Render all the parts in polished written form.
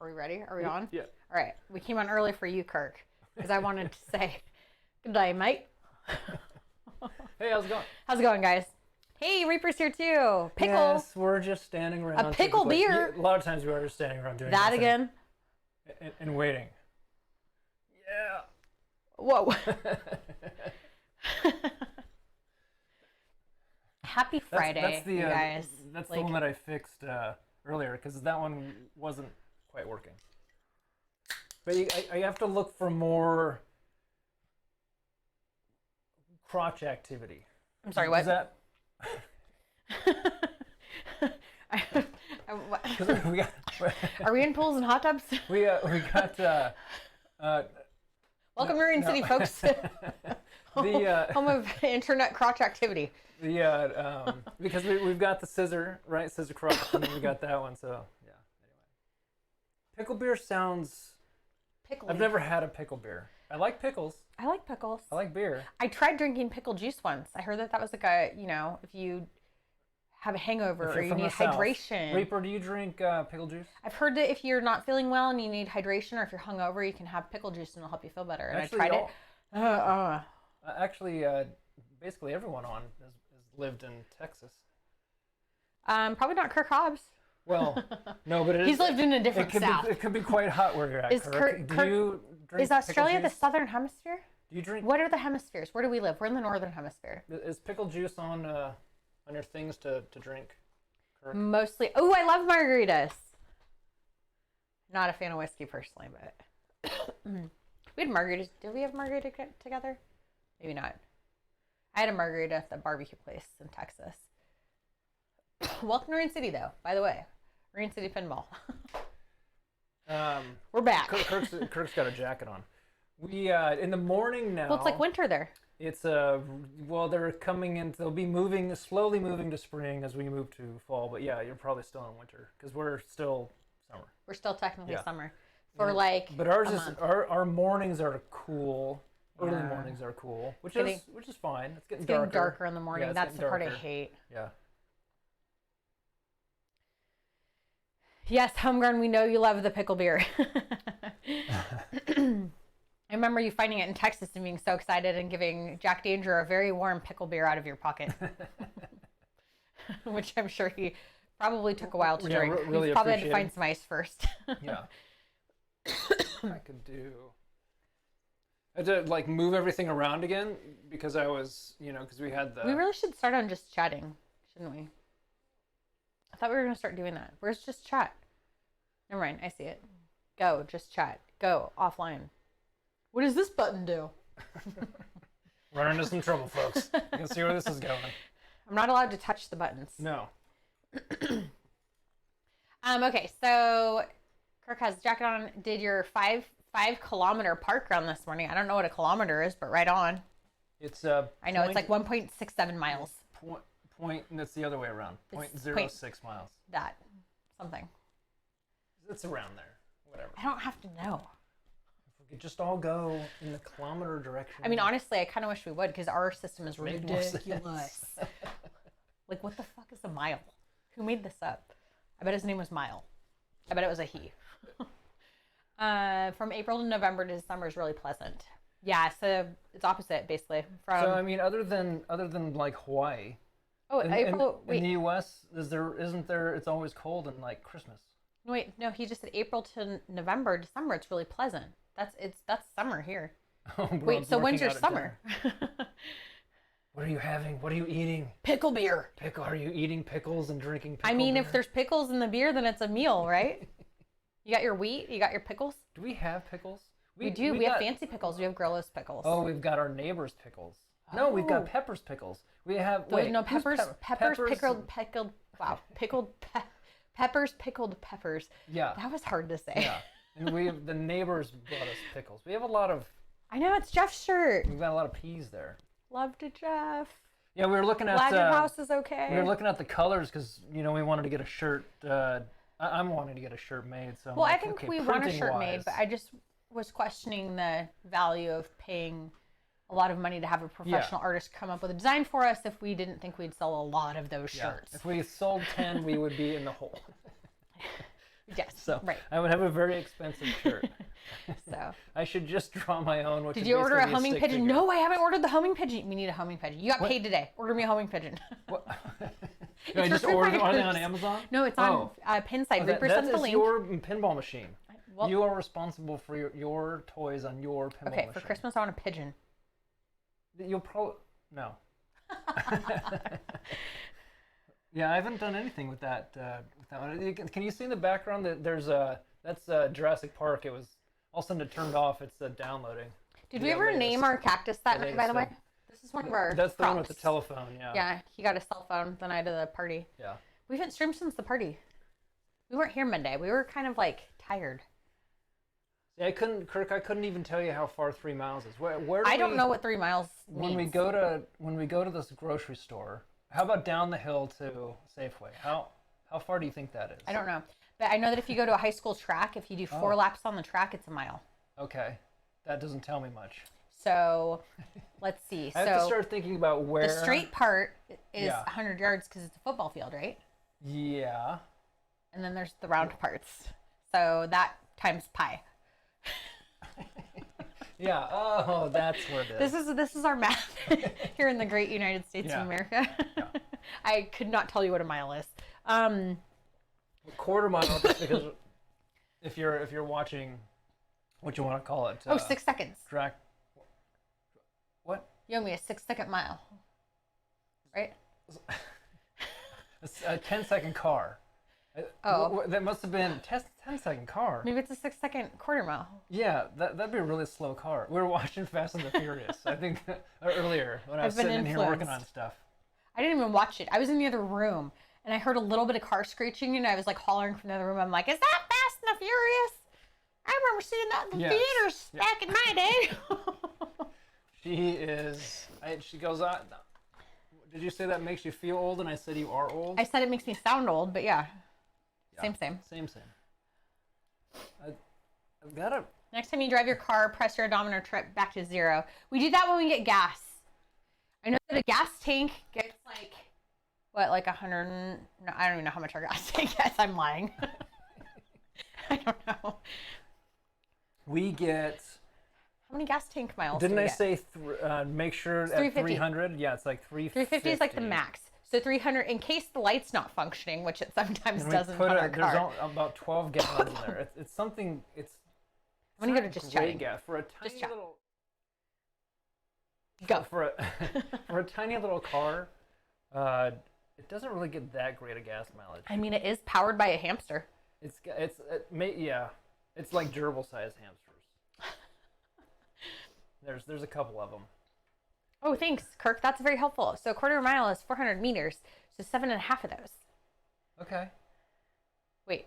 Are we ready? Are we on? Yeah. All right. We came on early for you, Kirk, because I wanted to say good day, mate. Hey, how's it going? How's it going, guys? Hey, Reaper's here too. Pickle. Yes, we're just standing around. A pickle beer. Yeah, a lot of times we are just standing around doing that nothing again. and waiting. Yeah. Whoa. Happy Friday, that's the, you guys. That's the one that I fixed earlier because that one wasn't quite working. But I have to look for more crotch activity. I'm sorry, what? Is that? Are we in pools and hot tubs? We got. Welcome to Marine City, folks. Home of internet crotch activity. Because we've got the scissor crotch, and then we got that one. So yeah. Anyway, pickle beer sounds. Pickle. I've never had a pickle beer. I like pickles. I like pickles. I like beer. I tried drinking pickle juice once. I heard that was like a, if you have a hangover or you need hydration. Reaper, do you drink pickle juice? I've heard that if you're not feeling well and you need hydration, or if you're hungover, you can have pickle juice and it'll help you feel better. And actually, I tried it. Actually, basically everyone has lived in Texas. Probably not Kirk Hobbs. Well, no, but he's lived in a different south. It could be quite hot where you're at. Kirk. Do you drink? Is Australia the southern hemisphere? Do you drink? What are the hemispheres? Where do we live? We're in the northern hemisphere. Is pickle juice on your things to drink, Kirk? Mostly. Oh, I love margaritas. Not a fan of whiskey personally, but we had margaritas. Did we have margarita together? Maybe not. I had a margarita at the barbecue place in Texas. Welcome to Marine City, though, by the way. Marine City Pinball. We're back. Kirk's got a jacket on. We in the morning now. Well, it's like winter there. It's they're coming in. They'll be slowly moving to spring as we move to fall. But yeah, you're probably still in winter because we're still summer. We're still technically summer But ours is our mornings are cool. Early mornings are cool, which is fine. It's getting darker in the morning. Yeah, that's the part I hate. Yeah. Yes, homegrown, we know you love the pickle beer. I remember you finding it in Texas and being so excited and giving Jack Danger a very warm pickle beer out of your pocket. Which I'm sure he probably took a while to drink. Really he probably had to find some ice first. Yeah. I could do... I had to move everything around again because I was, because we had the... We really should start on just chatting, shouldn't we? I thought we were going to start doing that. Where's just chat? Never mind, I see it. Go, just chat. Go, offline. What does this button do? Run into some trouble, folks. You can see where this is going. I'm not allowed to touch the buttons. No. Okay, so Kirk has a jacket on. Did your 5 kilometer park run this morning. I don't know what a kilometer is, but right on. It's I know it's like 1.67 miles. Point, and it's the other way around. 0.06 miles. That. Something. It's around there. Whatever. I don't have to know. If we could just all go in the kilometer direction. I mean, honestly, I kind of wish we would because our system is ridiculous. Like, what the fuck is a mile? Who made this up? I bet his name was Mile. I bet it was a he. From April to November to December is really pleasant. Yeah, so it's opposite basically. So I mean, other than like Hawaii. Oh, April. In the U.S., isn't there? It's always cold and like Christmas. Wait, no, he just said April to November, December. It's really pleasant. That's summer here. Wait, so when's your summer? What are you having? What are you eating? Pickle beer. Are you eating pickles and drinking pickle I mean, beer? if there's pickles in the beer, then it's a meal, right? You got your wheat. You got your pickles. Do we have pickles? We do. We have fancy pickles. We have Grillo's pickles. Oh, we've got our neighbor's pickles. No, we've got Pepper's pickles. We have Peppers pickled. Wow, Peppers pickled peppers. Yeah, that was hard to say. Yeah, and we have the neighbors brought us pickles. We have a lot of. I know it's Jeff's shirt. We've got a lot of peas there. Love to Jeff. Yeah, we were looking at. Glad your house is okay. We were looking at the colors because we wanted to get a shirt. I'm wanting to get a shirt made. So well, I think we want a shirt made, but I just was questioning the value of paying a lot of money to have a professional artist come up with a design for us if we didn't think we'd sell a lot of those shirts. If we sold 10, we would be in the hole. Yes. So Right. I would have a very expensive shirt. So I should just draw my own. Which did is you order a basically homing stick pigeon? figure. No, I haven't ordered the homing pigeon. We need a homing pigeon. You got What? paid today. Order me a homing pigeon. What? It's I just for ordered it fighters. on Amazon? No, it's on Pinside. That, Represent the that's link. your pinball machine. Well, You are responsible for your toys on your pinball okay, machine. for Christmas I want a pigeon. You'll probably... No. Yeah, I haven't done anything with that. With that one. Can you see in the background that there's that's Jurassic Park? It was all of a sudden it turned off. It's downloading. Did we ever name our cactus that night, by the way? film. This is one of our That's the one with props. the telephone. Yeah. Yeah, he got a cell phone the night of the party. Yeah. We haven't streamed since the party. We weren't here Monday. We were kind of like tired. Yeah, I couldn't even tell you how far 3 miles is. Where do I don't we- know what 3 miles When means. we go to this grocery store, how about down the hill to Safeway? How far do you think that is? I don't know. But I know that if you go to a high school track, if you do 4 laps on the track, it's a mile. Okay, that doesn't tell me much. So let's see. I have to start thinking about where the straight part is Yeah. 100 yards because it's a football field, right? Yeah. And then there's the round parts. So that times pi. Yeah. Oh, that's what it is. This is our math here in the great United States Yeah. of America. Yeah. I could not tell you what a mile is. Quarter mile, just because if you're watching, what you want to call it? 6 seconds. Track. What? You owe me a 6-second mile. Right? It's a 10-second car. Oh. That must have been 10-second car. Maybe it's a 6-second quarter mile. Yeah, that'd be a really slow car. We were watching Fast and the Furious, I think, earlier when I was I've been sitting in here working influenced. on stuff. I didn't even watch it. I was in the other room and I heard a little bit of car screeching and I was like hollering from the other room. I'm like, is that Fast and the Furious? I remember seeing that in the Yes. theaters Yeah. back in my day. She goes on. Did you say that makes you feel old? And I said you are old? I said it makes me sound old, but yeah. Yeah, Same. Same. I've got to... Next time you drive your car, press your odometer trip back to 0. We do that when we get gas. I know that a gas tank gets like, what, like 100, no, I don't even know how much our gas tank gets. I'm lying. I don't know. We get... How many gas tank miles Didn't do we I get? say make sure at 350. 300? Yeah, it's like 350. 350 is like the max. So 300, in case the light's not functioning, which it sometimes And doesn't we put on our there's car. about 12 gallons in there. It's something. It's I'm gonna go not to just great chatting. gas for a tiny chat. little. Go. For a for a tiny little car, it doesn't really get that great a gas mileage. I mean, it is powered by a hamster. Yeah, it's like gerbil sized hamsters. There's a couple of them. Oh, thanks, Kirk. That's very helpful. So a quarter mile is 400 meters. So 7.5 of those. Okay. Wait,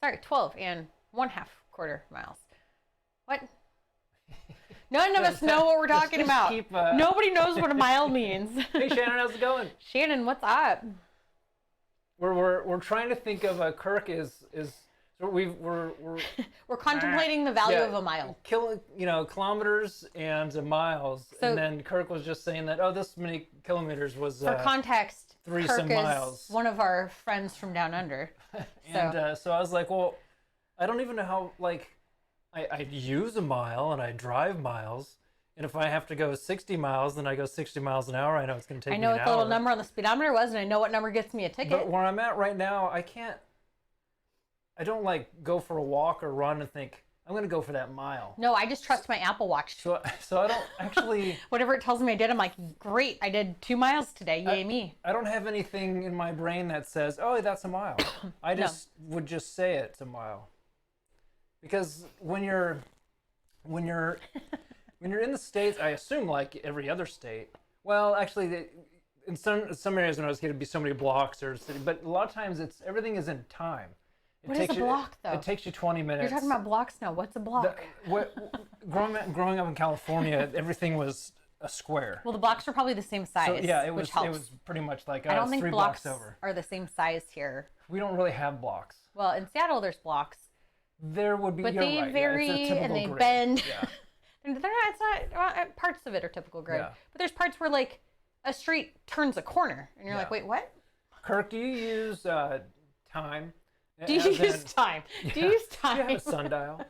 sorry, 12 and 1/2 quarter miles. What? None of us know what we're talking just about. keep, Nobody knows what a mile means. Hey Shannon, how's it going? Shannon, what's up? We're trying to think of Kirk is so we're We're contemplating the value yeah, of a mile. Kilometers and miles, So- and then Kirk was just saying that this many kilometers was For context, 3 Kirk some is miles. one of our friends from down under. And so I was like, well, I don't even know how I use a mile and I drive miles, and if I have to go 60 miles, then I go 60 miles an hour. I know it's going to take I me know an what the little hour. number on the speedometer was, and I know what number gets me a ticket. But where I'm at right now, I don't go for a walk or run and think I'm going to go for that mile. No, I just trust my Apple Watch. So I don't actually. Whatever it tells me I did, I'm like, great, I did 2 miles today. Yay, me. I don't have anything in my brain that says, "Oh, that's a mile." I just would just say it's a mile. Because when you're in the States, I assume like every other state. Well, actually, in some areas when I was kid, it'd be so many blocks or city, but a lot of times everything is in time. What is a block, though? It takes you 20 minutes. You're talking about blocks now. What's a block? Growing up in California, everything was a square. Well, the blocks are probably the same size, So yeah, it which was helps. pretty much like I don't think 3 blocks blocks over. are the same size here. We don't really have blocks. Well, in Seattle, there's blocks, There would be, but you're they right. vary Yeah, it's a typical and they grid. bend. Yeah. And they're not. It's not. Parts of it are typical grid, Yeah. but there's parts where like a street turns a corner, and you're like, Yeah. wait, what? Kirk, do you use time Do you use time? Do you use time? Do you have a sundial?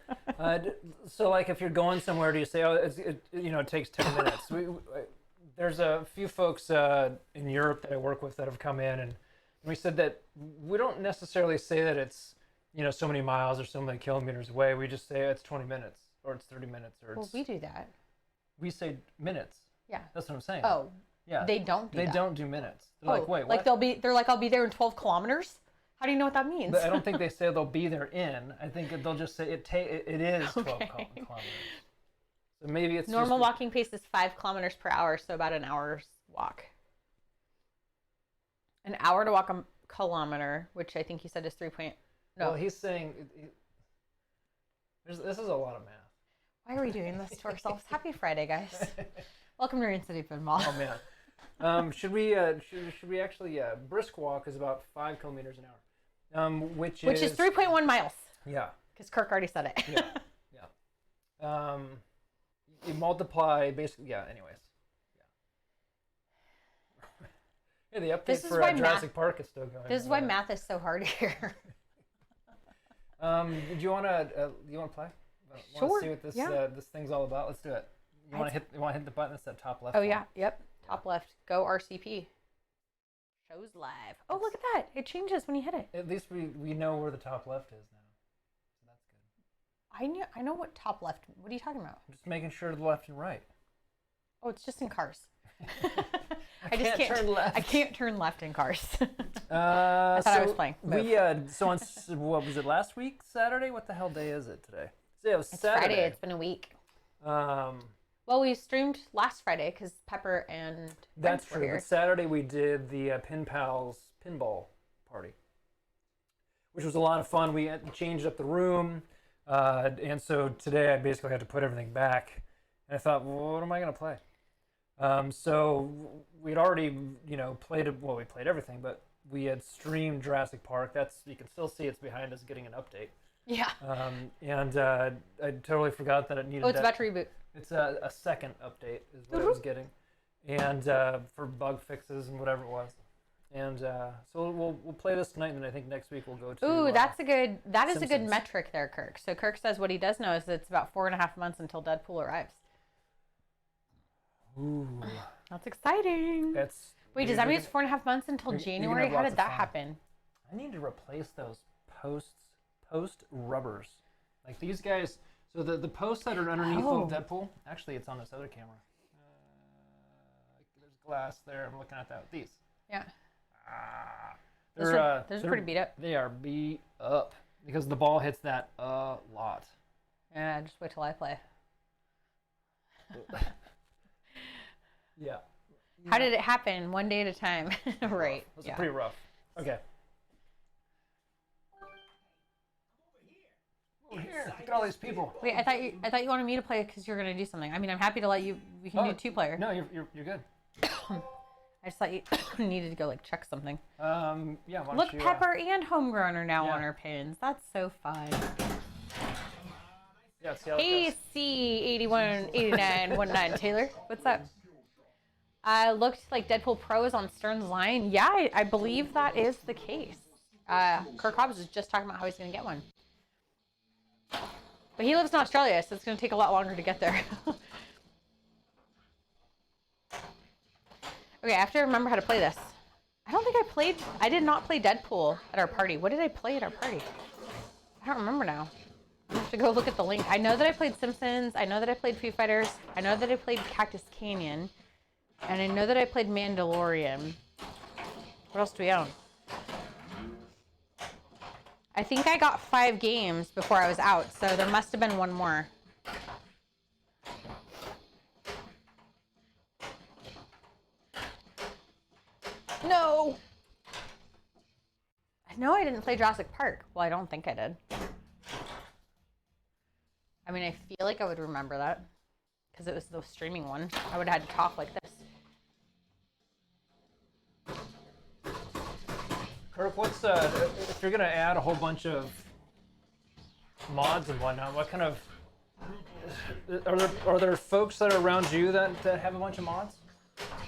So like if you're going somewhere, do you say, oh, it takes 10 minutes? There's a few folks in Europe that I work with that have come in, and we said that we don't necessarily say that it's, so many miles or so many kilometers away. We just say it's 20 minutes or it's 30 minutes or it's... Well, we do that. We say minutes. Yeah. That's what I'm saying. Oh. Yeah. They don't do that. They don't do minutes. They're like, wait, what? Like they're like, I'll be there in 12 kilometers? How do you know what that means? But I don't think they say they'll be there in. I think they'll just say it is 12 Okay. kilometers. So maybe it's normal walking pace is 5 kilometers per hour, so about an hour's walk. An hour to walk a kilometer, which I think you said is 3 point... No. Well, he's saying... this is a lot of math. Why are we doing this to ourselves? Happy Friday, guys. Welcome to Rain City Pinball. Oh, man. Should we actually... brisk walk is about 5 kilometers an hour. Which is 3.1 miles. Yeah. Because Kirk already said it. Yeah. You multiply basically... Yeah, anyways. Yeah, the update for Jurassic Park is still going. This is why math is so hard here. Do you want to play? Sure. Want to see what this thing's all about? Let's do it. You want to hit the button that's at top left? Oh yeah, yep. Top left. Go RCP. Shows live. Oh, look at that! It changes when you hit it. At least we know where the top left is now, so that's good. I know what top left. What are you talking about? I'm just making sure the left and right. Oh, it's just in cars. I just can't turn left. I can't turn left in cars. I thought I was playing. So on what was it last week? Saturday? What the hell day is it today? So it was it's Saturday. Friday. It's been a week. Well, we streamed last Friday because Pepper and that's were true. here. But Saturday we did the Pals pinball party, which was a lot of fun. We changed up the room, and so today I basically had to put everything back. And I thought, well, what am I going to play? So we'd already, played it. Well, we played everything, but we had streamed Jurassic Park. You can still see it's behind us getting an update. Yeah. And I totally forgot that it needed. Oh, it's about to reboot. It's a second update is what I was getting, and for bug fixes and whatever it was. And so we'll play this tonight, and then I think next week we'll go to. Ooh, that is a good Simpsons. metric there, Kirk. So Kirk says what he does know is that it's about 4.5 months until Deadpool arrives. Ooh. That's exciting. Wait, does that mean it's 4.5 months until January? How did that happen? I need to replace those post rubbers. Like these guys, so the posts that are underneath of Deadpool, actually it's on this other camera. There's glass there, I'm looking at that with these. Yeah. Those are pretty beat up. They are beat up because the ball hits that a lot. Yeah, just wait till I play. Yeah. How did it happen? One day at a time. Right. It was pretty rough. Okay. Over here. Look at all these people. Wait, I thought you wanted me to play because you're gonna do something. I mean, I'm happy to let you. We can do 2-player. No, you're good. I just thought you needed to go check something. Yeah. Why Look, don't you, Pepper and Homegrown are now on our pins. That's so fun. Yeah. See how Hey, it goes. C818919 Taylor, what's up? Looked like Deadpool Pro is on Stern's line. Yeah, I believe that is the case. Kirk Hobbs was just talking about how he's going to get one. But he lives in Australia, so it's going to take a lot longer to get there. Okay, I have to remember how to play this. I did not play Deadpool at our party. What did I play at our party? I don't remember now. I have to go look at the link. I know that I played Simpsons. I know that I played Foo Fighters. I know that I played Cactus Canyon. And I know that I played Mandalorian. What else do we own? I think I got 5 games before I was out, so there must have been one more. No! No, I didn't play Jurassic Park. Well, I don't think I did. I mean, I feel like I would remember that because it was the streaming one. I would have had to talk like this. Kirk, what's if you're gonna add a whole bunch of mods and whatnot, what kind of are there folks that are around you that have a bunch of mods?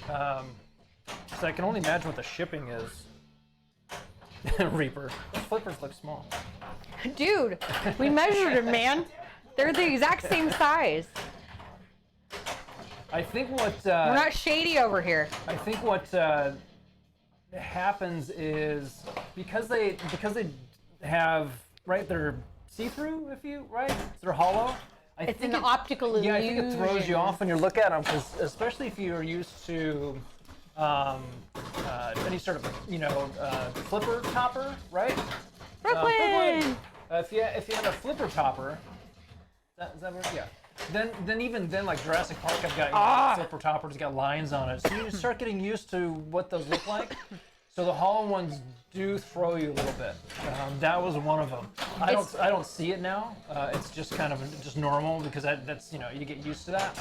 So I can only imagine what the shipping is. Reaper. Those flippers look small. Dude, we measured them, man. They're the exact same size. I think what We're not shady over here. I think what happens is because they have they're see-through, they're hollow. It's an optical illusion. Yeah, I think it throws you off when you look at them, because especially if you're used to any sort of flipper topper, right? Brooklyn. If you have a flipper topper, is that what? Yeah. Then even then, like Jurassic Park, I've got flipper toppers, got lines on it, so you start getting used to what those look like. So the hollow ones do throw you a little bit. That was one of them. I don't see it now. It's just kind of just normal, because that's you get used to that.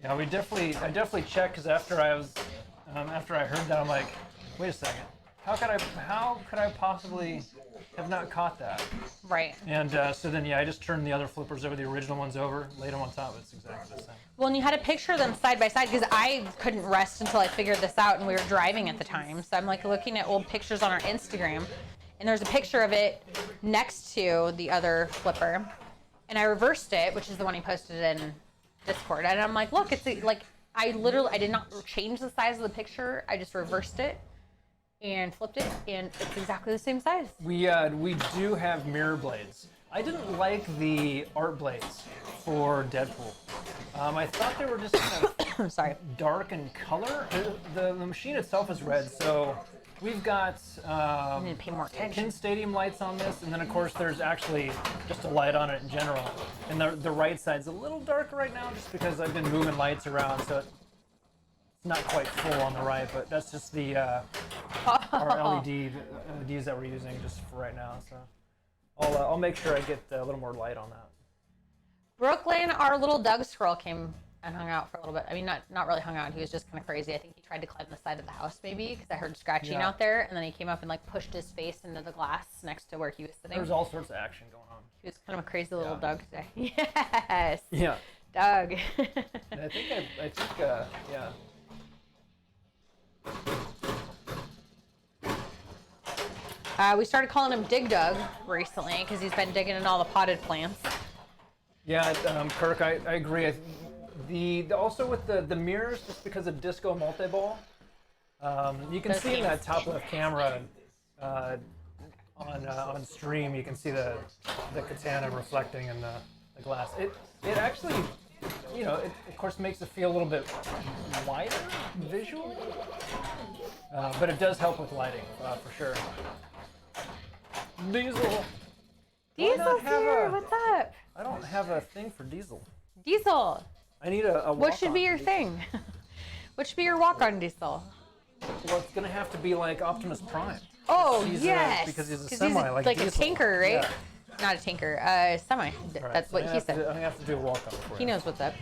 Yeah, I definitely checked, because after I heard that, I'm like, wait a second, how could I possibly have not caught that? Right. And so then, I just turned the other flippers over, the original ones over, laid them on top. It's exactly the same. Well, and you had to picture them side by side, because I couldn't rest until I figured this out, and we were driving at the time. So I'm like looking at old pictures on our Instagram, and there's a picture of it next to the other flipper, and I reversed it, which is the one he posted in Discord, and I'm like, look, it's like I did not change the size of the picture. I just reversed it and flipped it, and it's exactly the same size. We do have mirror blades. I didn't like the art blades for Deadpool. I thought they were just kind of Sorry. dark in color. The machine itself is red, so we've got I need to pay more attention. Pin Stadium lights on this, and then of course there's actually just a light on it in general. And the right side's a little darker right now, just because I've been moving lights around, so it's not quite full on the right, but that's just the our LEDs that we're using just for right now. So I'll make sure I get a little more light on that. Brooklyn, our little Doug squirrel, came and hung out for a little bit. I mean, not really hung out. He was just kind of crazy. I think he tried to climb the side of the house, maybe, because I heard scratching out there, and then he came up and like pushed his face into the glass next to where he was sitting. There's all sorts of action going on. He was kind of a crazy little Doug today. Yes. Yeah. Doug. And I think yeah. We started calling him Dig Dug recently, because he's been digging in all the potted plants. Yeah, Kirk, I agree. Also with the mirrors, just because of Disco Multiball, you can see in that top left camera on stream, you can see the katana reflecting in the glass. It actually, it of course makes it feel a little bit wider visually, but it does help with lighting for sure. Diesel. Diesel's here. What's up? I don't have a thing for Diesel. Diesel. I need a What should be your Diesel. thing? What should be your walk-on Diesel? Well, it's gonna have to be like Optimus Prime. Oh, He's yes. because he's a semi, like a Diesel. tanker, right? Yeah. Not a tanker, semi. Right, That's so what he said. I'm gonna have to do a walk-on for He you. knows what's up.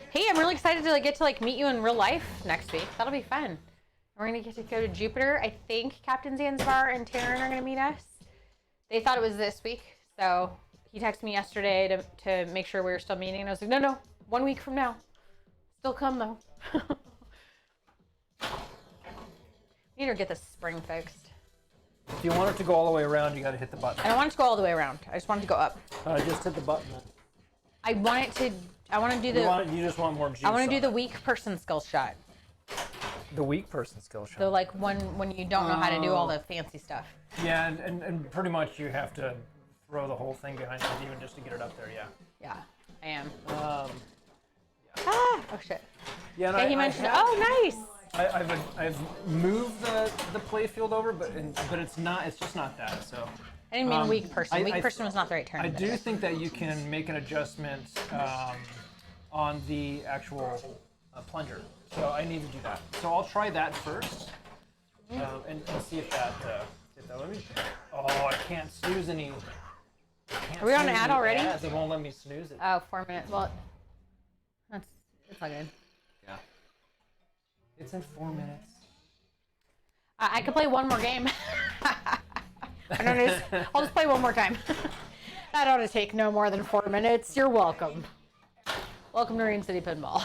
Hey, I'm really excited to get to meet you in real life next week. That'll be fun. We're gonna get to go to Jupiter. I think Captain Zanzibar and Taryn are gonna meet us. They thought it was this week, so he texted me yesterday to make sure we were still meeting, and I was like, no, 1 week from now. Still come though. We need to get this spring fixed. If you want it to go all the way around, you gotta hit the button. I don't want it to go all the way around. I just want it to go up. Just hit the button. I want to do the. You just want more juice. I want to do on the it. weak person skill shot. The weak person skill shot. So when you don't know how to do all the fancy stuff. Yeah, and pretty much you have to throw the whole thing behind you even just to get it up there. Yeah. Yeah, I am. Yeah. Oh shit. Yeah. And Okay, he mentioned. Oh, nice. I've moved the play field over, but it's not. It's just not that. So. I didn't mean weak person. Weak I person was not the right term. I do think that you can make an adjustment on the actual plunger. So I need to do that. So I'll try that first and see if that. Let me. Oh, I can't snooze any. Are we on an ad already? Ads. It won't let me snooze it. Oh, 4 minutes. Well, it's all good. Yeah. It's in 4 minutes. I could play one more game. I'll just play one more time. That ought to take no more than 4 minutes. You're welcome. Welcome to Marine City Pinball.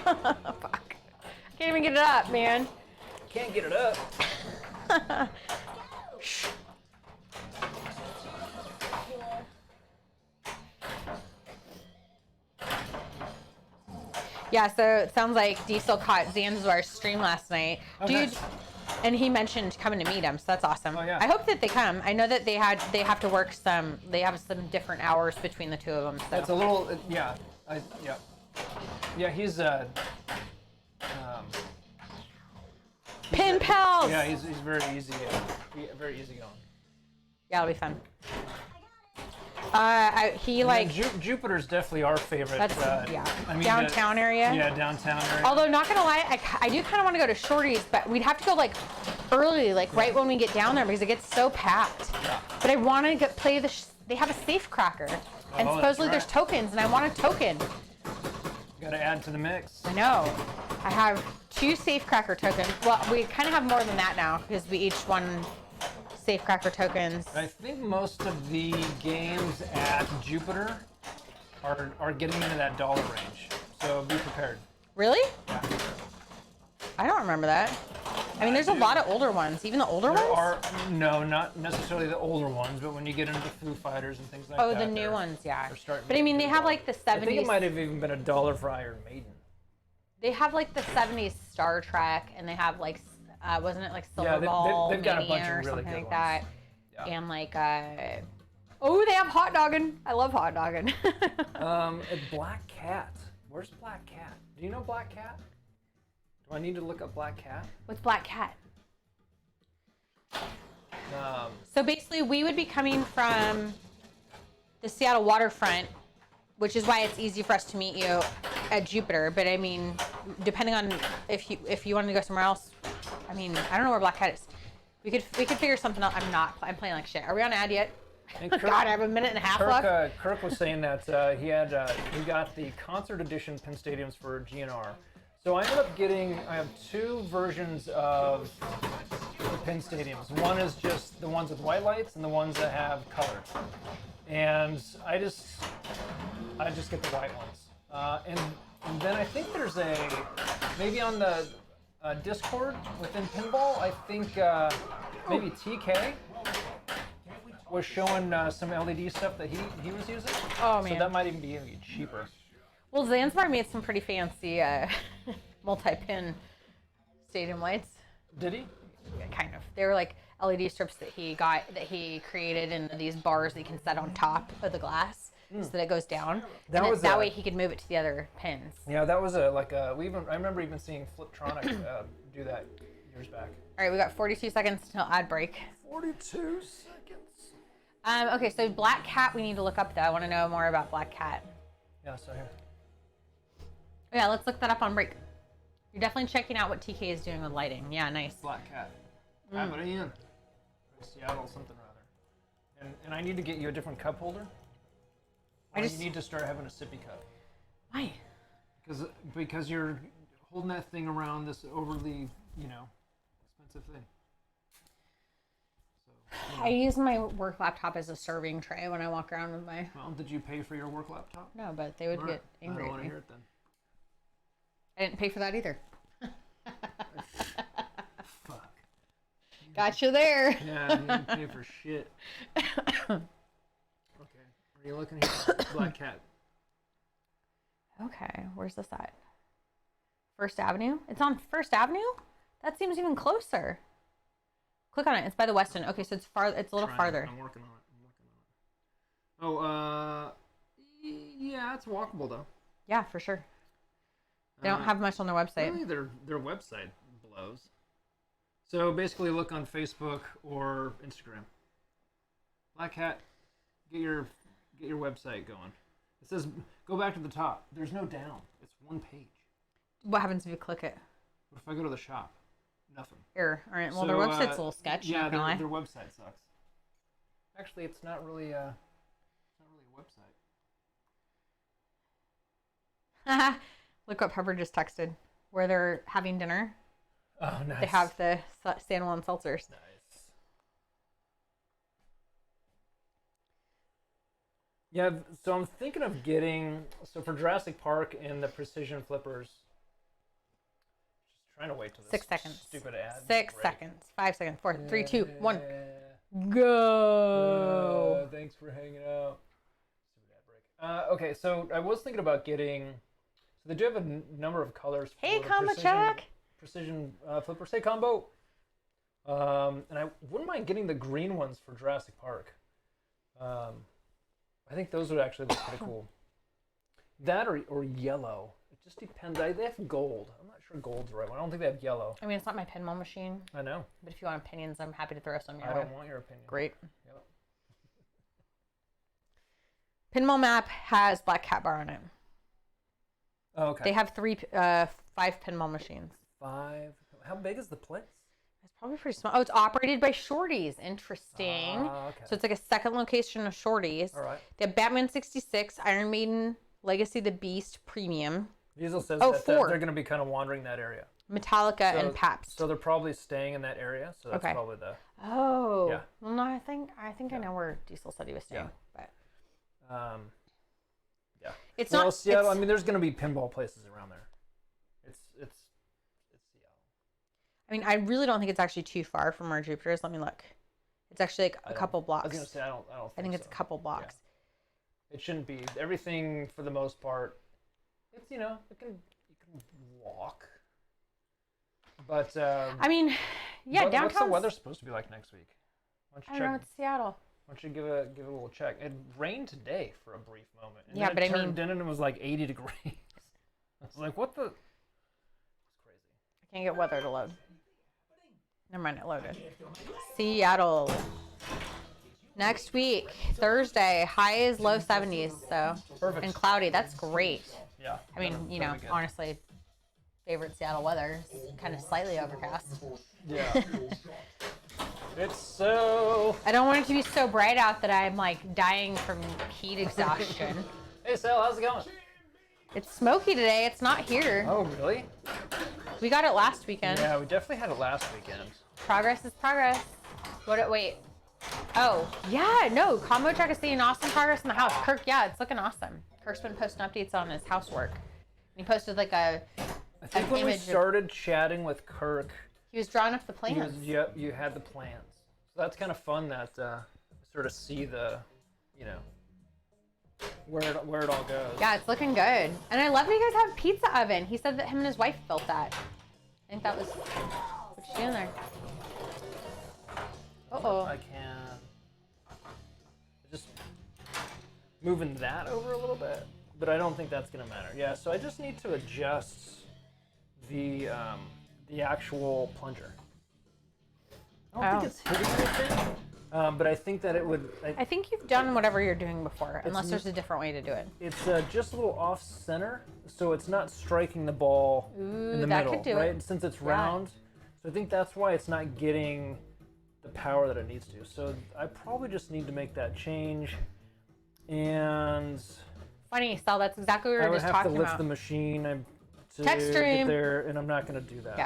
Fuck. I can't even get it up, man. Can't get it up. Yeah, so it sounds like Diesel caught Zanzar's stream last night. Okay. Dude, and he mentioned coming to meet him, so that's awesome. Oh, yeah. I hope that they come. I know that they have to work they have some different hours between the two of them. So. It's a little, yeah. Yeah, he's, Pin pals! yeah, he's very easy, very easy going. Yeah, it'll be fun. He like Jupiter's definitely our favorite. that's downtown area. Yeah, downtown area. Although not gonna lie, I do kind of want to go to Shorty's, but we'd have to go like early, like right when we get down there because it gets so packed. Yeah. But I want to play they have a safe cracker, and Oh, supposedly that's there's tokens, and I want a token. Got to add to the mix. I know. I have 2 safe cracker tokens. Well, we kind of have more than that now because we each won safe cracker tokens. I think most of the games at Jupiter are getting into that dollar range. So be prepared. Really? Yeah. I don't remember that. I mean, there's a lot of older ones. Even the older There ones? no, not necessarily the older ones, but when you get into the Foo Fighters and things like Oh, that. the new ones, yeah. they're starting But to I mean, get they good have ones. like the 70s. I think it might have even been $1 for Iron Maiden. They have like the 70s Star Trek, and they have like, wasn't it like Silver Yeah, Ball they've got a Mania bunch of or really something good like ones. that. Yeah. And like, oh, they have hot dogging. I love hot dogging. At Black Cat. Where's Black Cat? Do you know Black Cat? Do I need to look up Black Cat? What's Black Cat? Um, So basically, we would be coming from the Seattle waterfront, which is why it's easy for us to meet you at Jupiter. But I mean, depending on if you wanted to go somewhere else, I mean, I don't know where Black Cat is. We could figure something out. I'm playing like shit. Are we on ad yet? and God, I have a minute and a half left. Kirk was saying that he got the concert edition pin stadiums for GNR. So I ended up I have 2 versions of the pin stadiums. One is just the ones with white lights and the ones that have color. And I just get the white ones. And then I think there's maybe on the Discord within Pinball, I think maybe TK was showing some LED stuff that he was using. Oh man. So that might even be cheaper. Well, Zanzibar made some pretty fancy multi-pin stadium lights. Did he? Yeah, kind of. They were like LED strips that he created in these bars that you can set on top of the glass so that it goes down. That way he could move it to the other pins. Yeah, that was I remember even seeing Fliptronic do that years back. All right, we got 42 seconds until ad break. 42 seconds. Okay, so Black Cat we need to look up though. I want to know more about Black Cat. Yeah, so here. Yeah, let's look that up on break. You're definitely checking out what TK is doing with lighting. Yeah, nice. Black Cat. Aberdeen. Seattle something or other. And I need to get you a different cup holder. You need to start having a sippy cup. Why? Because you're holding that thing around this overly, expensive thing. So, I use my work laptop as a serving tray when I walk around with my... Well, did you pay for your work laptop? No, but they would get angry I don't at want to me. hear it then. I didn't pay for that either. Fuck. Got you there. Yeah, you didn't pay for shit. Okay. Are you looking here? Black Cat. Okay, where's this at? First Avenue? It's on First Avenue? That seems even closer. Click on it. It's by the Westin. Okay, so it's a little farther. I'm working on it. Oh, yeah, it's walkable though. Yeah, for sure. They don't have much on their website. Really, their website blows. So basically, look on Facebook or Instagram. Black Hat, get your website going. It says go back to the top. There's no down. It's one page. What happens if you click it? What if I go to the shop? Nothing. Here. All right. Well, their website's a little sketch. Yeah, not gonna lie. their website sucks. Actually, it's not really a website. Look what Pepper just texted. Where they're having dinner. Oh, nice. They have the standalone seltzers. Nice. Yeah, so I'm thinking of getting for Jurassic Park and the precision flippers. Just trying to wait till this 6 seconds. stupid ad. 6 break. seconds. 5 seconds. 4, 3, 2, 1. Go. Thanks for hanging out. Stupid ad break. Okay, so I was thinking about getting. So they do have a number of colors. Hey, for Combo Check. Precision flippers. Hey, Combo. And I wouldn't mind getting the green ones for Jurassic Park. I think those would actually look pretty cool. That or yellow. It just depends. They have gold. I'm not sure gold's the right one. I don't think they have yellow. I mean, it's not my pinball machine. I know. But if you want opinions, I'm happy to throw some your I way. don't want your opinion. Great. Yep. Pinball map has Black Cat Bar on it. Oh, okay. They have 5 pinball machines. 5. How big is the place? It's probably pretty small. Oh, it's operated by Shorties. Interesting. Okay. So it's like a second location of Shorties. All right. They have Batman 66, Iron Maiden, Legacy the Beast Premium, Diesel says Oh, that 4. they're going to be kind of wandering that area. Metallica, and Pabst. So they're probably staying in that area. So that's Okay. probably the. Oh. Yeah. Well, no, I think I know where Diesel said he was staying. Yeah. But Yeah. it's Well, not Seattle. it's- I mean, there's going to be pinball places around there. It's Seattle. I mean, I really don't think it's actually too far from our Jupiters. Let me look. It's actually like a couple I blocks. was going to say I don't. I think it's so. a couple blocks. It shouldn't be. Everything for the most part. It's you can walk. But I mean, yeah, downtown. What's the weather supposed to be like next week? Why don't I you don't know. check? It's Seattle. Why don't you give a little check? It rained today for a brief moment. And Yeah, then but it I mean- turned in and it was like 80 degrees. I was like, what the? It's crazy. I can't get weather to load. Never mind, it loaded. Seattle. Next week, Thursday, high is low 70s, so Perfect. and cloudy. That's great. Yeah. I mean, that'll be good. honestly, favorite Seattle weather is kind of slightly overcast. Yeah. It's so. I don't want it to be so bright out that I'm like dying from heat exhaustion. Hey, Sal, how's it going? It's smoky today. It's not here. Oh, really? We got it last weekend. Yeah, we definitely had it last weekend. Progress is progress. Wait. Oh, yeah, no. Combo Check is seeing awesome progress in the house. Kirk, yeah, it's looking awesome. Kirk's been posting updates on his housework. He posted like I think when we image of- started chatting with Kirk, he was drawing up the he plans. was, yep, you had the plans. So that's kind of fun that sort of see the, where it all goes. Yeah, it's looking good. And I love that you guys have a pizza oven. He said that him and his wife built that. I think that was what you doing there. Uh-oh. I can just moving that over a little bit, but I don't think that's gonna matter. Yeah, so I just need to adjust the actual plunger. I don't think it's hitting anything, but I think that it would. I think you've done whatever you're doing before, unless there's a different way to do it. It's just a little off center, so it's not striking the ball in the that middle, could do right? it. Since it's round, so I think that's why it's not getting the power that it needs to. So I probably just need to make that change, and Funny, Sal, that's exactly what we I were would just have to talking lift about. the machine to Text get stream. there, and I'm not going to do that.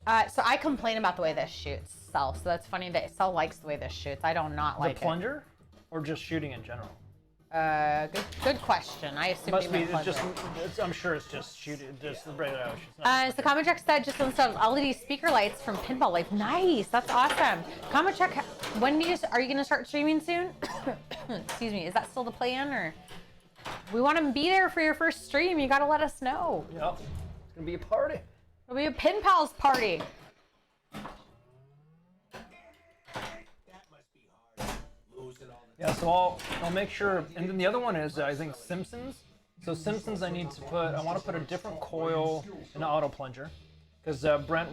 Yeah. So I complain about the way this shoots, Sal. So that's funny that Sal likes the way this shoots. I do not like The plunger, or just shooting in general? it. Good question. I assume Must you be meant plunger. I'm sure it's just shooting, just the regular out. So Common Check said just installed LED speaker lights from Pinball Life. Nice, that's awesome. Common Check, when are you going to start streaming soon? Excuse me, is that still the plan, or we want to be there for your first stream? You got to let us know. Yep, it's gonna be a party. It'll be a Pin Pals party. Yeah, so I'll make sure, and then the other one is I think Simpsons. So Simpsons, I want to put a different coil in the auto plunger, because Brent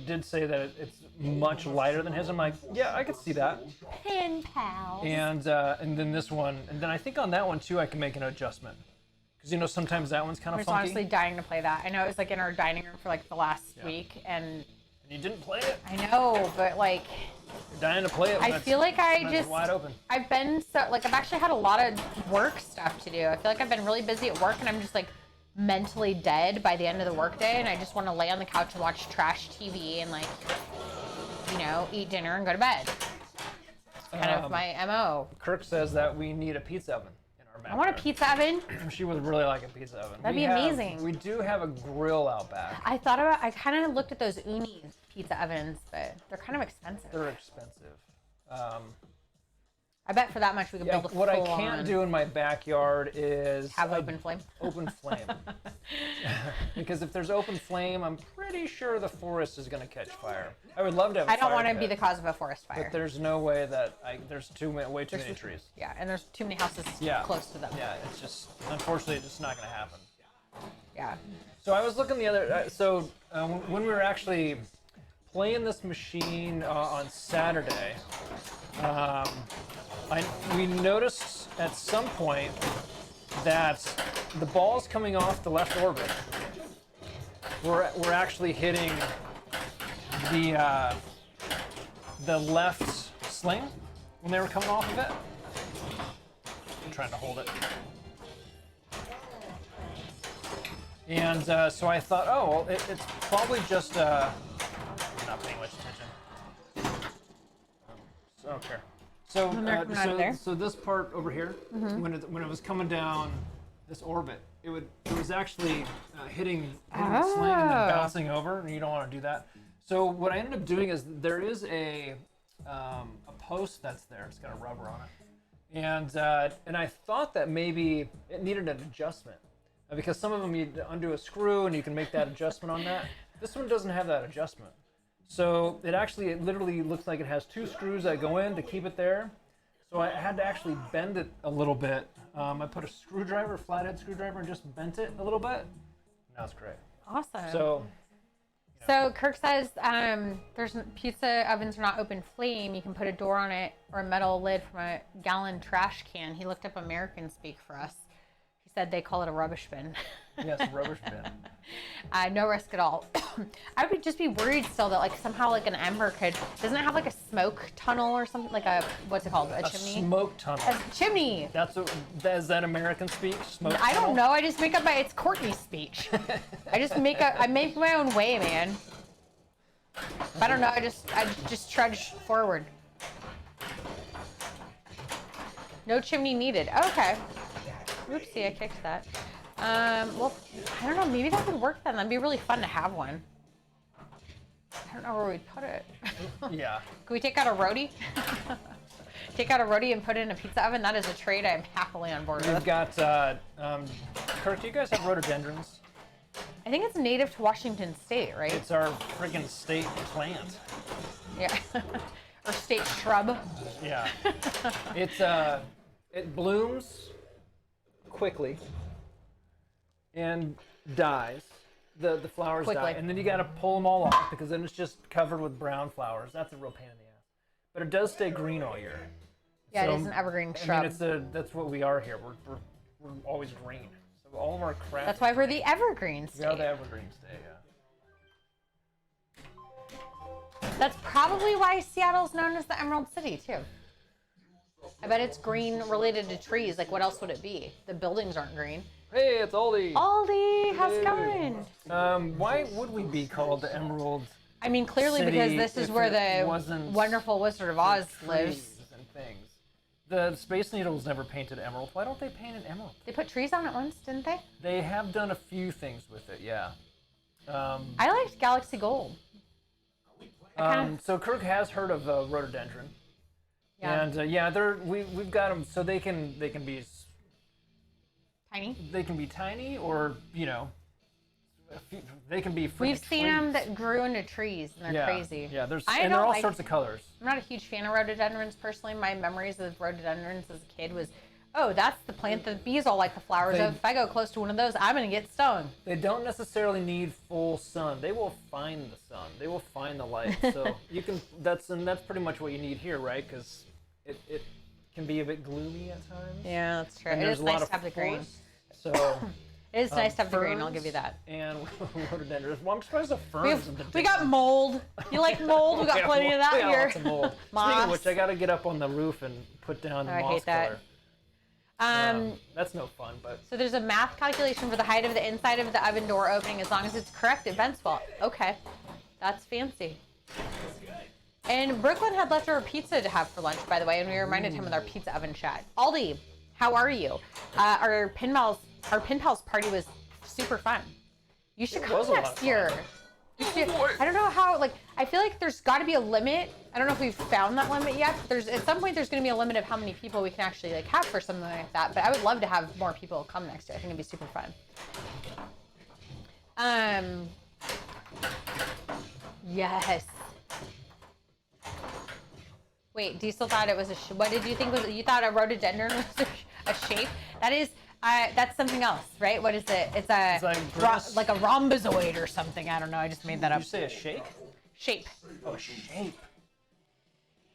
did say that it's much lighter than his. I'm like, yeah, I could see that. Pin Pals. And then this one, and then I think on that one too, I can make an adjustment, because sometimes that one's kind I'm of just funky. honestly dying to play that. I know it was like in our dining room for like the last week, and And you didn't play it. I know, but like You're dying to play it. when I it's- feel like when it's wide open. I've been I've actually had a lot of work stuff to do. I feel like I've been really busy at work, and I'm just like mentally dead by the end of the workday, and I just want to lay on the couch and watch trash TV and like, eat dinner and go to bed. It's kind of my MO. Kirk says that we need a pizza oven in I want a pizza oven. She would really like a pizza oven. That'd be amazing. We do have a grill out back. I kind of looked at those Uni pizza ovens, but they're kind of expensive. They're expensive. I bet for that much we could build a what I can't do in my backyard is have open flame. Open flame. Because if there's open flame, I'm pretty sure the forest is going to catch fire. I would love to have a I don't fire want to pit, be the cause of a forest fire. but there's no way that there's way too many trees. Yeah, and there's too many houses close to them. Yeah, it's just, unfortunately, it's just not going to happen. Yeah. So I was looking the other, when we were actually playing this machine on Saturday, we noticed at some point that the balls coming off the left orbit were actually hitting the left sling when they were coming off of it. I'm trying to hold it. And so I thought, oh, well, it's probably just I'm not paying much attention. Okay. So this part over here, when it was coming down this orbit, it was actually hitting the sling and then bouncing over, and you don't want to do that. So what I ended up doing is there is a post that's there. It's got a rubber on it, and I thought that maybe it needed an adjustment because some of them you undo a screw and you can make that adjustment on that. This one doesn't have that adjustment. So it literally looks like it has two screws that go in to keep it there. So I had to actually bend it a little bit. I put a flathead screwdriver, and just bent it a little bit. Now it's great. Awesome. So Kirk says there's pizza ovens are not open flame. You can put a door on it or a metal lid from a gallon trash can. He looked up American speak for us. He said they call it a rubbish bin. Yes, a rubbish bin. No risk at all. I would just be worried still that somehow an ember doesn't it have a smoke tunnel or something, what's it called, a chimney? Smoke tunnel. A chimney. Is that American speak? Smoke I tunnel? don't know. I just make up it's Courtney speech. I make my own way, man. I don't know. I just trudge forward. No chimney needed. Okay. Oopsie, I kicked that. Well, I don't know. Maybe that would work then. That'd be really fun to have one. I don't know where we'd put it. Yeah. Can we take out a roadie? Take out a roadie and put it in a pizza oven? That is a trade I'm happily on board with. We've got, Kirk, do you guys have rhododendrons? I think it's native to Washington State, right? It's our friggin' state plant. Yeah. Or state shrub. Yeah. It blooms quickly and dies. The flowers Quickly. die, and then you got to pull them all off because then it's just covered with brown flowers. That's a real pain in the ass. But it does stay green all year. Yeah, it is an evergreen shrub. I mean, that's what we are here. We're always green. So all of our crap. That's why we're the evergreen state. We are the evergreen state. Yeah. That's probably why Seattle's known as the Emerald City too. I bet it's green related to trees. What else would it be? The buildings aren't green. Hey, it's Aldi. Aldi, how's it going? Why would we be called the Emerald? I mean, clearly because this is where the wonderful Wizard of Oz lives. And things. The Space Needles never painted emerald. Why don't they paint an emerald? They put trees on it once, didn't they? They have done a few things with it, yeah. I liked Galaxy Gold. So Kirk has heard of rhododendron. Yeah. And we've got them so they can be tiny. They can be tiny, or they can be. We've seen them that grew into trees, and they're crazy. Yeah, they're all sorts of colors. I'm not a huge fan of rhododendrons personally. My memories of rhododendrons as a kid was, oh, that's the plant that bees all like the flowers of. If I go close to one of those, I'm gonna get stung. They don't necessarily need full sun. They will find the sun. They will find the light. So you can. That's pretty much what you need here, right? Because it can be a bit gloomy at times. Yeah, that's true. And it is nice to have the green. So it is nice to have the green. I'll give you that. And rhododendrons. Well, I'm surprised the ferns. We got mold. You like mold? We got plenty of that here. Lots of mold. Speaking of which, I got to get up on the roof and put down the moss I hate that. color. That's no fun, but. So there's a math calculation for the height of the inside of the oven door opening. As long as it's correct, it vents well. Okay, that's fancy. And Brooklyn had leftover pizza to have for lunch, by the way, and we reminded him with our pizza oven chat. Aldi How are you? Our pen pals party was super fun. You should It come was a lot of next fun. year. I don't know how, like, I feel like there's got to be a limit. I don't know if we've found that limit yet. But at some point there's going to be a limit of how many people we can actually like have for something like that. But I would love to have more people come next year. I think it'd be super fun. Yes. Wait, Diesel thought it was what did you think was, you thought a rhododendron was a shape? That is, that's something else, right? What is it? It's like a rhombozoid or something. I don't know. I just made that up. Did you say a shake? Shape. Oh, a shape.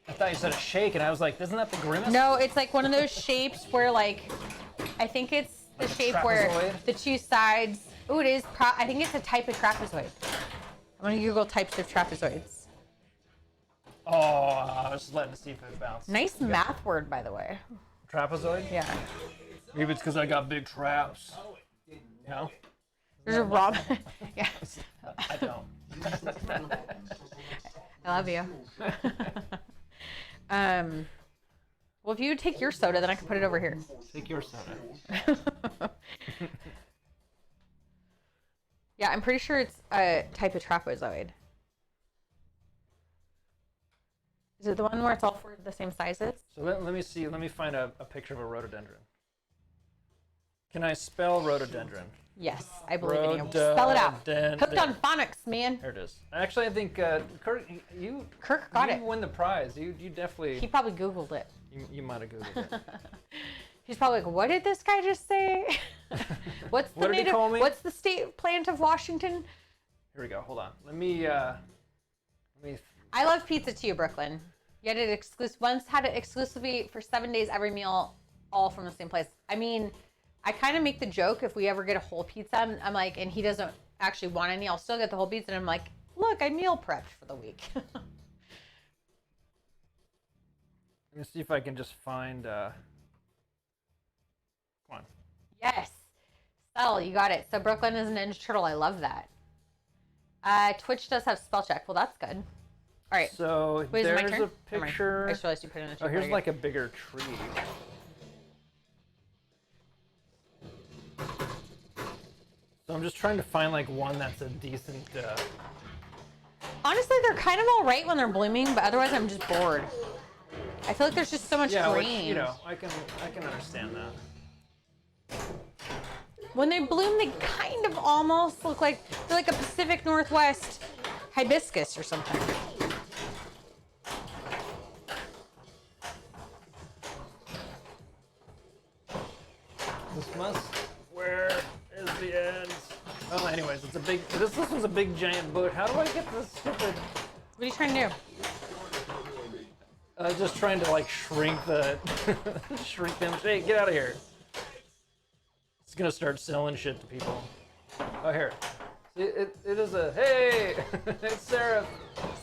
I thought you said a shake, and I was like, isn't that the grimace? No, it's like one of those shapes where, like, I think it's the shape where the two sides. Oh, it is. I think it's a type of trapezoid. I'm gonna Google types of trapezoids. Oh, I was just letting the seafood bounce. Nice math word, by the way. Trapezoid? Yeah. Maybe it's because I got big traps. You know? There's a rob. Yeah. I don't. I love you. Well, if you would take your soda, then I can put it over here. Take your soda. Yeah, I'm pretty sure it's a type of trapezoid. Is it the one where it's all four the same sizes? So let me see. Let me find a picture of a rhododendron. Can I spell rhododendron? Yes, I believe in you. Spell it out. Hooked on phonics, man. There it is. Actually, I think Kirk, you got it. win the prize. You definitely. He probably Googled it. You might have Googled it. He's probably like, what did this guy just say? What's the What did he call me? What's the state plant of Washington? Here we go. Hold on. Let me. I love pizza too, Brooklyn. You had it once had it exclusively for 7 days, every meal, all from the same place. I mean, I kind of make the joke if we ever get a whole pizza, I'm like, and he doesn't actually want any, I'll still get the whole pizza, and I'm like, look, I meal prepped for the week. Let me see if I can just find. Come on. Yes. Spell, you got it. So Brooklyn is a Ninja Turtle. I love that. Twitch does have spell check. Well, that's good. All right. So wait, there's my turn? a picture. I just realized you put it in a Oh, here's like a bigger tree. So I'm just trying to find like one that's a decent. Honestly, they're kind of all right when they're blooming, but otherwise I'm just bored. I feel like there's just so much Yeah, green. which, you know, I can understand that. When they bloom, they kind of almost look like they're like a Pacific Northwest hibiscus or something. This must. Where is the end? Oh, anyways, it's a big. This one's a big giant bush. How do I get this stupid? What are you trying to do? Just trying to like shrink the shrink them. Hey, get out of here! It's gonna start selling shit to people. Oh, here. It is a hey. It's Sarah.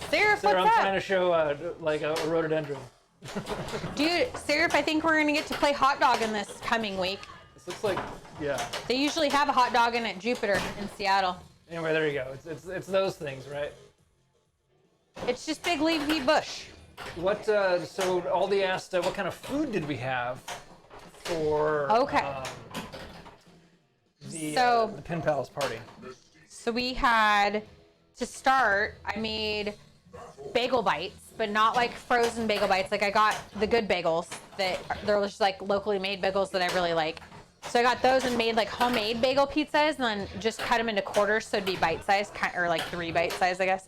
Sarah, Sarah, I'm what's trying to up? show like a rhododendron. Dude, Sarah, I think we're gonna get to play hot dog in this coming week. This looks like yeah. They usually have a hot dog in at Jupiter in Seattle. Anyway, there you go. It's those things, right? It's just big leafy bush. What? So Aldi asked, what kind of food did we have for the Pin Palace party? So we had, to start, I made bagel bites, but not like frozen bagel bites. Like I got the good bagels they're just like locally made bagels that I really like. So I got those and made like homemade bagel pizzas and then just cut them into quarters so it'd be bite size, or like 3 bite size, I guess.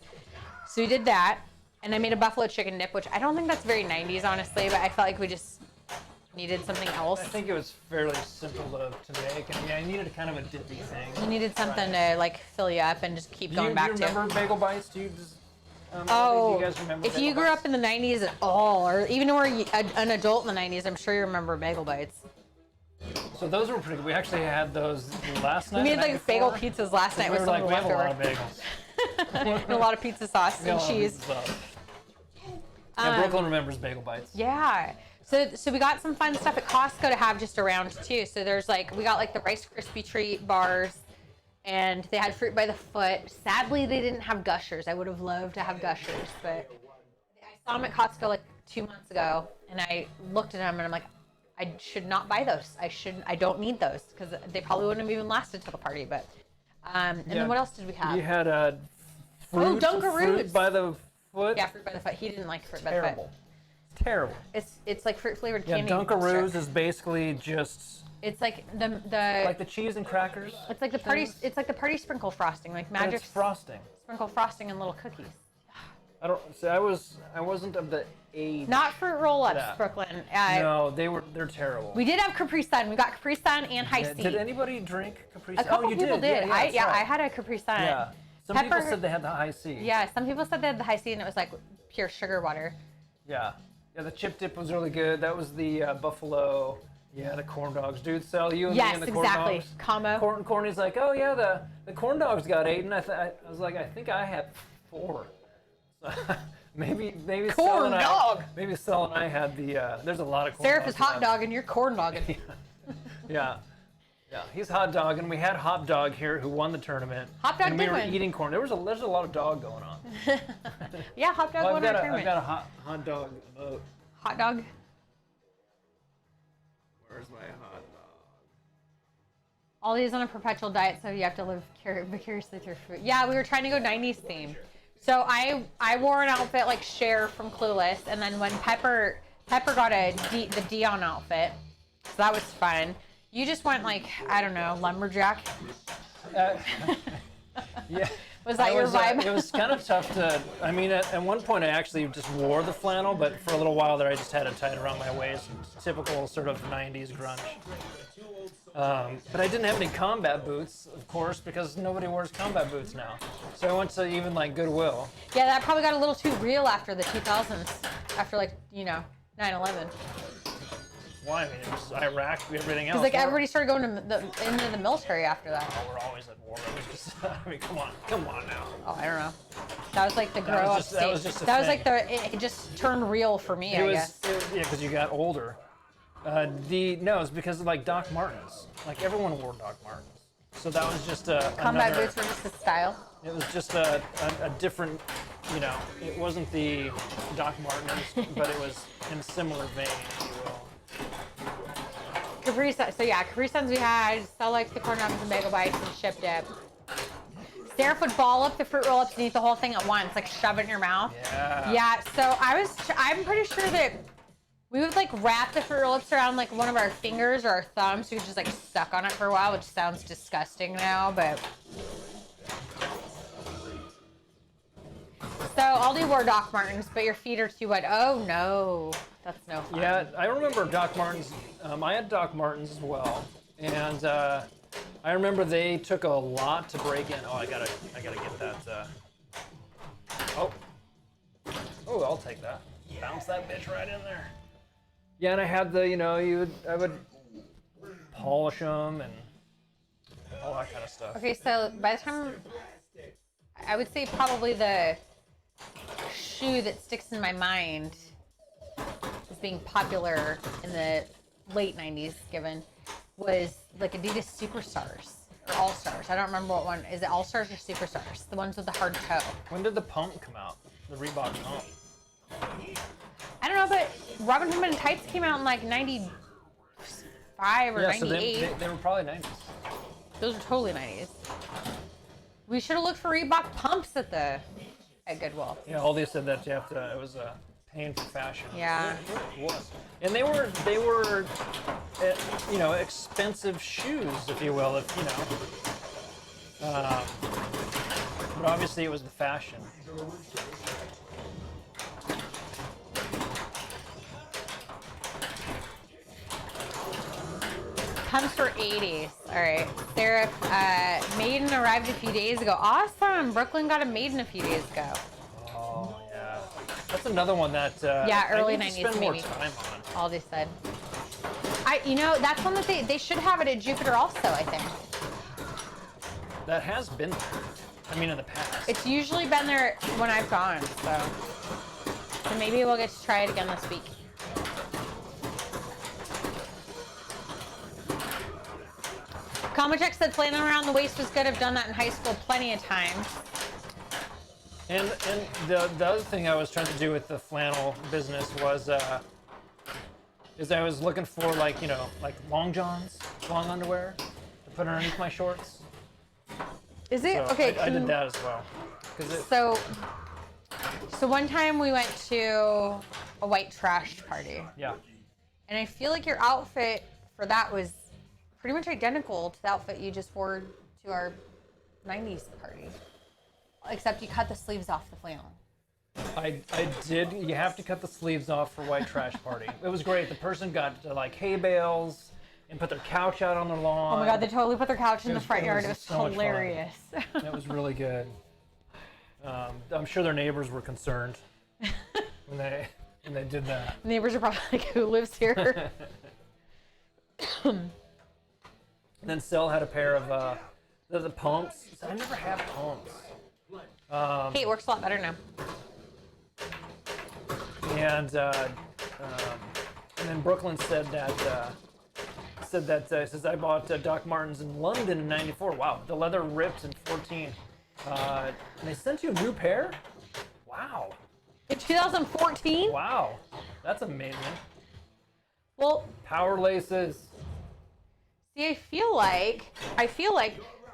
So we did that. And I made a buffalo chicken dip, which I don't think that's very 90s, honestly, but I felt like we just needed something else. I think it was fairly simple to make. I mean, I needed kind of a dippy thing. You needed something to like fill you up and just keep going back to. Do you remember bagel bites? Do you just? Do you guys remember? If you grew up in the 90s at all, or even were an adult in the 90s, I'm sure you remember bagel bites. So those were pretty good. We actually had those last night. We made like bagel pizzas last night with some we have a lot of leftover. bagels. And a lot of pizza sauce and cheese. Yeah, Brooklyn remembers bagel bites. Yeah. So we got some fun stuff at Costco to have just around too. So there's like, we got like the Rice Krispie treat bars and they had fruit by the foot. Sadly, they didn't have Gushers. I would have loved to have Gushers, but I saw them at Costco like 2 months ago and I looked at them and I'm like, I should not buy those. I don't need those because they probably wouldn't have even lasted till the party. But and then what else did we have? You had a fruit Dunkaroos by the foot. Yeah, fruit by the foot. He didn't like fruit by Terrible. the foot. Terrible. It's like fruit flavored Yeah, candy. Dunkaroos is basically just It's like the like the cheese and crackers. it's like the party things. it's like the party sprinkle frosting, like But magic it's frosting. sprinkle frosting and little cookies. I don't. See, I wasn't of the age. Not fruit roll-ups, Yeah. Brooklyn. No, they're terrible. We did have Capri Sun. We got Capri Sun and High Yeah, C. did anybody drink Capri Sun? A couple Oh, you people did. Yeah, that's right. I had a Capri Sun. Yeah. Some people said they had the high C. Yeah, some people said they had the High C and it was like pure sugar water. Yeah. Yeah, the chip dip was really good. That was the buffalo. Yeah, the corn dogs. Dude, Sal, you and me Yes, and the corn exactly. dogs. Combo. Corny's like, oh yeah, the corn dogs got 8, and I was like, I think I had 4. So maybe Corn Sal and dog. Maybe Sal and I had the. There's a lot of corn Seraph dogs is hot left. dog and you're corn dogging. Yeah. Yeah, he's hot dog, and we had Hot Dog here who won the tournament. Hot Dog and we did were win. eating corn. There's a lot of dog going on. Yeah, hot dog Well, won our tournament. I've got a hot dog emote. Hot dog. Where's my hot dog? Ollie's on a perpetual diet, so you have to live vicariously through food. Yeah, we were trying to go 90s theme. So I wore an outfit like Cher from Clueless, and then when Pepper got the Dion outfit, so that was fun. You just went like, I don't know, lumberjack. Yeah. Was that your vibe? It was kind of tough to. I mean, at one point I actually just wore the flannel, but for a little while there I just had it tied around my waist, typical sort of '90s grunge. But I didn't have any combat boots, of course, because nobody wears combat boots now. So I went to even like Goodwill. Yeah, that probably got a little too real after the 2000s, after like 9/11. Why? I mean, it was Iraq, everything else. Because like everybody started going into the military after that. Oh, we're always at war. It was just, I mean, come on now. Oh, I don't know. That was like the grow That up was just- stage. that was just a That was thing. like it just turned real for me, I guess. Yeah, because you got older. No, it's because of like Doc Martens. Like everyone wore Doc Martens. So that was just Combat another, boots were just the style. It was just a different, it wasn't the Doc Martens, but it was in a similar vein, if you will. Capri Sun. So yeah, Capri Suns we had. Sell like the corn dogs and bagel bites and chip dip. Seraph would ball up the fruit roll-ups and eat the whole thing at once, like shove it in your mouth. Yeah. Yeah. So I'm pretty sure that we would like wrap the fruit roll-ups around like one of our fingers or our thumbs, so we could just like suck on it for a while, which sounds disgusting now, but. So Aldi wore Doc Martens, but your feet are too wet. Oh no, that's no fun. Yeah, I remember Doc Martens. I had Doc Martens as well, and I remember they took a lot to break in. Oh, I gotta get that. Oh, I'll take that. Bounce that bitch right in there. Yeah, and I had I would polish them and all that kind of stuff. Okay, so by the time, I would say probably the shoe that sticks in my mind as being popular in the late 90s, was like Adidas Superstars or All Stars. I don't remember what one. Is it All Stars or Superstars? The ones with the hard toe. When did the pump come out? The Reebok pump. I don't know, but Robin Hood Men in Tights came out in like 95 or 98. So they were probably 90s. Those are totally 90s. We should have looked for Reebok pumps at Goodwill. Yeah, Aldi said that you have to. It was a pain for fashion. Yeah. It was. And they were, expensive shoes, if you will, but obviously it was the fashion. Pumps for 80s. All right. Sarah, Maiden arrived a few days ago. Awesome. Brooklyn got a Maiden a few days ago. Oh, yeah. That's another one that early I need 90s to spend more maybe. time on. All they said. That's one that they should have it at Jupiter also, I think. That has been there. I mean, in the past. It's usually been there when I've gone, so maybe we'll get to try it again this week. Comic said flailing around the waist was good. I've done that in high school plenty of times. And the other thing I was trying to do with the flannel business was is I was looking for like long johns, long underwear to put underneath my shorts. Is it So okay? I did that as well. So one time we went to a white trash party. Yeah. And I feel like your outfit for that was pretty much identical to the outfit you just wore to our 90s party. Except you cut the sleeves off the flannel. I did. You have to cut the sleeves off for white trash party. It was great. The person got like hay bales and put their couch out on their lawn. Oh my god, they totally put their couch in the front yard. It was so much fun. hilarious. It was really good. I'm sure their neighbors were concerned when they did that. Neighbors are probably like, who lives here? And then Sel had a pair of the pumps. I never had pumps. Hey, it works a lot better now. And then Brooklyn said that says I bought Doc Martens in London in '94. Wow, the leather ripped in 14. And they sent you a new pair? Wow. In 2014? Wow, that's amazing. Well, Power laces. see, I feel like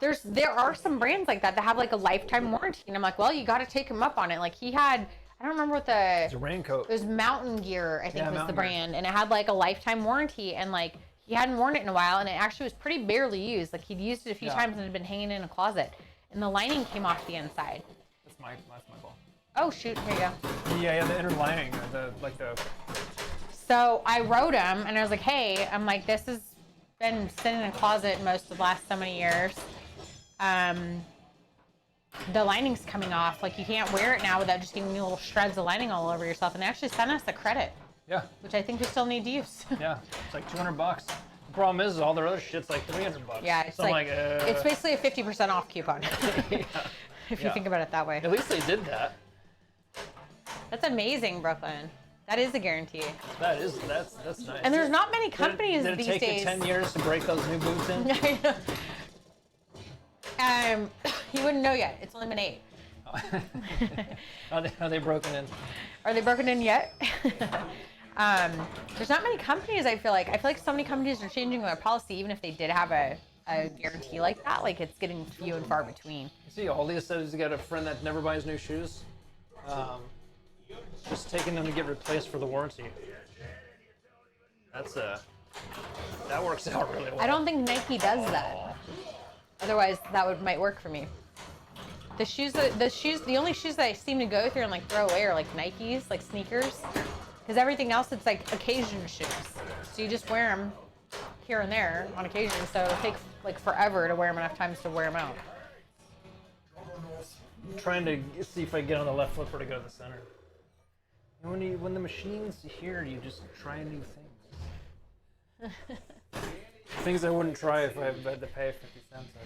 there are some brands like that have like a lifetime warranty, and I'm like, well, you got to take him up on it. Like he had, I don't remember what It's a raincoat. it was Mountain Gear, I think was the Mountain brand, and it had like a lifetime warranty, and like he hadn't worn it in a while, and it actually was pretty barely used. Like he'd used it a few times and it had been hanging in a closet, and the lining came off the inside. That's my ball. Oh shoot, here you go. Yeah, the inner lining, the. So I wrote him, and I was like, hey, I'm like, this has been sitting in a closet most of the last so many years. The lining's coming off. Like, you can't wear it now without just getting little shreds of lining all over yourself. And they actually sent us a credit. Yeah. Which I think we still need to use. Yeah, it's like $200. The problem is all their other shit's like $300. Yeah, it's so it's basically a 50% off coupon. Yeah. If you think about it that way. At least they did that. That's amazing, Brooklyn. That is a guarantee. That's nice. And there's not many companies did it these take days. you 10 years to break those new boots in? He wouldn't know yet. It's only been 8. Are they broken in? Are they broken in yet? There's not many companies, I feel like. I feel like so many companies are changing their policy, even if they did have a guarantee like that. Like, it's getting few and far between. See, Aldi says he's got a friend that never buys new shoes. Just taking them to get replaced for the warranty. That works out really well. I don't think Nike does that. Otherwise, that might work for me. The only shoes that I seem to go through and like throw away are like Nikes, like sneakers, because everything else it's like occasion shoes. So you just wear them here and there on occasion. So it takes like forever to wear them enough times to wear them out. I'm trying to see if I get on the left flipper to go to the center. When the machine's here, you just try new things. Things I wouldn't try if I had to pay 50 cents, I suppose.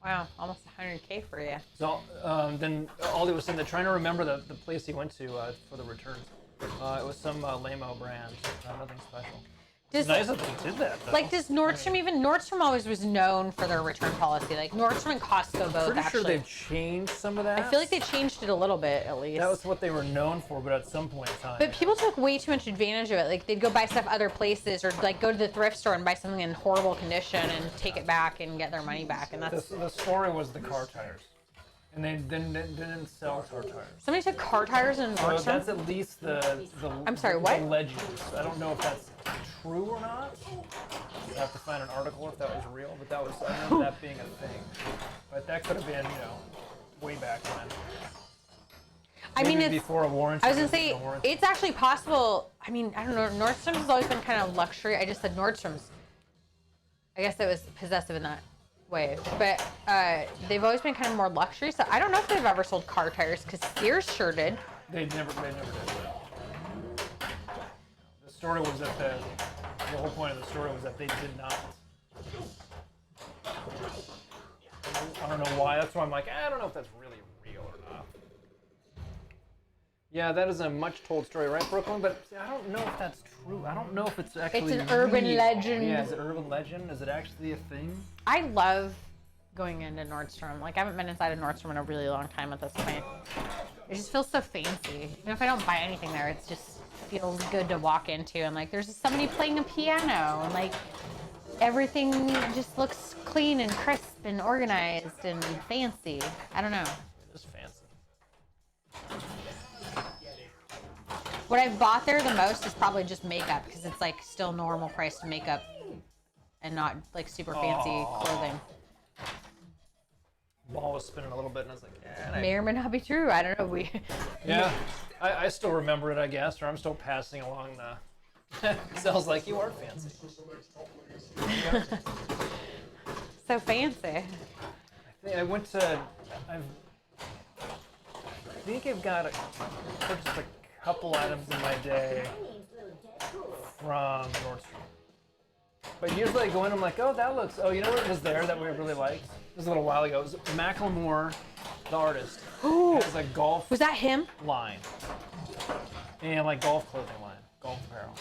Wow, almost 100K for you. So then Aldi was saying they're trying to remember the place he went to for the returns. It was some Lamo brand, nothing special. It's nice that they did that, though. Like, does Nordstrom Nordstrom always was known for their return policy. Like, Nordstrom and Costco both Pretty actually. sure they've changed some of that. I feel like they changed it a little bit, at least. That was what they were known for, but at some point in time. But people took way too much advantage of it. Like, they'd go buy stuff other places, or like go to the thrift store and buy something in horrible condition and take it back and get their money back. And that's The story was the car tires. And they didn't sell car tires. somebody took car tires in Nordstrom. So that's at least the I'm sorry, what? The legends. I don't know if that's true or not. I have to find an article if that was real, but I remember that being a thing. But that could have been, way back when. I mean, it's before a warranty. I was gonna say it's actually possible. I mean, I don't know. Nordstrom's has always been kind of luxury. I just said Nordstrom's. I guess it was possessive in that way, but they've always been kind of more luxury. So I don't know if they've ever sold car tires because Sears sure did. They never did. The story was that the whole point of the story was that they did not. I don't know why. That's why I'm like, I don't know if that's really real or not. Yeah, that is a much told story, right, Brooklyn? But I don't know if that's true. I don't know if it's actually It's an urban real. legend. Yeah, is it urban legend? Is it actually a thing? I love going into Nordstrom. Like, I haven't been inside a Nordstrom in a really long time at this point. It just feels so fancy. Even if I don't buy anything there, it's just feels good to walk into, and like there's somebody playing a piano, and like everything just looks clean and crisp and organized and fancy. I don't know. It is fancy. What I've bought there the most is probably just makeup, because it's like still normal priced makeup and not like super fancy clothing. Ball was spinning a little bit, and I was like, yeah. May or may not be true. I don't know. Yeah, I still remember it, I guess, or I'm still passing along the. Sounds like you are fancy. So fancy. I went to. I think I've got purchased a couple items in my day from Nordstrom. But usually I go in, I'm like, oh, that looks. Oh, you know what was there that we really liked? This was a little while ago. It was Macklemore, the artist. Ooh. Has a golf Was that him? line. And like golf clothing line, golf apparel.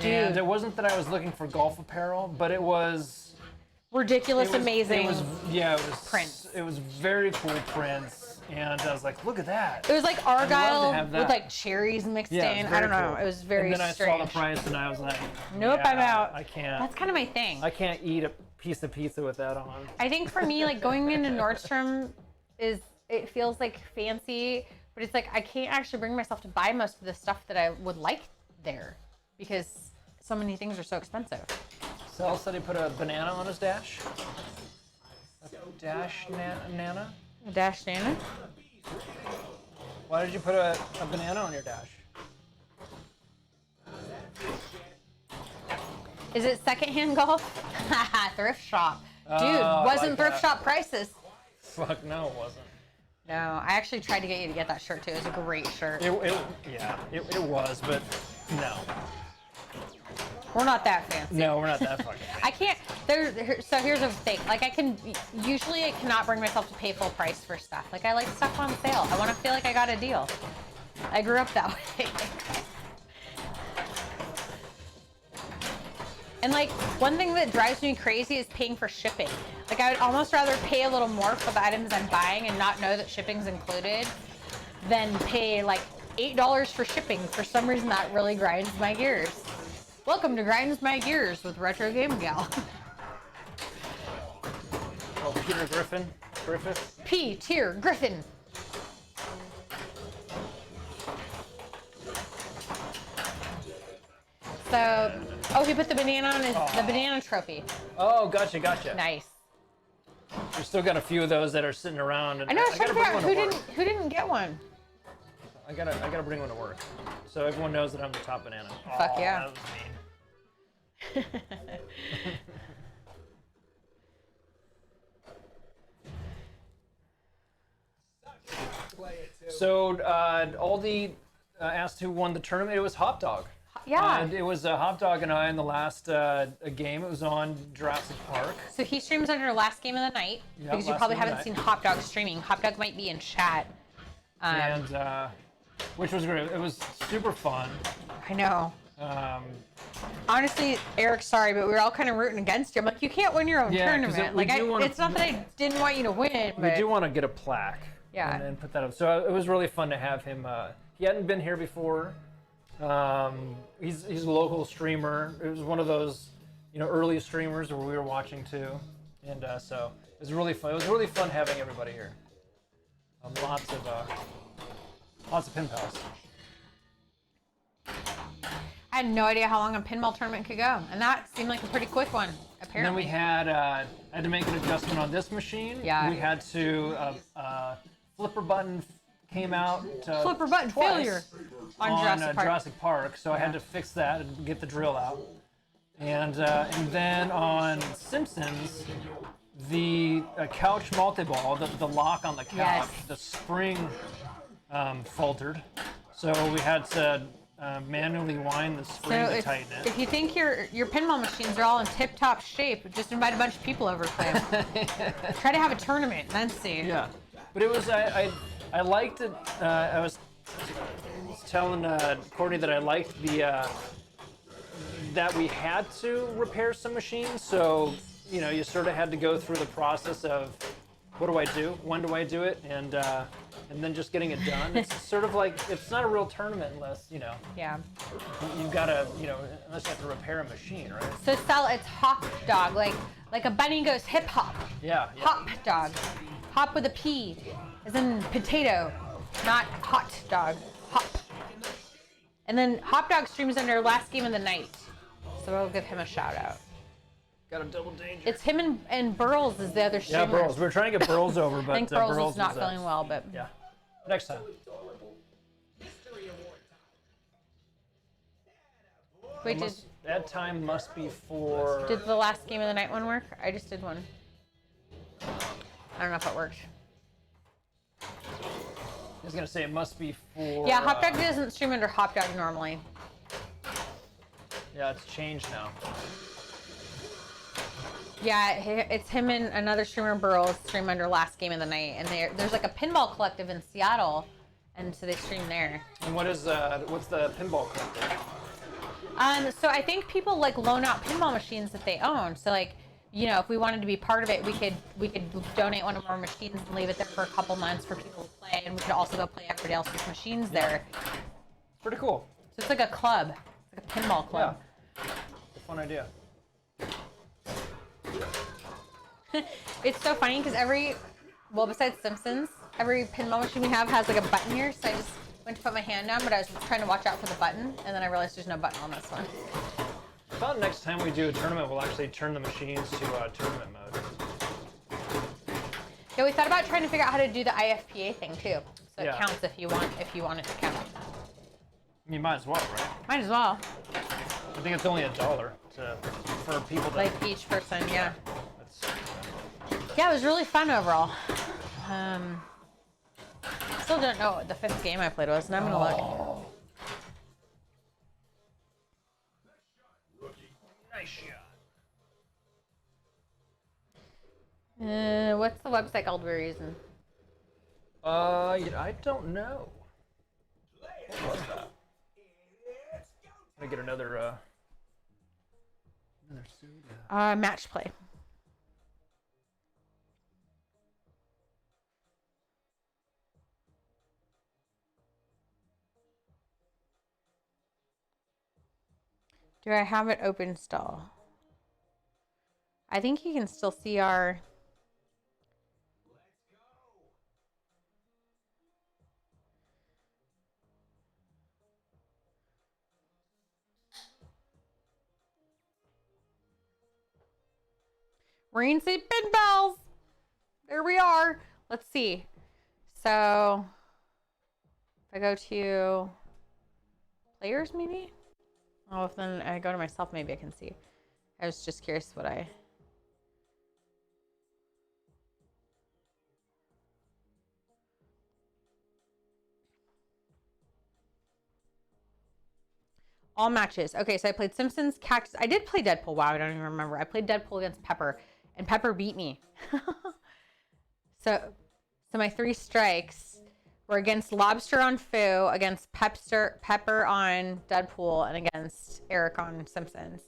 Dude. And it wasn't that I was looking for golf apparel, but it was Ridiculous, amazing. It was prints. It was very cool prints, and I was like, look at that. It was like I'd love to argyle have that. with like cherries mixed Yeah, in. it's I very don't know. cool. It was very And then strange. I saw the price, and I was like, Nope, yeah, I'm out. I can't. That's kind of my thing. I can't eat a piece of pizza with that on. I think for me, like going into Nordstrom it feels like fancy, but it's like I can't actually bring myself to buy most of the stuff that I would like there because so many things are so expensive. Sal said he put a banana on his dash. A dash nana? A dash Nana? Why did you put a banana on your dash? Is it secondhand golf? Thrift shop. Dude, Oh, I wasn't like thrift that. shop prices. Fuck no, it wasn't. No, I actually tried to get you to get that shirt too. It was a great shirt. It was, but no. We're not that fancy. No, we're not that fucking I can't. So here's the thing. Like I cannot bring myself to pay full price for stuff. Like I like stuff on sale. I want to feel like I got a deal. I grew up that way. And like one thing that drives me crazy is paying for shipping. Like I would almost rather pay a little more for the items I'm buying and not know that shipping's included than pay like $8 for shipping. For some reason that really grinds my gears. Welcome to Grinds My Gears with Retro Game Gal. Oh, Peter Griffith. P-tier Griffin. So, he put the banana on the banana trophy. Oh, gotcha. Nice. We still got a few of those that are sitting around. And I know. I was trying to figure out bring one to work. who didn't get one. I gotta bring one to work, so everyone knows that I'm the top banana. Fuck Oh, yeah. That was mean. So Aldi asked who won the tournament. It was Hot Dog. Yeah. And it was Hot Dog and I in the last game. It was on Jurassic Park. So he streams on your last game of the night Yeah, because you last probably game of the haven't night. seen Hot Dog streaming. Hot Dog might be in chat. And which was great. It was super fun. I know. Um, Honestly, Eric, sorry, but we were all kind of rooting against you. I'm like, you can't win your own Yeah, 'cause tournament. we do wanna- It's not that I didn't want you to win, we but do want to get a plaque. Yeah. And put that up. So it was really fun to have him. He hadn't been here before. He's a local streamer. It was one of those, early streamers where we were watching too, and so it was really fun. It was really fun having everybody here. Lots of pen pals. I had no idea how long a pinball tournament could go, and that seemed like a pretty quick one. And Apparently. then we had I had to make an adjustment on this machine. Yeah. We had to flipper button came out. Flipper button twice failure on Jurassic Park. Jurassic Park, so I had to fix that and get the drill out. And then on Simpsons, the couch multi-ball, the lock on the couch, Yes. the spring faltered, so we had to manually wind the spring to tighten it. if you think your pinball machines are all in tip-top shape, just invite a bunch of people over for them. Try to have a tournament and then see. Yeah, but it was I liked it. I was telling Courtney that I liked the that we had to repair some machines. So you sort of had to go through the process of what do I do, when do I do it, and and then just getting it done. It's sort of like, it's not a real tournament unless, Yeah. you've got to, unless you have to repair a machine, right? So it's hop dog, like a bunny goes hip hop. Yeah. Hop dog. Hop with a P, as in potato, not hot dog. Hop. And then Hop Dog streams under Last Game of the Night, so we'll give him a shout out. Got a double danger. It's him and Burls is the other streamer. Yeah, Burls. We were trying to get Burls over, but I think Burls is not feeling well, but yeah, next time. Wait, that time must be for. Did the Last Game of the Night one work? I just did one. I don't know if it worked. I was gonna say it must be for. Yeah, Hop Dog doesn't stream under Hop Dog normally. Yeah, it's changed now. Yeah, it's him and another streamer, Burls, stream under Last Game of the Night, and there's like a pinball collective in Seattle, and so they stream there. And what's the pinball collective? So I think people like loan out pinball machines that they own. So like, if we wanted to be part of it, we could donate one of our machines and leave it there for a couple months for people to play, and we could also go play everybody else's machines there. Pretty cool. So it's like a club. It's like a pinball club. Yeah. It's a fun idea. It's so funny because besides Simpsons, every pinball machine we have has like a button here. So I just went to put my hand down, but I was trying to watch out for the button, and then I realized there's no button on this one. I thought next time we do a tournament, we'll actually turn the machines to tournament mode. Yeah, we thought about trying to figure out how to do the IFPA thing too. So it Yeah. counts if you want it to count. You might as well, right? Might as well. I think it's only $1 for people to. Like each person, yeah. That's, Yeah, it was really fun overall. Still don't know what the 5th game I played was, and I'm gonna look. Nice shot. What's the website called we're using? I don't know. What was that? I'm gonna get another soda. Match play. Do I have it open still? I think you can still see our... Rain City Pinballs! There we are. Let's see. So, if I go to players, maybe? Oh, if then I go to myself, maybe I can see. I was just curious what I... All matches. Okay, so I played Simpsons, Cactus. I did play Deadpool. Wow, I don't even remember. I played Deadpool against Pepper, and Pepper beat me. So my 3 strikes were against Lobster on Foo, against Pepper on Deadpool, and against Eric on Simpsons.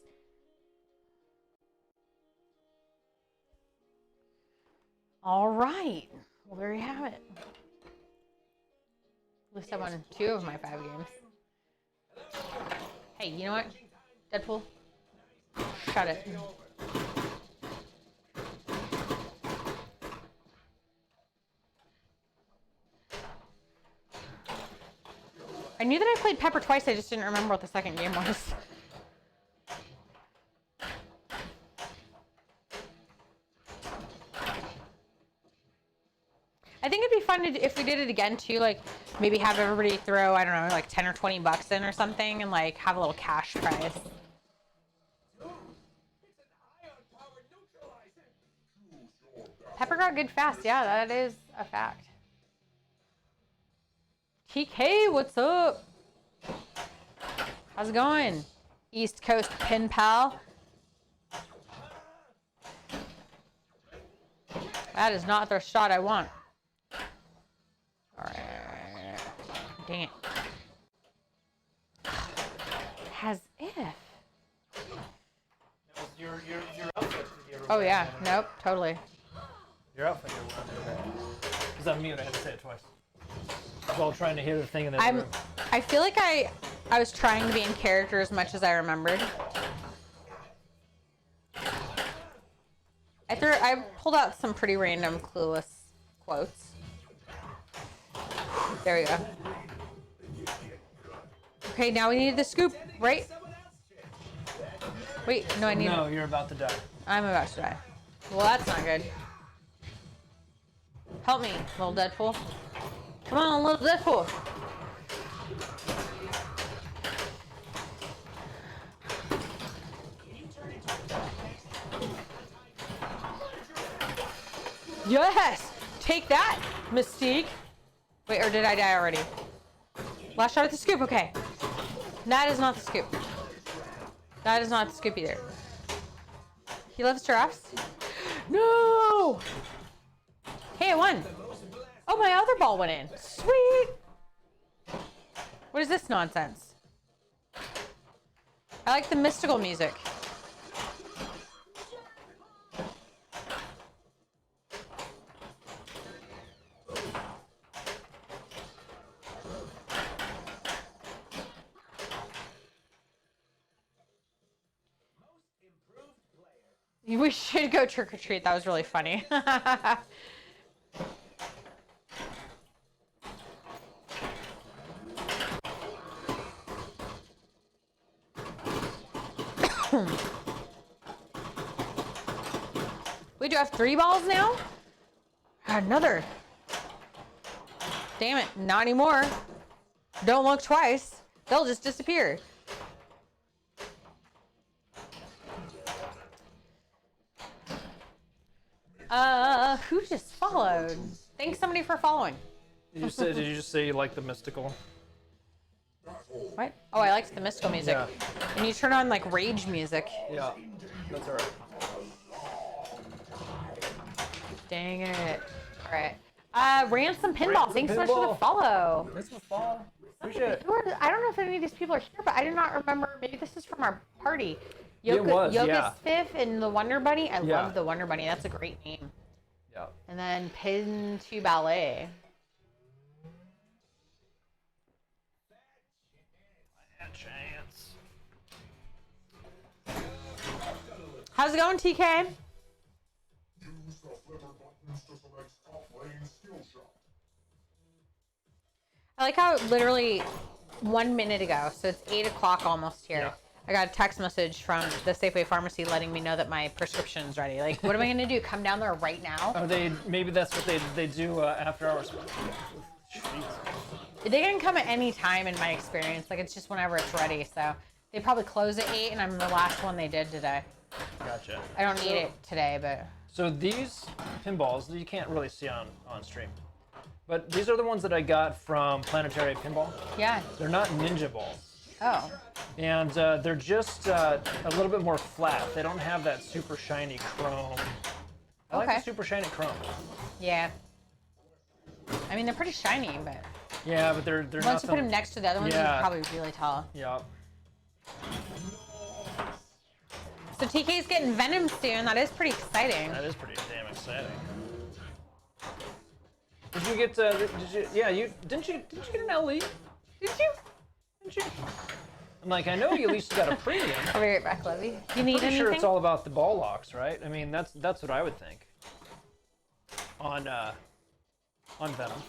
All right. Well, there you have it. At least I won 2 of my 5 games. Hey, you know what? Deadpool, shut it. I knew that I played Pepper twice, I just didn't remember what the second game was. I think it'd be fun if we did it again too, like maybe have everybody throw, I don't know, like 10 or 20 bucks in or something and like have a little cash prize. Pepper got good fast. Yeah, that is a fact. TK, what's up? How's it going? East Coast Pin Pal. That is not the shot I want. Alright. Dang it. As if. Your outfit. Oh yeah, nope, totally. Your outfit. Because I'm mute, I had to say it twice. while trying to hit the thing in the room. I feel like I was trying to be in character as much as I remembered. I pulled out some pretty random clueless quotes. There we go. Okay, now we need the scoop, right? Wait, no, I need. No, you're about to die. I'm about to die. Well, that's not good. Help me, little Deadpool. Come on, little Deadpool. Yes! Take that, Mystique. Wait, or did I die already? Last shot at the scoop, okay. That is not the scoop. That is not the scoop either. He loves giraffes? No! Hey, I won. Oh, my other ball went in. Sweet! What is this nonsense? I like the mystical music. We should go trick or treat. That was really funny. We do have 3 balls now? Another. Damn it, not anymore. Don't look twice. They'll just disappear. Who just followed? Thanks somebody for following. Did you just say you like the mystical? What? Oh, I liked the mystical music. Yeah. And you turn on like rage music. Yeah, that's alright. Dang it. Alright. Ransom Pinball, thanks so much for the Pinball. follow. Thanks for the follow. Appreciate it. I don't know if any of these people are here, but I do not remember. Maybe this is from our party. It was, Yoga's yeah. Fifth and the Wonder Bunny. I Yeah. love the Wonder Bunny. That's a great name. Yeah. And then Pin to Ballet. Chance. How's it going, TK? I like how literally 1 minute ago, so it's 8 o'clock almost here. Yeah. I got a text message from the Safeway pharmacy letting me know that my prescription's ready. Like, what am I gonna do? Come down there right now? Oh, maybe that's what they do after hours. Jeez. They can come at any time in my experience. Like, it's just whenever it's ready. So they probably close at 8, and I'm the last one they did today. Gotcha. I don't need it today, but So these pinballs you can't really see on stream, but these are the ones that I got from Planetary Pinball. yeah. They're not ninja balls. Oh, And they're just a little bit more flat. They don't have that super shiny chrome. I like Okay. the super shiny chrome. yeah. I mean, they're pretty shiny, but Yeah, but they're once you nothing. put them next to the other ones, you Yeah. can probably really tell. Yeah. So TK's getting Venom soon. That is pretty exciting. That is pretty damn exciting. Did you get? Did you? Yeah, didn't you get an LE? Did you? Didn't you? I'm like, I know you at least got a premium. I'll be right back, Levy. You need Pretty anything? sure it's all about the ball locks, right? I mean, that's what I would think. On Venom.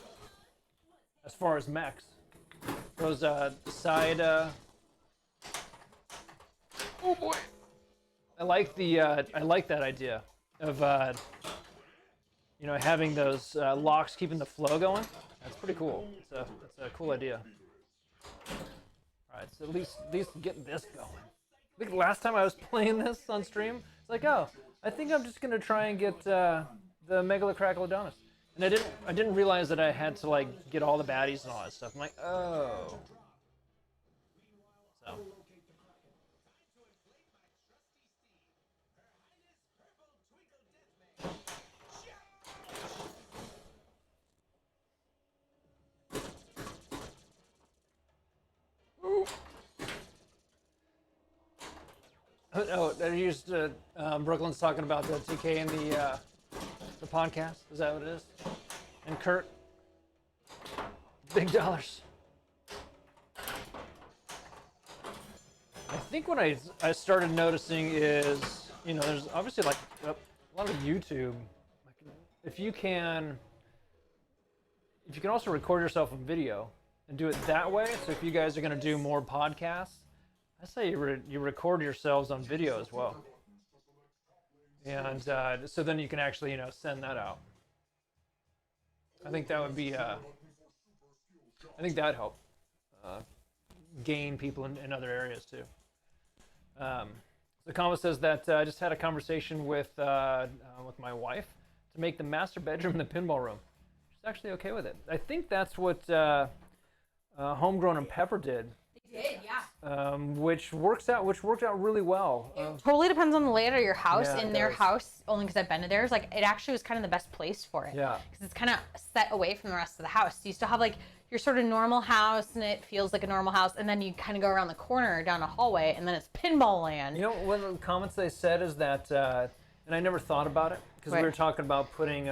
As far as mechs, those side. Oh boy. I like that idea of having those locks keeping the flow going. That's pretty cool. It's a cool idea. All right, so at least get this going. I think last time I was playing this on stream, it's like, oh, I think I'm just gonna try and get the Megalocracolodonis, and I didn't realize that I had to like get all the baddies and all that stuff. I'm like, oh. So. Oh, I used Brooklyn's talking about the TK and the podcast. Is that what it is? And Kurt, Big dollars. I think what I started noticing is, there's obviously like a lot of YouTube. If you can also record yourself in video and do it that way. So if you guys are going to do more podcasts, I say you record yourselves on video as well. And so then you can actually, send that out. I think that would be, I think that'd help gain people in other areas too. The comment says that I just had a conversation with my wife to make the master bedroom the pinball room. She's actually okay with it. I think that's what Homegrown and Pepper did. They did, yeah. Which worked out really well. Totally depends on the layout of your house. Yeah, In their house, only because I've been to theirs, like it actually was kind of the best place for it. Yeah. Because it's kind of set away from the rest of the house. So you still have like your sort of normal house, and it feels like a normal house, and then you kind of go around the corner down a hallway, and then it's pinball land. One of the comments they said is that, and I never thought about it because we were talking about putting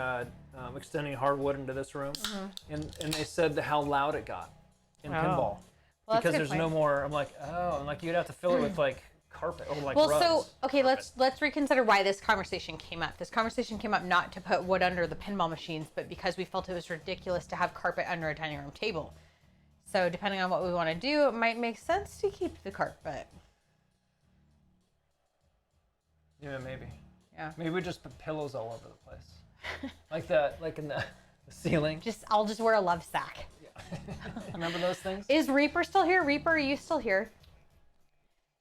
extending hardwood into this room, and they said how loud it got in pinball. Well, because there's no more. I'm like, you'd have to fill it with like carpet or like rugs. So okay, let's reconsider why this conversation came up. This conversation came up not to put wood under the pinball machines, but because we felt it was ridiculous to have carpet under a dining room table. So depending on what we want to do, it might make sense to keep the carpet. Yeah, maybe. Yeah. Maybe we just put pillows all over the place, like that, like in the ceiling. I'll just wear a love sack. Remember those things? Is Reaper still here? Reaper, are you still here?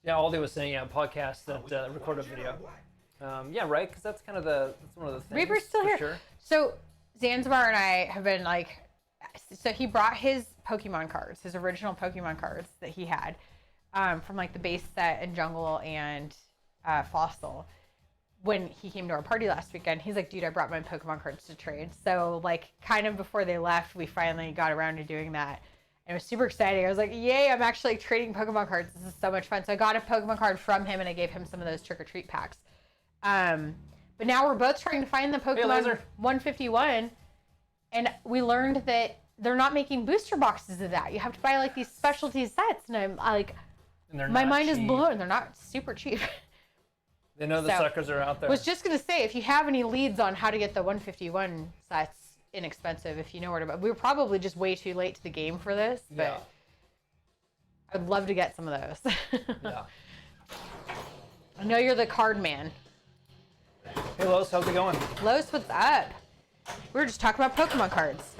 Yeah, Aldi was saying, podcast that record a video. Yeah, right, because that's one of the things. Reaper's still for here. Sure. So Zanzibar and I have been like, so he brought his Pokemon cards, his original Pokemon cards that he had from like the base set and Jungle and Fossil. When he came to our party last weekend, he's like, dude, I brought my Pokemon cards to trade. So like kind of before they left, we finally got around to doing that. And it was super exciting. I was like, yay, I'm actually trading Pokemon cards. This is so much fun. So I got a Pokemon card from him and I gave him some of those trick-or-treat packs. But now we're both trying to find the Pokemon 151. And we learned that they're not making booster boxes of that. You have to buy like these specialty sets. And I'm like, my mind is blown. They're not super cheap. They know the suckers are out there. I was just going to say, if you have any leads on how to get the 151 sets inexpensive, if you know where to buy. We were probably just way too late to the game for this, but I'd love to get some of those. Yeah. I know you're the card man. Hey, Los, how's it going? Los, what's up? We were just talking about Pokemon cards.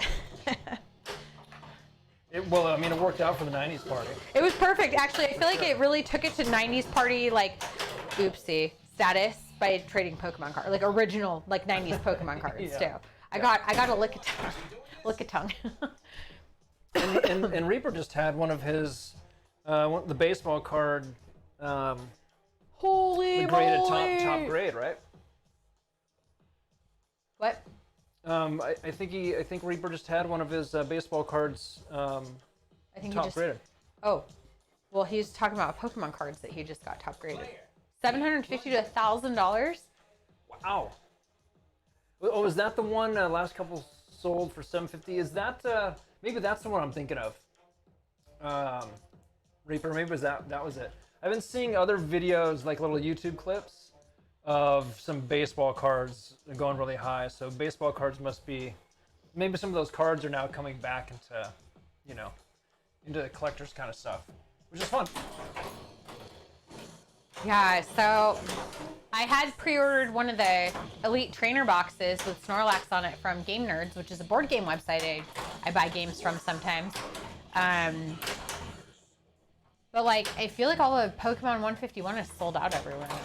It worked out for the 90s party. It was perfect. Actually, I feel like it really took it to 90s party, like, oopsie, status by trading Pokemon cards. Like, original, like, 90s Pokemon cards, too. I got a lick a tongue. and Reaper just had one of his, the baseball card, Holy the graded moly! top grade, right? What? I think Reaper just had one of his baseball cards I think top graded. Oh, well, he's talking about Pokemon cards that he just got top graded. $750 to $1,000. Wow. Oh, is that the one last couple sold for $750? Is that maybe that's the one I'm thinking of? Reaper, maybe that was it. I've been seeing other videos, like little YouTube clips of some baseball cards going really high. So baseball cards must be, maybe some of those cards are now coming back into, into the collector's kind of stuff, which is fun. Yeah, so I had pre-ordered one of the Elite Trainer boxes with Snorlax on it from Game Nerds, which is a board game website I buy games from sometimes. But like, I feel like all of Pokemon 151 is sold out everywhere now.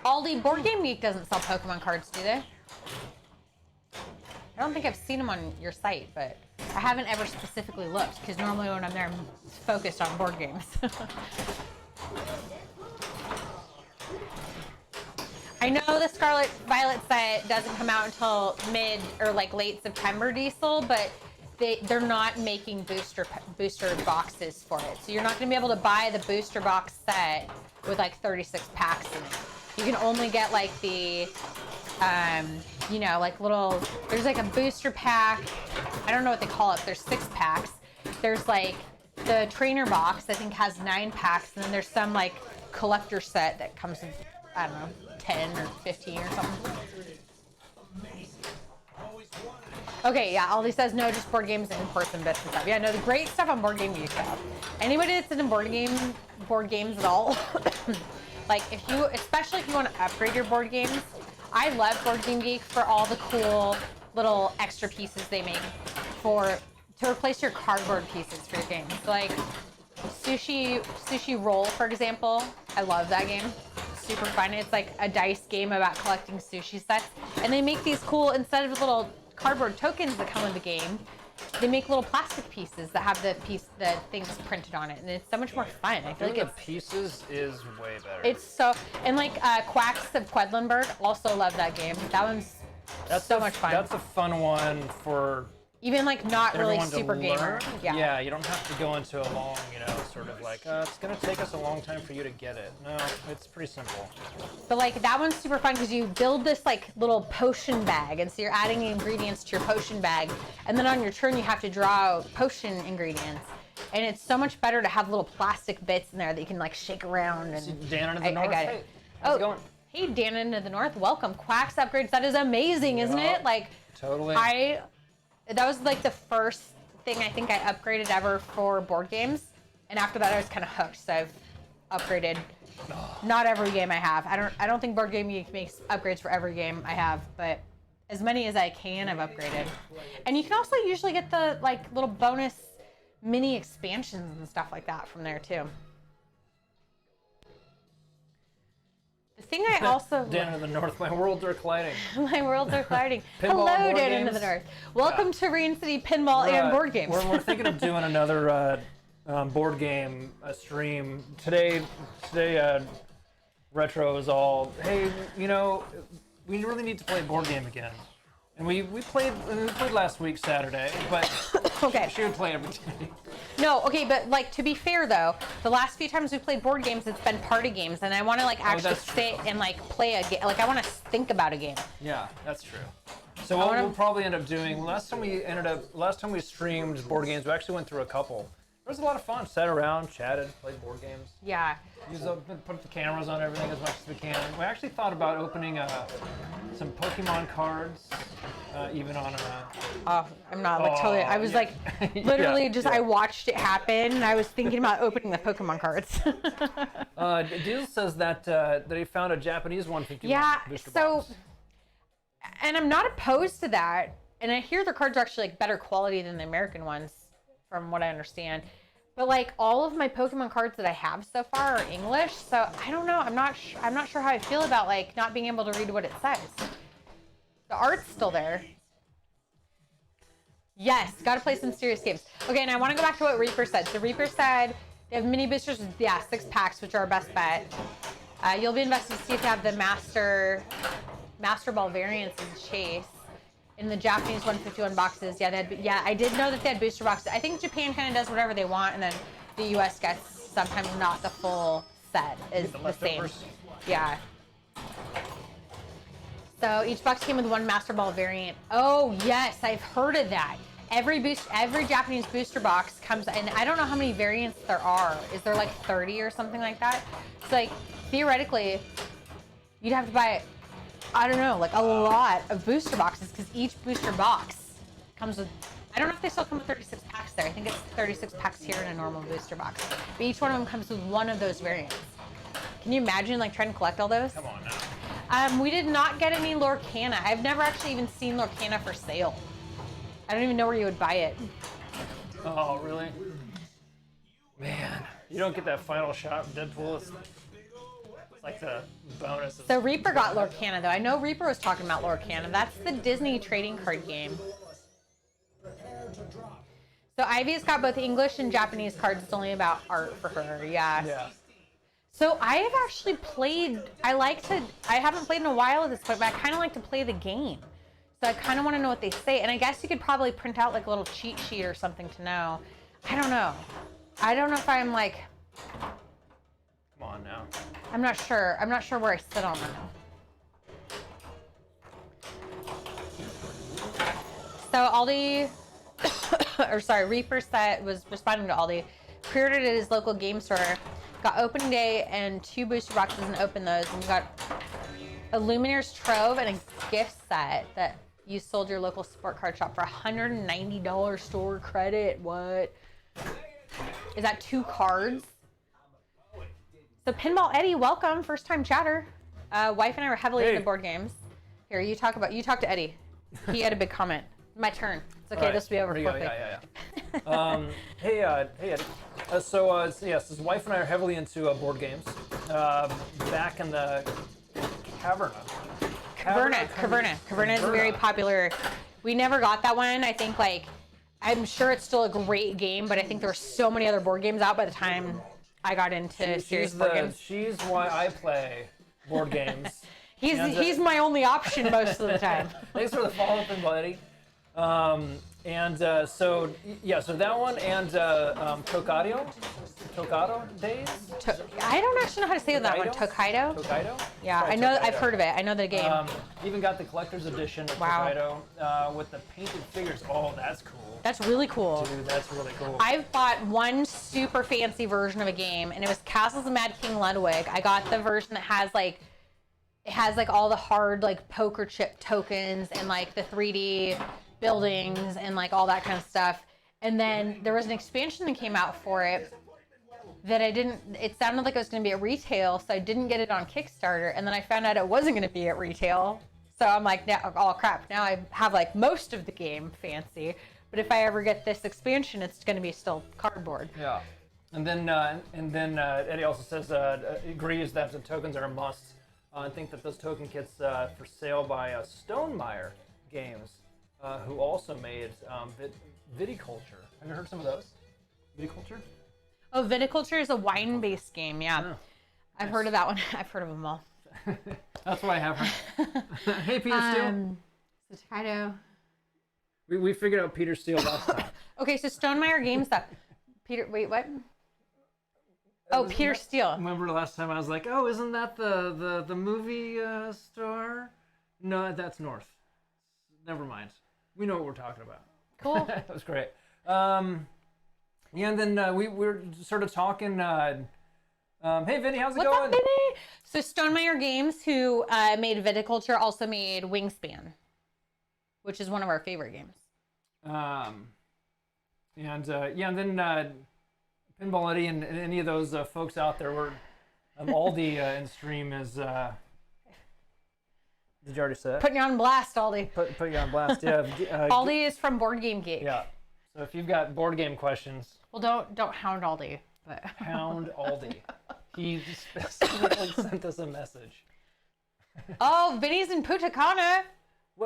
Aldi Board Game Geek doesn't sell Pokemon cards, do they? I don't think I've seen them on your site, but I haven't ever specifically looked, because normally when I'm there, I'm focused on board games. I know the Scarlet Violet set doesn't come out until mid or like late September, Diesel, but they're not making booster boxes for it. So you're not going to be able to buy the booster box set with like 36 packs in it. You can only get like the You know, like little, there's like a booster pack. I don't know what they call it. There's 6 packs. There's like the trainer box, I think has 9 packs. And then there's some like collector set that comes with, I don't know, 10 or 15 or something. Okay, yeah, Aldi says no, just board games and imports and bits and stuff. Yeah, no, the great stuff on Board Game Geek stuff. Anybody that's into board games at all, like if you, especially if you want to upgrade your board games, I love Board Game Geek for all the cool little extra pieces they make to replace your cardboard pieces for your games. Like Sushi Roll, for example. I love that game. Super fun. It's like a dice game about collecting sushi sets, and they make these cool, instead of little cardboard tokens that come with the game, they make little plastic pieces that have the things printed on it, and it's so much more fun. I feel like the pieces is way better. It's so, and like Quacks of Quedlinburg, also love that game. That one's so much fun. That's a fun one for even like not really super gamer. Yeah, you don't have to go into a long, sort of like, it's gonna take us a long time for you to get it. No, it's pretty simple. But like that one's super fun because you build this like little potion bag, and so you're adding ingredients to your potion bag, and then on your turn you have to draw out potion ingredients. And it's so much better to have little plastic bits in there that you can like shake around. And Dan into the north. I got it. How's it going? Hey, Dan into the north. Welcome. Quacks upgrades. That is amazing, isn't it? Like totally. That was like the first thing I think I upgraded ever for board games, and after that I was kind of hooked. So I've upgraded. Not every game I have. I don't think Board Game Geek makes upgrades for every game I have, but as many as I can, I've upgraded. And you can also usually get the like little bonus mini expansions and stuff like that from there too. The thing I also Dan in the north, my worlds are colliding. My worlds are colliding. Pinball Hello, board Dan games. into the north. Welcome to Rain City Pinball and Board Games. We're thinking of doing another board game stream today. Retro is all, hey, we really need to play a board game again. And we played last week Saturday, but okay. She would play every day. No, okay, but like to be fair though, the last few times we played board games, it's been party games, and I want to like actually sit and like play a game. Like I want to think about a game. Yeah, that's true. So what we'll probably end up doing, last time we streamed board games, we actually went through a couple. It was a lot of fun. Sat around, chatted, played board games. Yeah. Put the cameras on everything as much as we can. We actually thought about opening some Pokemon cards, even on a... Oh, I'm not like totally. I was like, literally I watched it happen, and I was thinking about opening the Pokemon cards. Dill says that he found a Japanese 151 booster box. And I'm not opposed to that. And I hear their cards are actually like better quality than the American ones, from what I understand. But like all of my Pokemon cards that I have so far are English, so I don't know. I'm not sure how I feel about like not being able to read what it says. The art's still there. Yes, got to play some serious games. Okay, and I want to go back to what Reaper said. So Reaper said they have mini boosters with 6 packs, which are our best bet. You'll be invested to see if they have the Master Ball variants in Chase. In the Japanese 151 boxes, I did know that they had booster boxes. I think Japan kind of does whatever they want, and then the U.S. gets sometimes not the full set is the same. Yeah. So each box came with 1 Master Ball variant. Oh yes, I've heard of that. Every Japanese booster box comes, and I don't know how many variants there are. Is there like 30 or something like that? So like theoretically, you'd have to buy, I don't know, like a lot of booster boxes, because each booster box comes with, I don't know if they still come with 36 packs there. I think it's 36 packs here in a normal booster box. But each one of them comes with 1 of those variants. Can you imagine like trying to collect all those? Come on now. We did not get any Lorcana. I've never actually even seen Lorcana for sale. I don't even know where you would buy it. Oh, really? Man, you don't get that final shot from Deadpool. It's like the bonus. So Reaper got Lorcana though. I know Reaper was talking about Lorcana. That's the Disney trading card game. So Ivy's got both English and Japanese cards. It's only about art for her. Yeah. So I have actually played, I haven't played in a while at this point, but I kind of like to play the game. So I kind of want to know what they say. And I guess you could probably print out like a little cheat sheet or something to know. I don't know. I don't know if I'm like... Come on now. I'm not sure. I'm not sure where I sit on that. So Aldi, or sorry, Reaper was responding to Aldi. Pre-ordered at his local game store. Got opening day and 2 booster boxes and opened those. And you got a Lumineers Trove and a gift set that you sold your local sport card shop for $190 store credit. What? Is that 2 cards? So Pinball Eddie, welcome. First time chatter. Wife and I were heavily into board games. Here, you talk to Eddie. He had a big comment. My turn. It's okay. Right. This will be over quickly. Hey, Eddie. Yes, his wife and I are heavily into board games. Back in the Caverna is very popular. We never got that one. I think I'm sure it's still a great game, but I think there were so many other board games out by the time I got into serious board games. She's why I play board games. He's my only option most of the time. Thanks for the follow-up, Pinball Eddie. So that one and Tocado Days? I don't actually know how to say that one. Tokaido? Tokaido? Yeah, I know. I've heard of it. I know the game. Even got the collector's edition of Tokaido with the painted figures. Oh, that's cool. That's really cool. Dude, that's really cool. I've bought one super fancy version of a game, and it was Castles of Mad King Ludwig. I got the version that has all the hard poker chip tokens and the 3D buildings and all that kind of stuff. And then there was an expansion that came out for it that it sounded like it was going to be at retail, so I didn't get it on Kickstarter. And then I found out it wasn't going to be at retail. So I'm like, oh crap, now I have most of the game fancy. But if I ever get this expansion, it's going to be still cardboard. Yeah. And then Eddie also says, agrees that the tokens are a must. I think that those token kits for sale by Stonemaier Games, who also made Viticulture. Have you heard some of those? Viticulture? Oh, Viticulture is a wine-based game, yeah. Oh, I've heard of that one. I've heard of them all. That's what I have heard. Hey, Peter Steele. So Tokaido. We figured out Peter Steele last time. Okay, so Stonemaier Games stuff. Wait, what? Oh, Peter Steele. Remember last time I was like, oh, isn't that the movie store? No, that's North. Never mind. We know what we're talking about. Cool. That was great. Yeah, and then we were sort of talking. Hey, Vinny, how's it going? What's up, Vinny? So Stonemaier Games, who made Viticulture, also made Wingspan, which is one of our favorite games. And then Pinball Eddie and any of those folks out there were Aldi in stream is. Did you already say it? Putting you on blast, Aldi. Put you on blast, yeah. Aldi is from Board Game Geek. Yeah. So if you've got board game questions. Well, don't hound Aldi. But. Hound Aldi. He specifically sent us a message. Oh, Vinny's in Punta Cana.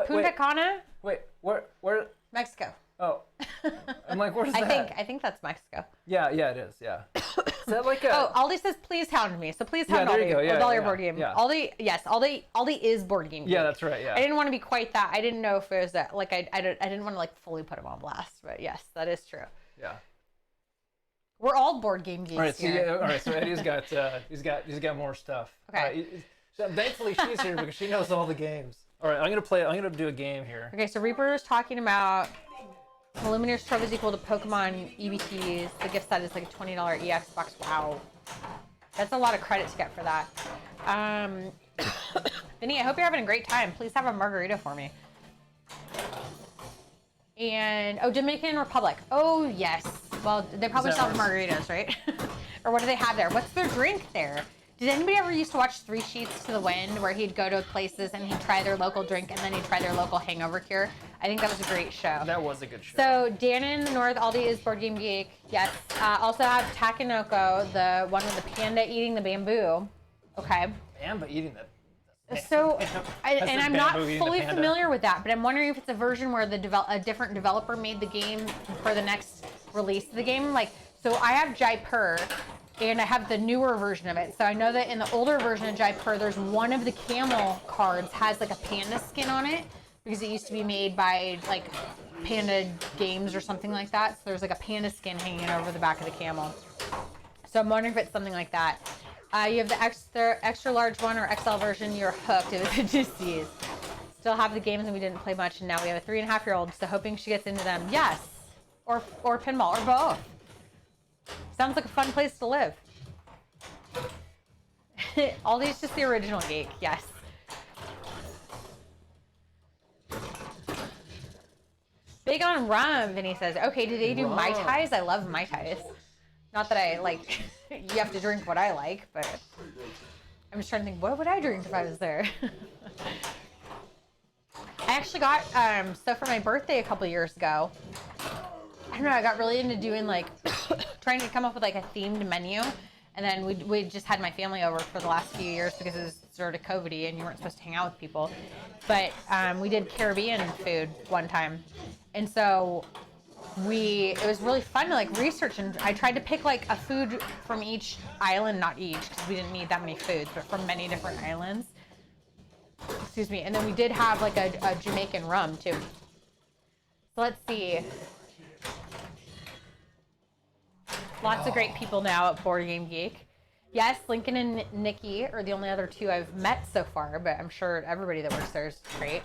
Punta Cana? Wait, where? Mexico. Oh. I'm like, where's that? I think that's Mexico. Yeah, it is, yeah. Is that like a... Oh, Aldi says, please hound me. So please hound Aldi with all your board game. Yeah. Aldi, yes, Aldi is Board Game Geek. Yeah, that's right, yeah. I didn't want to be quite that. I didn't know if it was that, I didn't want to fully put him on blast, but yes, that is true. Yeah. We're all Board Game Geeks all right, so Eddie's got he's got more stuff. Okay. So thankfully she's here because she knows all the games. All right, I'm gonna do a game here. Okay, so Reaper is talking about Lumineers Trove is equal to Pokemon EBTs. The gift set is a $20 EX box. Wow. That's a lot of credit to get for that. Vinny, I hope you're having a great time. Please have a margarita for me. And, Dominican Republic. Oh, yes. Well, they probably sell margaritas, right? Or what do they have there? What's their drink there? Did anybody ever used to watch 3 Sheets to the Wind, where he'd go to places and he'd try their local drink and then he'd try their local hangover cure? I think that was a great show. That was a good show. So Dan in the North, Aldi is Board Game Geek. Yes. Also have Takanoko, the one with the panda eating the bamboo. Okay. Panda eating the... So, and I'm not fully familiar with that, but I'm wondering if it's a version where a different developer made the game for the next release of the game. So I have Jaipur, and I have the newer version of it. So I know that in the older version of Jaipur, there's one of the camel cards has a panda skin on it, because it used to be made by Panda Games or something like that. So there's a panda skin hanging over the back of the camel. So I'm wondering if it's something like that. You have the extra large one or XL version. You're hooked. It was a disease. still have the games and we didn't play much, and now we have a 3.5-year-old, so hoping she gets into them. Yes. Or pinball, or both. Sounds like a fun place to live. Aldi's just the original geek, yes. Big on rum, Vinny says. Okay, do they do Mai Tais? I love Mai Tais. Not that I like, you have to drink what I like, but I'm just trying to think, what would I drink if I was there? I actually got stuff for my birthday a couple years ago. I don't know, I got really into doing like, trying to come up with like a themed menu. And then we just had my family over for the last few years because it was sort of COVID-y and you weren't supposed to hang out with people. But we did Caribbean food one time. And so it was really fun to like research, and I tried to pick like a food from each island, not each, because we didn't need that many foods, but from many different islands. Excuse me. And then we did have like a Jamaican rum too. So let's see. Lots of great people now at Board Game Geek. Yes, Lincoln and Nikki are the only other two I've met so far, but I'm sure everybody that works there is great.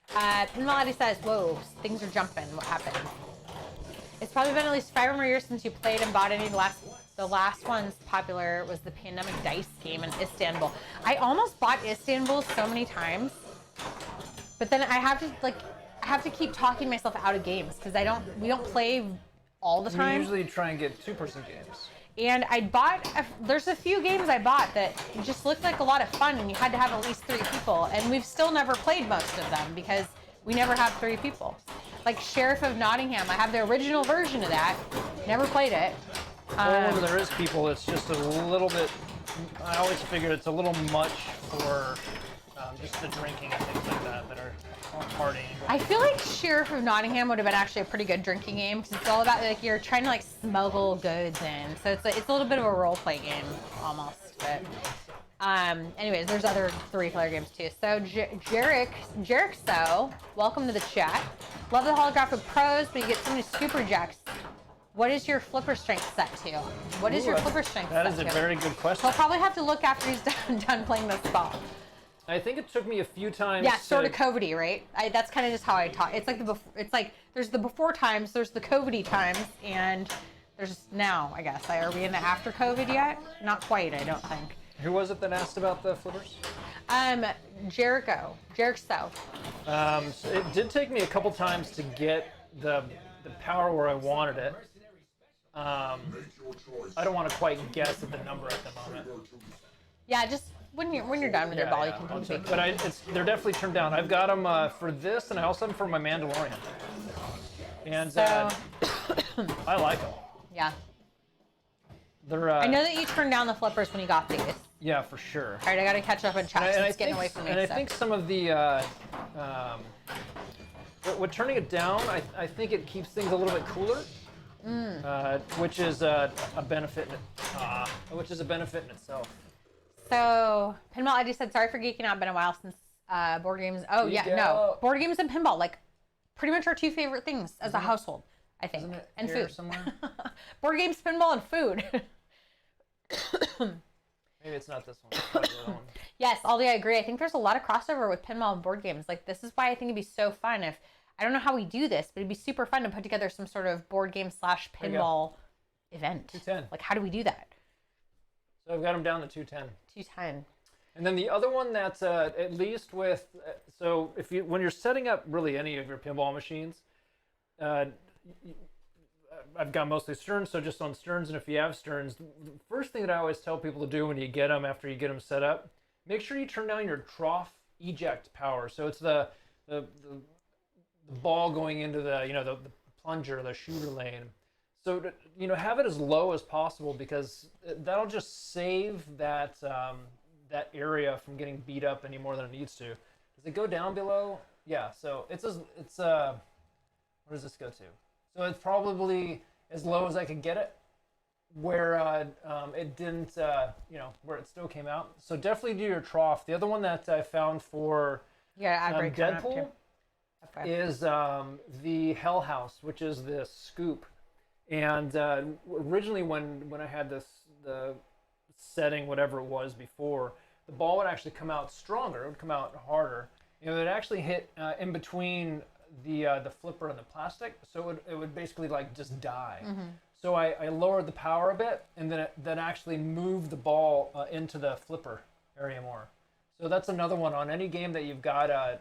Pinball says, whoa, things are jumping. What happened? It's probably been at least 5 or more years since you played and bought any. The last one's popular was the Pandemic Dice game in Istanbul. I almost bought Istanbul so many times, but then I have to keep talking myself out of games because we don't play all the time. We usually try and get 2-person games. And there's a few games I bought that just looked like a lot of fun, and you had to have at least 3 people. And we've still never played most of them because we never have 3 people. Like Sheriff of Nottingham, I have the original version of that. Never played it. Well, when there is people, it's just a little bit. I always figure it's a little much for just the drinking and things like that are partying. I feel like Sheriff of Nottingham would have been actually a pretty good drinking game because it's all about like you're trying to like smuggle goods in, so it's a little bit of a role play game almost. But anyways, there's other 3-player games too. So Jarek, so welcome to the chat. Love the holographic pros, but you get so many super jacks. What is your flipper strength set to? What is your flipper strength set to? That is a very good question. He'll probably have to look after he's done playing this ball. I think it took me a few times. Yeah, sort of COVID-y, right? That's kind of just how I talk. It's like there's the before times, there's the COVID-y times, and there's now, I guess. Are we in the after COVID yet? Not quite, I don't think. Who was it that asked about the flippers? Jericho. So it did take me a couple times to get the power where I wanted it. I don't want to quite guess at the number at the moment. Yeah, just when you're done with your ball, you can take. But they're definitely turned down. I've got them for this, and I also have them for my Mandalorian. And I like them. Yeah. They're. I know that you turned down the flippers when you got these. Yeah, for sure. All right, I got to catch up on chat. It's getting away from me. And I think some of the with turning it down, I think it keeps things a little bit cooler. Which is a benefit. Which is a benefit in itself. So Pinball Eddie said, "Sorry for geeking out. Been a while since board games." Oh yeah, no, board games and pinball, like pretty much our 2 favorite things as a household, I think. Isn't it and here food somewhere? Board games, pinball, and food. Maybe it's not this one. It's probably the other one. Yes, Aldi, I agree. I think there's a lot of crossover with pinball and board games. Like this is why I think it'd be so fun if. I don't know how we do this, but it'd be super fun to put together some sort of board game / pinball event. 210. Like, how do we do that? So I've got them down to 210. 210. And then the other one that's at least with, so when you're setting up really any of your pinball machines, I've got mostly Stearns, so just on Stearns, and if you have Stearns, the first thing that I always tell people to do when you get them, after you get them set up, make sure you turn down your trough eject power. So it's the ball going into the plunger, the shooter lane. So have it as low as possible because that'll just save that that area from getting beat up any more than it needs to. Does it go down below? Yeah. So it's what does this go to? So it's probably as low as I could get it, where it didn't where it still came out. So definitely do your trough. The other one that I found for Deadpool is the Hell House, which is this scoop. And originally when I had the setting, whatever it was before, the ball would actually come out stronger. It would come out harder. it would actually hit in between the flipper and the plastic, so it would basically like just die. So I lowered the power a bit, and then actually moved the ball into the flipper area more. So that's another one on any game that you've got a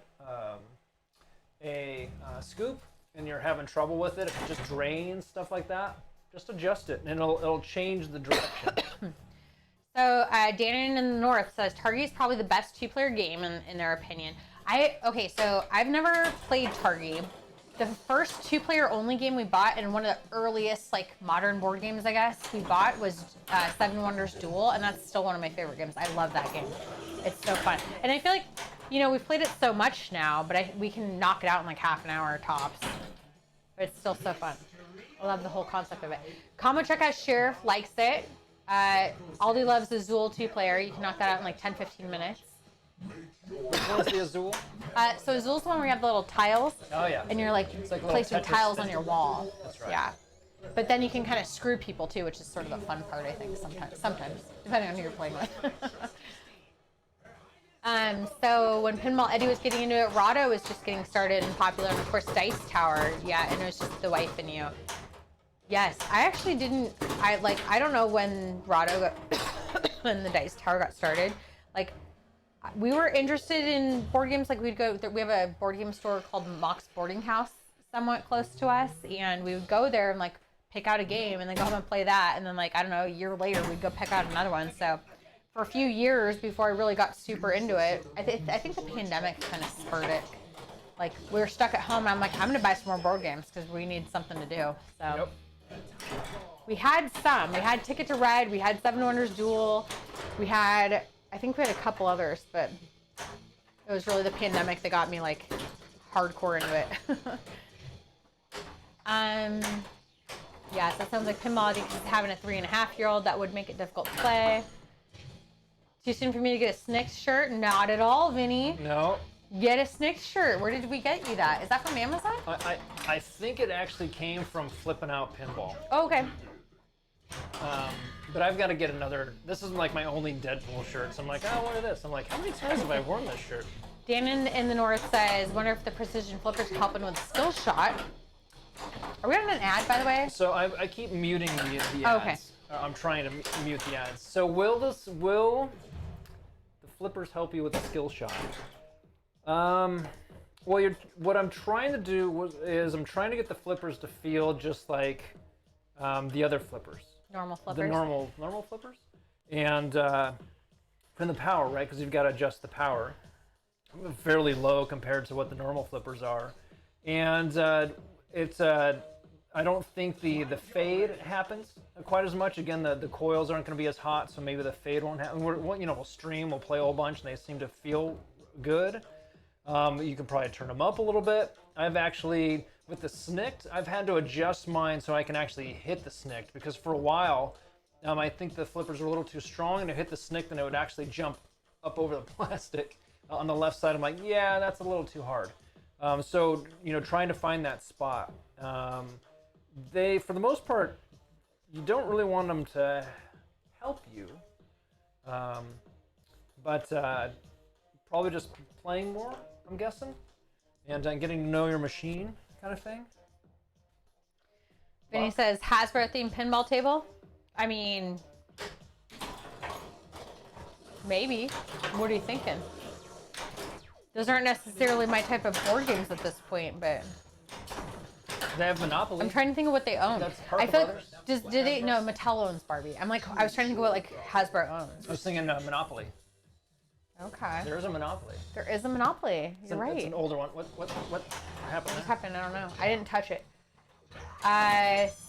scoop and you're having trouble with it. If it just drains, stuff like that, just adjust it, and it'll change the direction. So Dannon in the North says Targi is probably the best 2-player game in their opinion. So I've never played Targi. The first 2-player only game we bought, and one of the earliest like modern board games I guess we bought, was Seven Wonders Duel, and that's still one of my favorite games. I love that game. It's so fun, and I feel like we've played it so much now, but we can knock it out in like half an hour tops. But it's still so fun. I love the whole concept of it. Combo check out Sheriff likes it. Aldi loves the Zool 2-player. You can knock that out in like 10-15 minutes. Which one's the Azul? So Azul's the one where you have the little tiles. Oh yeah. And you're like placing Tetris tiles on thing. your wall. That's right. Yeah. But then you can kind of screw people too, which is sort of the fun part, I think, sometimes, depending on who you're playing with. So when Pinball Eddie was getting into it, Rahdo was just getting started and popular, and of course Dice Tower, yeah, and it was just the wife and you. Yes, I actually didn't, I don't know when Rahdo when the Dice Tower got started. Like, we were interested in board games. Like, we have a board game store called Mock's Boarding House somewhat close to us, and we would go there and like pick out a game and then go home and play that, and then like, I don't know, a year later we'd go pick out another one. So for a few years before I really got super into it, I think the pandemic kind of spurred it. Like, we were stuck at home and I'm like, I'm gonna buy some more board games because we need something to do. So we had some. We had Ticket to Red, we had Seven Wonders Duel, I think we had a couple others, but it was really the pandemic that got me like hardcore into it. Yes, that sounds like Pinball because having a 3.5-year-old, that would make it difficult to play. Too soon for me to get a Snicks shirt? Not at all, Vinny. No. Get a Snicks shirt. Where did we get you that? Is that from Amazon? I think it actually came from Flippin' Out Pinball. Oh, okay. But I've got to get another. This is like my only Deadpool shirt. So I'm like, oh, what is this? I'm like, how many times have I worn this shirt? Dan in the North says, wonder if the precision flippers are helping with skill shot. Are we on an ad, by the way? So I keep muting the ads. Oh, okay. I'm trying to mute the ads. So will the flippers help you with the skill shot? Well, what I'm trying to do is I'm trying to get the flippers to feel just like the other flippers. Normal flippers. The normal flippers. And from the power, right? Because you've got to adjust the power. Fairly low compared to what the normal flippers are. And I don't think the fade happens quite as much. Again, the coils aren't going to be as hot, so maybe the fade won't happen. We'll stream, we'll play a whole bunch, and they seem to feel good. You can probably turn them up a little bit. I've actually, with the snicked, I've had to adjust mine so I can actually hit the snicked, because for a while, I think the flippers were a little too strong, and to hit the snicked, and it would actually jump up over the plastic. On the left side, I'm like, yeah, that's a little too hard. So, trying to find that spot. They, for the most part, you don't really want them to help you. But probably just playing more, I'm guessing. And getting to know your machine kind of thing. Vinny says, Hasbro themed pinball table? I mean, maybe. What are you thinking? Those aren't necessarily my type of board games at this point, but They have Monopoly. I'm trying to think of what they own. That's I feel like, Brothers. do they? No, Mattel owns Barbie. I was trying to think of what like Hasbro owns. I was thinking Monopoly. Okay. There is a Monopoly. There is a Monopoly. You're right. It's an older one. What happened? What happened? I don't know. I didn't touch it.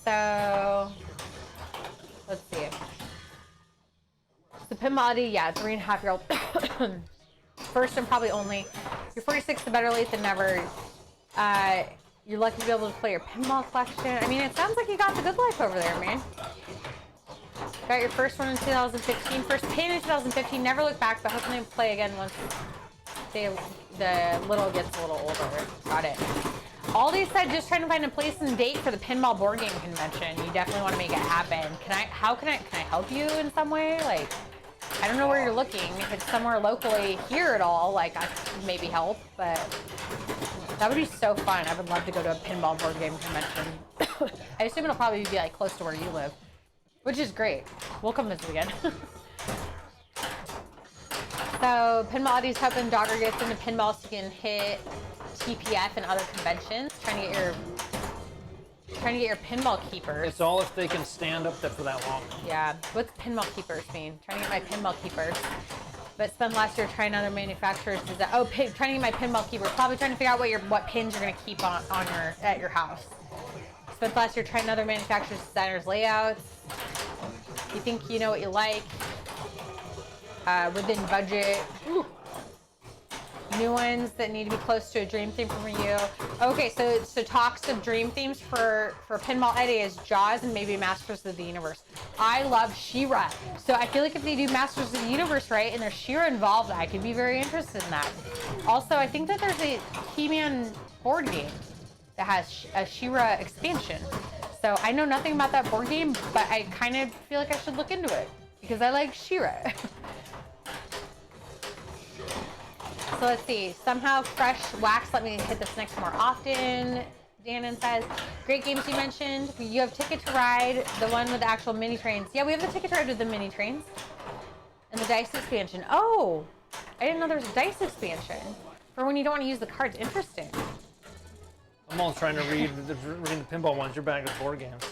So let's see. The Pinball, yeah, 3.5-year-old. First and probably only. You're 46, the better late than never. You're lucky to be able to play your pinball collection. I mean, it sounds like you got the good life over there, man. Got your first one in 2015. First paid in 2015. Never look back, but hopefully play again once the little gets a little older. Got it. Aldi said just trying to find a place and date for the pinball board game convention. You definitely want to make it happen. Can I help you in some way? Like, I don't know where you're looking. If it's somewhere locally here at all, like I could maybe help, but that would be so fun. I would love to go to a pinball board game convention. I assume it'll probably be like close to where you live, which is great. We'll come visit again. So Pinball Eddie's helping Dogger get into pinball so you can hit TPF and other conventions. Trying to get your pinball keepers. It's all if they can stand up there for that long. Yeah. What's pinball keepers mean? Trying to get my pinball keepers. But spent last year trying other manufacturers. Is that trying to get my pinball keepers? Probably trying to figure out what pins you're gonna keep on at your house. Spent last year trying other manufacturers, designers, layouts. You think you know what you like? Within budget. Ooh. New ones that need to be close to a dream theme from you. Okay, so talks of dream themes for Pinball Eddie is Jaws and maybe Masters of the Universe. I love She-Ra, so I feel like if they do Masters of the Universe right and there's She-Ra involved, I could be very interested in that. Also, I think that there's a He-Man board game that has a She-Ra expansion. So I know nothing about that board game, but I kind of feel like I should look into it because I like She-Ra. So let's see. Somehow fresh wax. Let me hit this next more often. Dannon says, great games you mentioned. You have Ticket to Ride, the one with the actual mini trains. Yeah, we have the Ticket to Ride with the mini trains. And the dice expansion. Oh, I didn't know there was a dice expansion for when you don't want to use the cards. Interesting. I'm almost trying to read the pinball ones. You're back with board games.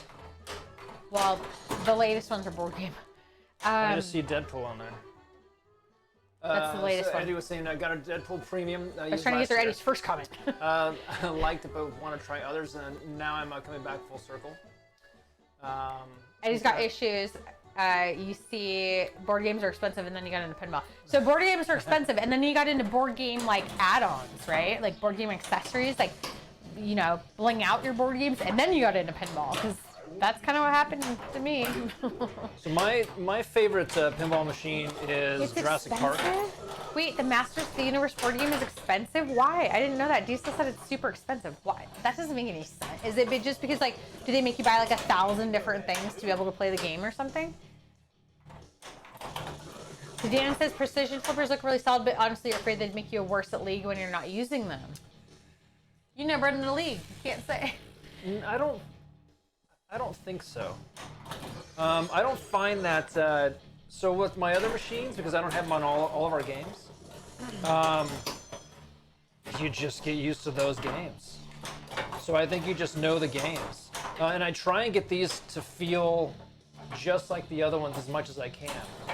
Well, the latest ones are board game. I just see Deadpool on there. That's the latest one. Eddie was saying I got a Deadpool premium. I was trying to get through Eddie's first comment. I liked it, but want to try others, and now I'm coming back full circle. Eddie's got issues. You see, board games are expensive, and then you got into pinball. So board games are expensive, and then you got into board game like add-ons, right? Like board game accessories, like bling out your board games, and then you got into pinball because that's kind of what happened to me. So my favorite pinball machine is It's Jurassic expensive? Park. Wait, the Masters of the Universe board game is expensive? Why? I didn't know that. Diesel said it's super expensive. Why? That doesn't make any sense. Is it just because, like, do they make you buy like 1,000 different things to be able to play the game or something? So Dan says precision flippers look really solid, but honestly, you're afraid they'd make you worse at League when you're not using them. You never been in the League. You can't say. I don't think so. I don't find that. So with my other machines, because I don't have them on all of our games, you just get used to those games. So I think you just know the games, and I try and get these to feel just like the other ones as much as I can.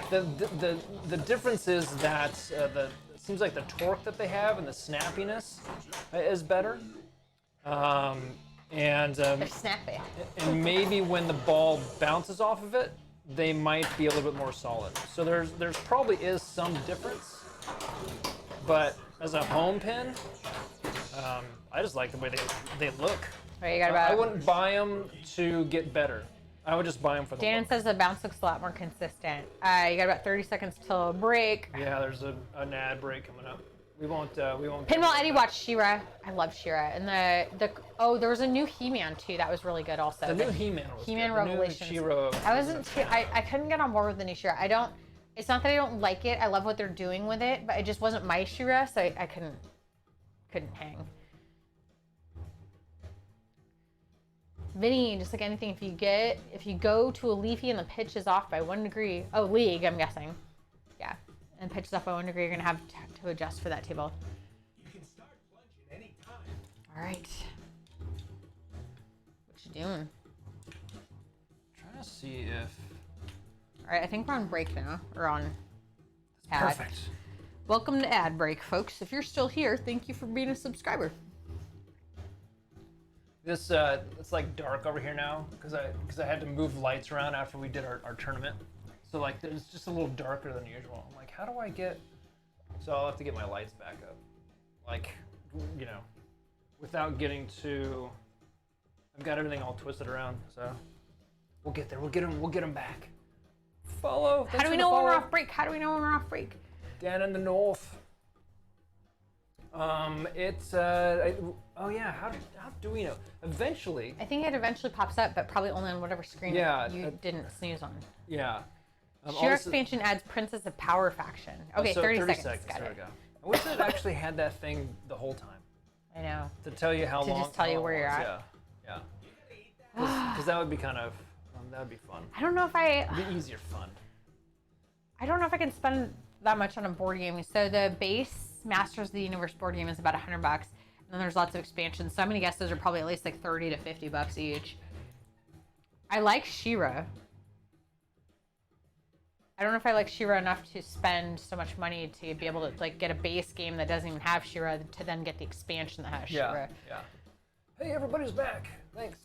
The difference is that it seems like the torque that they have and the snappiness is better. They're snappy. And maybe when the ball bounces off of it, they might be a little bit more solid. So there's probably is some difference, but as a home pin, I just like the way they look. Right, I wouldn't buy them to get better. I would just buy them for the Dan look. says the bounce looks a lot more consistent. You got about 30 seconds till break. Yeah, there's an ad break coming up. We won't. Pinball Eddie watched She-Ra. I love She-Ra. And there was a new He-Man too. That was really good also. The new He-Man was He-Man good. Revelations. The new She-Ra. I couldn't get on board with the new She-Ra. It's not that I don't like it. I love what they're doing with it, but it just wasn't my She-Ra, so I couldn't hang. Vinny, just like anything, if you go to a leafy and the pitch is off by 1 degree, League, I'm guessing. Yeah. And pitch is off by 1 degree, you're gonna have to adjust for that table. You can start plunging anytime. All right. What you doing? Trying to see if. All right, I think we're on break now, or on ad. Perfect. Welcome to ad break, folks. If you're still here, thank you for being a subscriber. This it's like dark over here now because I had to move lights around after we did our tournament. So like it's just a little darker than usual. I'm like, how do I get? So I'll have to get my lights back up, like without getting too. I've got everything all twisted around, so we'll get there. We'll get them back. Follow. How do we know when we're off break? How do we know when we're off break? Down in the north. It's oh yeah. How do we know? Eventually. I think it eventually pops up, but probably only on whatever screen Yeah, you didn't snooze on. Yeah. Shira expansion adds Princess of Power faction. Okay, so 30 seconds. Got There it. we go. I wish it actually had that thing the whole time I know. to tell you how To long. just tell how you long where it you're was. at. Yeah. Because that would be kind of that would be fun. I don't know if I It'd be easier fun. I don't know if I can spend that much on a board game. So the base Masters of the Universe board game is about $100, and then there's lots of expansions. So I'm gonna guess those are probably at least like $30 to $50 each. I like Shira. I don't know if I like Shira enough to spend so much money to be able to like get a base game that doesn't even have Shira to then get the expansion that has Shira. Yeah. Hey, everybody's back. Thanks.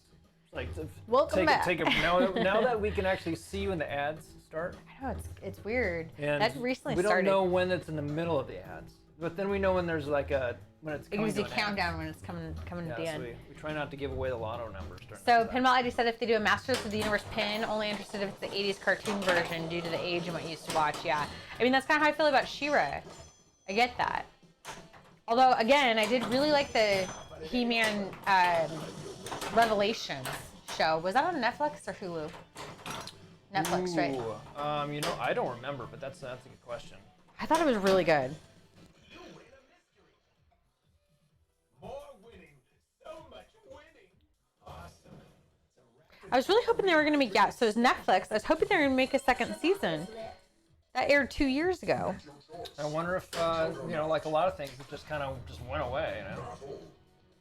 It's like Welcome back. Now that we can actually see when the ads start. I know it's weird. And That recently we don't started. know when it's in the middle of the ads, but then we know when there's like when it's It coming gives you to a an ad. countdown when it's coming Yeah, to the so end. we try not to give away the lotto numbers during So that. Pinball ID said if they do a Masters of the Universe pin, only interested if it's the 80s cartoon version due to the age and what you used to watch. Yeah, I mean that's kind of how I feel about She-Ra. I get that. Although again, I did really like the He-Man Revelations show. Was that on Netflix or Hulu? Netflix, right? Ooh, I don't remember, but that's a good question. I thought it was really good. You win a mystery. More winning. So much winning. Awesome. I was really hoping they were going to make, yeah, so it's Netflix. I was hoping they were going to make a second season. That aired 2 years ago. I wonder if like a lot of things, it just kind of just went away.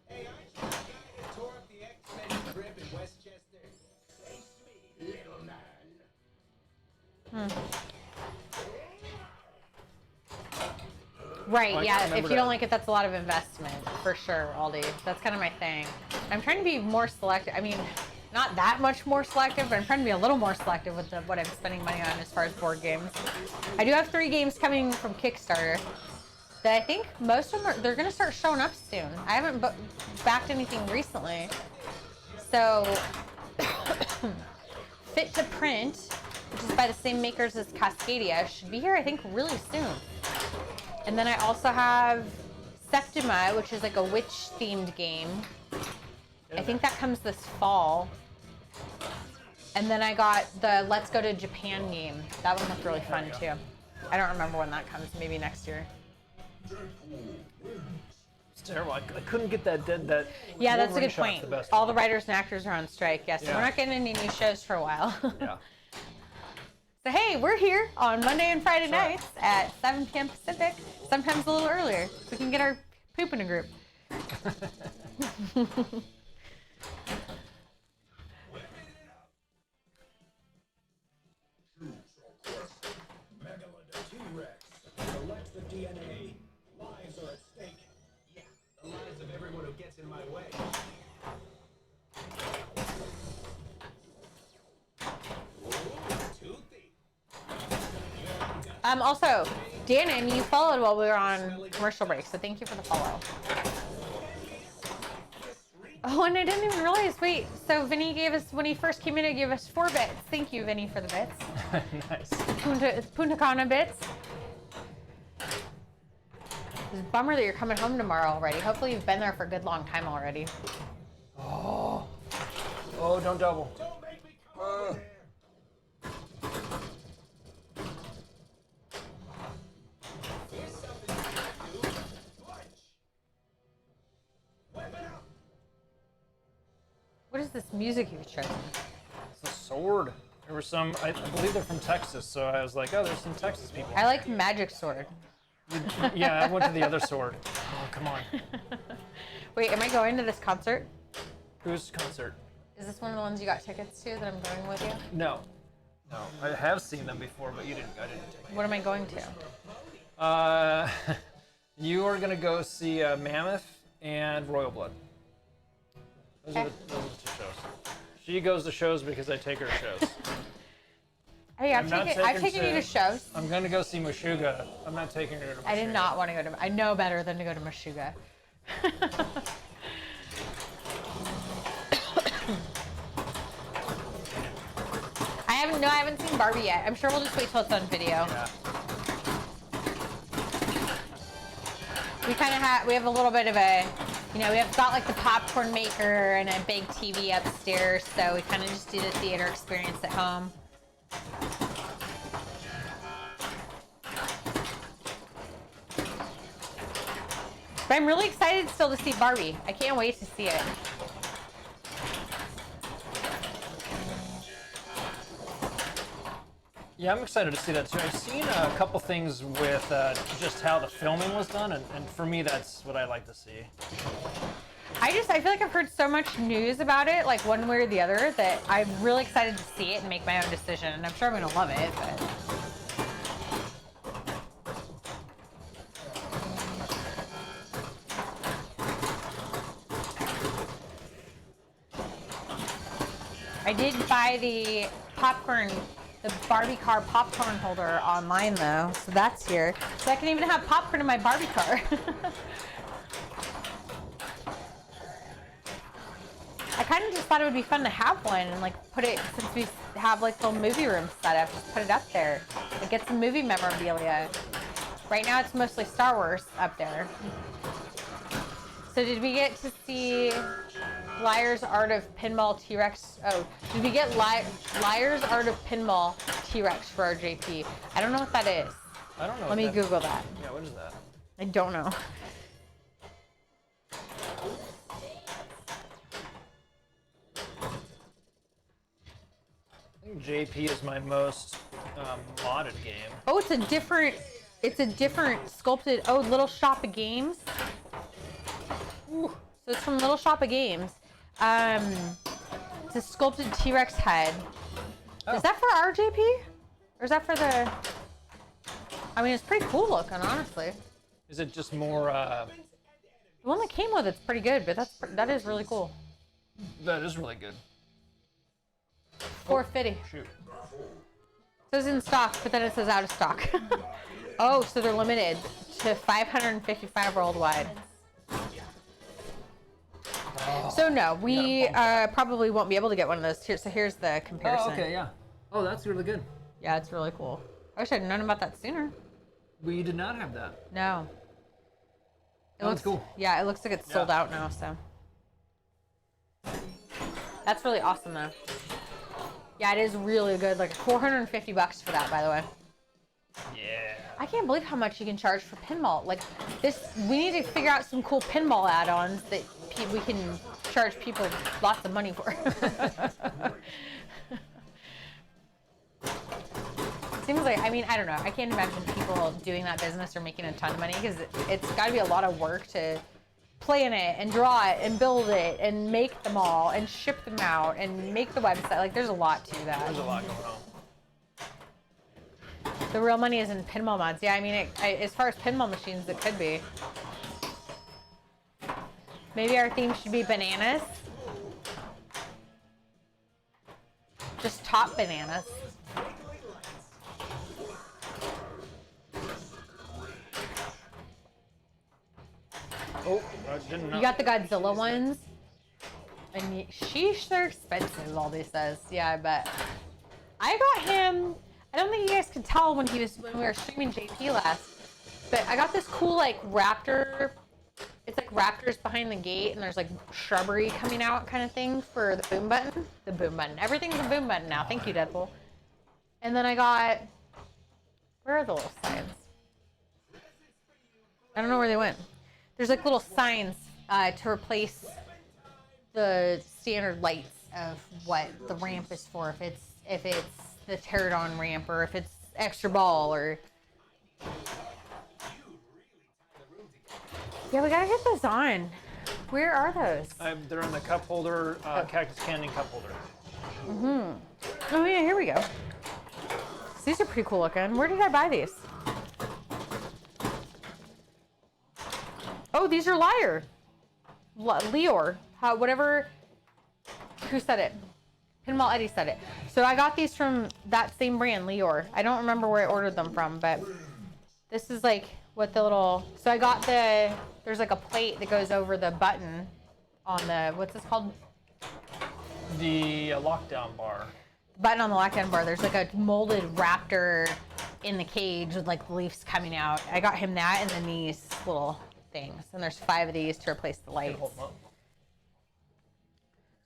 Hey, aren't you the guy that tore up the X-Men trip in Westchester? Face me, little man. Right, Oh, I yeah. can't If you remember don't that. like it, that's a lot of investment, for sure, Aldi. That's kind of my thing. I'm trying to be more selective. I mean, not that much more selective, but I'm trying to be a little more selective with what I'm spending money on as far as board games. I do have 3 games coming from Kickstarter that I think most of them they're going to start showing up soon. I haven't backed anything recently. So, Fit to Print, which is by the same makers as Cascadia, should be here, I think, really soon. And then I also have Septima, which is like a witch-themed game. I think that comes this fall. And then I got the Let's Go to Japan game. That one looked really fun too. I don't remember when that comes. Maybe next year. It's terrible. I couldn't get that Yeah, that's a Wolverine good shot's point. the best All one. the writers and actors are on strike. Yes, so Yeah. we're not getting any new shows for a while. Yeah. So hey, we're here on Monday and Friday That's right. nights at 7 p.m. Pacific. Sometimes a little earlier. We can get our poop in a group. Megalodon T-Rex. Select the DNA. Lives are at stake. Yeah, the lives of everyone who gets in my way. Ooh, toothy. Also, Dannon, you followed while we were on commercial break, so thank you for the follow. Oh, and I didn't even realize. Wait, so Vinny gave us, when he first came in, he gave us 4 bits. Thank you, Vinny, for the bits. Nice. Punta Cana bits. It's a bummer that you're coming home tomorrow already. Hopefully you've been there for a good long time already. Oh, don't double. Don't make me come over there. Here's something you can do. Punch. Weapon up. What is this music you've chosen? It's a sword. There were some, I believe they're from Texas, so I was like, oh, there's some Texas people. I like Magic Sword. Yeah, I went to the other sword. Oh, come on. Wait, am I going to this concert? Whose concert? Is this one of the ones you got tickets to that I'm going with you? No. I have seen them before, but I didn't take What am I going to? it. You are gonna go see Mammoth and Royal Blood. Those are the 2 shows. She goes to shows because I take her to shows. Hey, I've not taken taken you to shows. I'm gonna go see Meshuggah. I'm not taking her to Meshuggah. I did not want to go to. I know better than to go to Meshuggah. I haven't seen Barbie yet. I'm sure we'll just wait till it's on video. Yeah. We have a little bit of a, we have got like the popcorn maker and a big TV upstairs, so we kind of just do the theater experience at home. But I'm really excited still to see Barbie. I can't wait to see it. Yeah, I'm excited to see that too. I've seen a couple things with just how the filming was done, and for me, that's what I like to see. I feel like I've heard so much news about it, like one way or the other, that I'm really excited to see it and make my own decision. And I'm sure I'm gonna love it, but. I did buy the Barbie car popcorn holder online though, so that's here. So I can even have popcorn in my Barbie car. I kind of just thought it would be fun to have one and like put it, since we have like the movie room set up, just put it up there. Like get some movie memorabilia. Right now it's mostly Star Wars up there. So did we get to see Liar's Art of Pinball T-Rex? Oh, did we get Liar's Art of Pinball T-Rex for our JP? I don't know what that is. I don't know. Let me Google that. Yeah, what is that? I don't know. I think JP is my most modded game. Oh, it's a different sculpted, oh, Little Shop of Games. Ooh, so it's from Little Shop of Games. It's a sculpted T-Rex head. Oh. Is that for our JP? Or is that for the... I mean, it's pretty cool looking, honestly. Is it just more... The one that came with it's pretty good, but that is really cool. That is really good. $450. Shoot. It says in stock, but then it says out of stock. Oh, so they're limited to 555 worldwide. So no, we probably won't be able to get one of those. Here, so here's the comparison. Oh, okay, yeah. Oh, that's really good. Yeah, it's really cool. I wish I'd known about that sooner. We did not have that. No. It That looks was cool. Yeah, it looks like it's sold out now, so. That's really awesome though. Yeah, it is really good. Like $450 for that, by the way. Yeah. I can't believe how much you can charge for pinball. Like this, we need to figure out some cool pinball add-ons that we can charge people lots of money for. Seems like, I mean, I don't know. I can't imagine people doing that business or making a ton of money because it's got to be a lot of work to plan it and draw it and build it and make them all and ship them out and make the website. Like there's a lot to that. There's a lot going on. The real money is in pinball mods. Yeah, I mean, as far as pinball machines, it could be. Maybe our theme should be bananas. Just top bananas. Oh, I didn't know. You got the Godzilla ones. And sheesh, they're expensive, all these says. Yeah, I bet. I got him... I don't think you guys could tell when we were streaming JP last, but I got this cool like raptor. It's like raptors behind the gate, and there's like shrubbery coming out, kind of thing for the boom button. The boom button. Everything's a boom button now. Thank you, Deadpool. And then I got. Where are the little signs? I don't know where they went. There's like little signs to replace the standard lights of what the ramp is for. If it's the pterodon ramp, or if it's extra ball, or yeah, we gotta get those on. Where are those? They're in the cup holder, Cactus Canyon cup holder. Oh yeah, here we go. So these are pretty cool looking. Where did I buy these? Oh, these are Lior, whatever. Who said it? Pinball Eddie said it. So I got these from that same brand, Lior. I don't remember where I ordered them from, but this is like what the little... So I got there's like a plate that goes over the button on the... What's this called? The lockdown bar. The button on the lockdown bar. There's like a molded raptor in the cage with like leaves coming out. I got him that and then these little things. And there's 5 of these to replace the lights. Hold them up.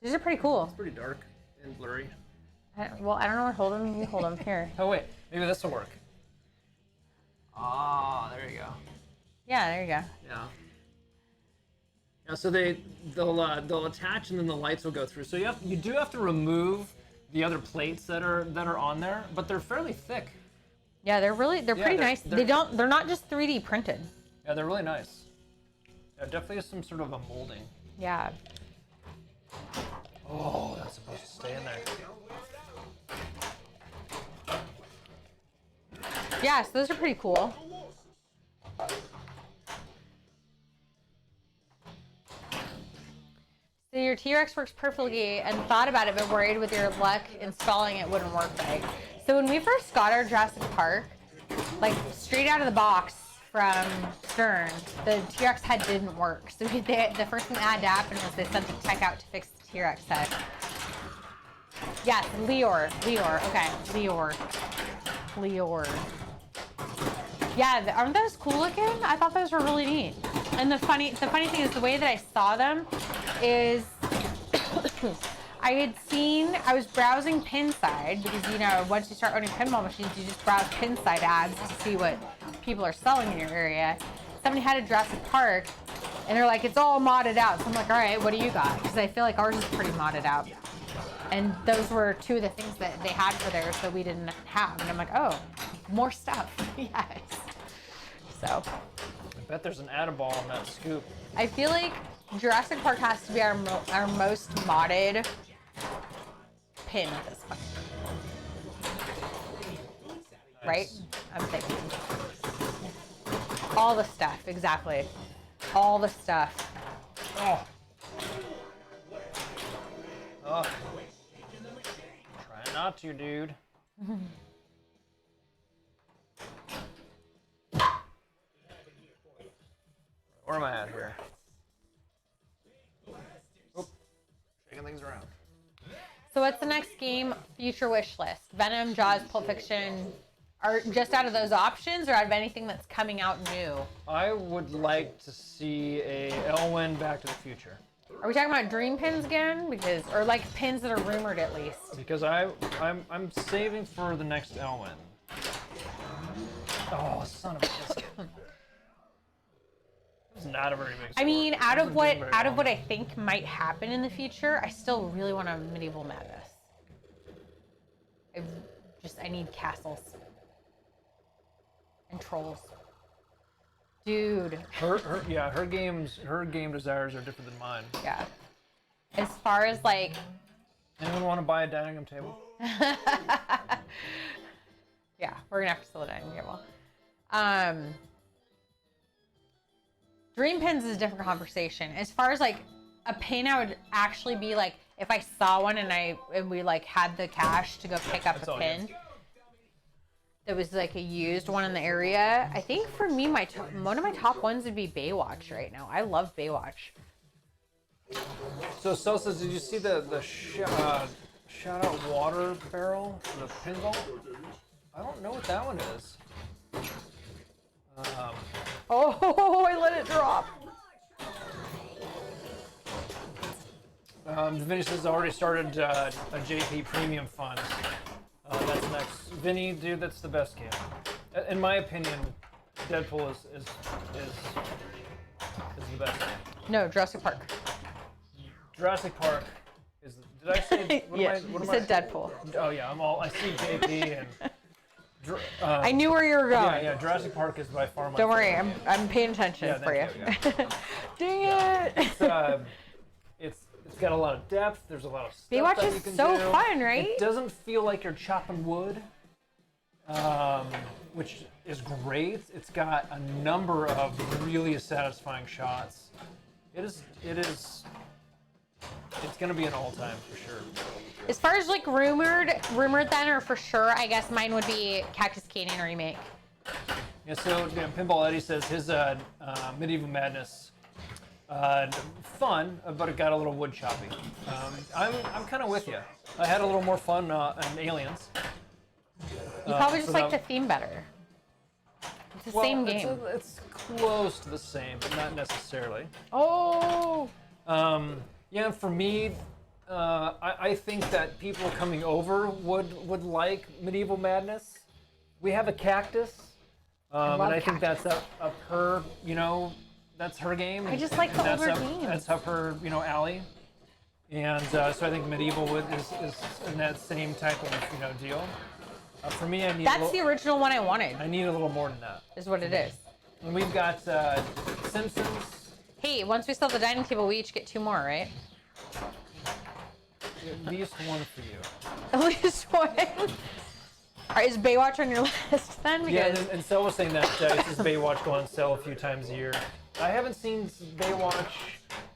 These are pretty cool. It's pretty dark and blurry. Well, I don't know where to hold them. You hold them here. Oh wait, maybe this will work. Ah, there you go. Yeah, there you go. Yeah. Yeah, so they'll attach and then the lights will go through. So you do have to remove the other plates that are on there, but they're fairly thick. Yeah, they're pretty nice. They're not just 3D printed. Yeah, they're really nice. Yeah, definitely has some sort of a molding. Yeah. Oh, that's supposed to stay in there. Yeah, so those are pretty cool. So your T-Rex works perfectly and thought about it, but worried with your luck installing it wouldn't work right. So when we first got our Jurassic Park, like straight out of the box from Stern, the T-Rex head didn't work. So the first thing that had to happen was they sent a tech out to fix the T-Rex head. Yes, Leor. Okay, Leor. Yeah, aren't those cool looking? I thought those were really neat. And the funny thing is the way that I saw them is I was browsing Pinside because, you know, once you start owning pinball machines, you just browse Pinside ads to see what people are selling in your area. Somebody had a Jurassic Park and they're like, it's all modded out. So I'm like, all right, what do you got? Because I feel like ours is pretty modded out. And those were two of the things that they had for theirs that we didn't have. And I'm like, oh, more stuff. Yes. So. I bet there's an Add-A-Ball on that scoop. I feel like Jurassic Park has to be our most modded pin at this point. Nice. Right? I'm thinking. All the stuff, exactly. All the stuff. Oh. Oh. Try not to, dude. Where am I at here? Oop. Shaking things around. So what's the next game? Future wish list. Venom, Jaws, Pulp Fiction. Are just out of those options or out of anything that's coming out new? I would like to see a Elwyn Back to the Future. Are we talking about dream pins again? Or like pins that are rumored at least? Because I'm saving for the next Elwyn. Oh, son of a biscuit. It's not a very big score. I mean, out of what I think might happen in the future, I still really want a Medieval Madness. I need castles and trolls. Dude. Her game desires are different than mine. Yeah. As far as like. Anyone want to buy a dining room table? Yeah, we're gonna have to sell a dining table. Dream pins is a different conversation. As far as like a pin, I would actually be like, if I saw one and we like had the cash to go pick up a pin. That was like a used one in the area. I think for me, one of my top ones would be Baywatch right now. I love Baywatch. So Sel says, did you see the shout out water barrel for the pinball? I don't know what that one is. Oh, I let it drop. Vinny says, I already started a JP Premium Fund. That's next. Vinny, dude, that's the best game. In my opinion, Deadpool is the best game. No, Jurassic Park. Jurassic Park is. Did I say? Yeah, you said Deadpool. Oh yeah, I see JP and. I knew where you were going. Yeah. Jurassic Park is by far my. Don't worry, favorite. I'm paying attention for you. Dang it! It's got a lot of depth. There's a lot of stuff Baywatch that you is can so do. fun, right? It doesn't feel like you're chopping wood, which is great. It's got a number of really satisfying shots. It's going to be an all-time for sure. As far as like rumored then, or for sure, I guess mine would be Cactus Canyon remake. Yeah, so Pinball Eddie says his Medieval Madness, fun, but it got a little wood choppy. I'm kind of with you. I had a little more fun in Aliens. You probably just like the theme better. It's the same game. It's close to the same, but not necessarily. Oh. Yeah, for me, I think that people coming over would like Medieval Madness. We have a cactus, and I think that's up her, that's her game. I just like the that's older up, games. That's up her, alley. And so I think Medieval is in that same type of, deal. For me, I need That's the original one I wanted, I need a little more than that. is what it is. And we've got Simpsons. Hey, once we sell the dining table, we each get 2 more, right? At least one for you. At least one. All right, is Baywatch on your list then? Yeah, Because and Sel was saying that it says Baywatch go on sale a few times a year. I haven't seen Baywatch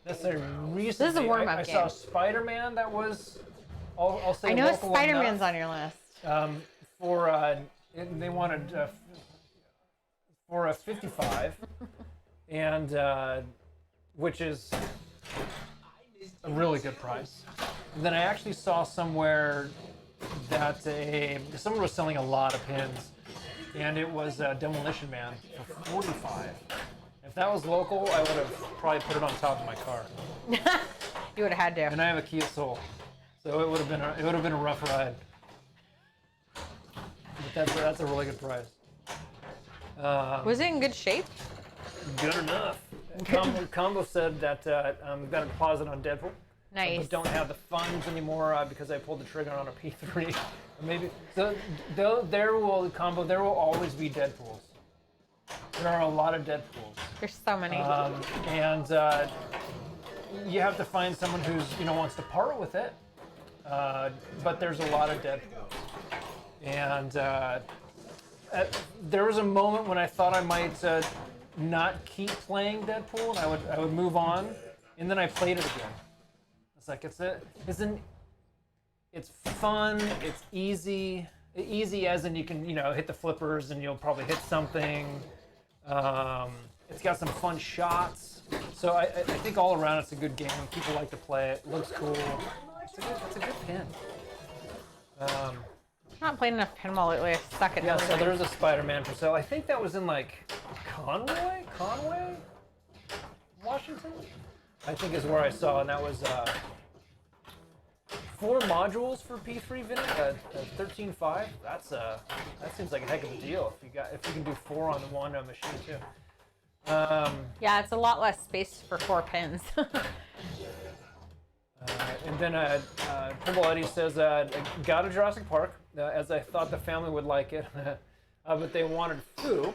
necessarily recently. This is a warm-up I game. saw Spider-Man that was, I'll say I know local Spider-Man's enough. on your list. They wanted for a 55, and which is a really good price. And then I actually saw somewhere that someone was selling a lot of pins, and it was Demolition Man for 45. If that was local, I would have probably put it on top of my car. You would have had to. And I have a Kia Soul, so it would have been a rough ride. But that's a really good price. Was it in good shape? Good enough. Combo said that we've got a deposit on Deadpool. Nice. But don't have the funds anymore because I pulled the trigger on a P3. Maybe so. There will always be Deadpools. There are a lot of Deadpools, There's so many. and you have to find someone who's wants to part with it. But there's a lot of Deadpools, and there was a moment when I thought I might not keep playing Deadpool, and I would move on, and then I played it again. It's like it's fun, it's easy as in you can hit the flippers and you'll probably hit something. It's got some fun shots, so I think all around it's a good game. People like to play it. It looks cool. It's a good pin. I'm not playing enough pinball lately. I suck at Yeah, so everything. there's a Spider-Man for sale. I think that was in like Conway, Washington. I think is where I saw, and that was 4 modules for P3 Vinny, 13.5. That seems like a heck of a deal if you can do 4 on the one machine too. Yeah, it's a lot less space for 4 pins. And then Pinball Eddie says, got a Jurassic Park, as I thought the family would like it, but they wanted Foo,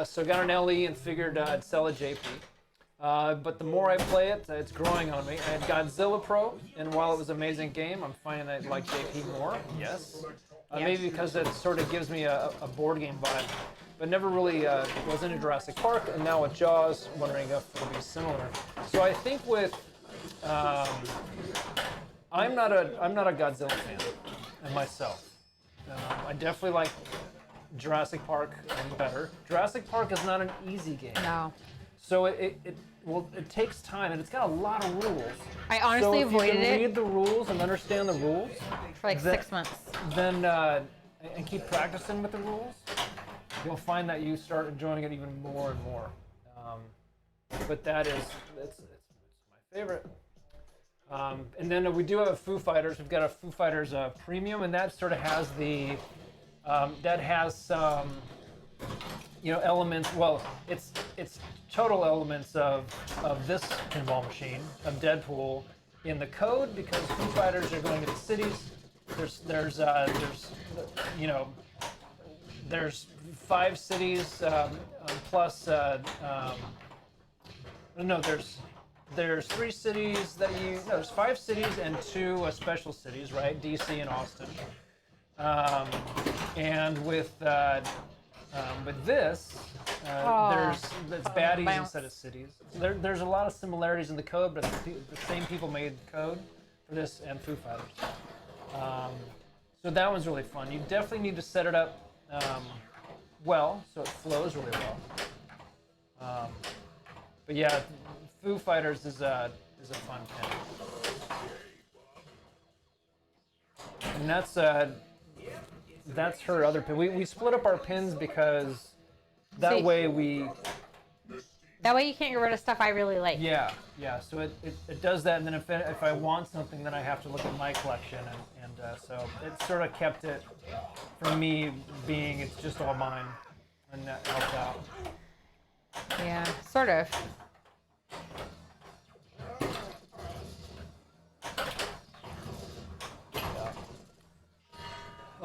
so got an LE and figured I'd sell a JP. But the more I play it, it's growing on me. I had Godzilla Pro, and while it was an amazing game, I'm finding I like JP more, yes. Maybe because it sort of gives me a board game vibe. But never really was into Jurassic Park, and now with Jaws, wondering if it'll be similar. So I think with I'm not a Godzilla fan myself. I definitely like Jurassic Park better. Jurassic Park is not an easy game. No. So it takes time, and it's got a lot of rules. I honestly so if avoided you can it read the rules and understand the rules for like 6 months. then and keep practicing with the rules, you'll find that you start enjoying it even more and more. But it's my favorite. And then we do have Foo Fighters. We've got a Foo Fighters Premium, and that sort of has some elements. Well, it's total elements of this pinball machine of Deadpool in the code, because Foo Fighters are going to the cities. There's 5 cities plus. There's 3 cities there's 5 cities and 2 special cities, right? DC and Austin. And with this, it's baddies bounce. instead of cities. So there's a lot of similarities in the code, but the same people made the code for this and Foo Fighters. So that one's really fun. You definitely need to set it up well, so it flows really well. But yeah, Foo Fighters is a fun pin. And that's her other pin. We split up our pins because that way you can't get rid of stuff I really like. Yeah. So it does that, and then if I want something, then I have to look at my collection, and so it sort of kept it for me being it's just all mine, and that helped out. Yeah, sort of.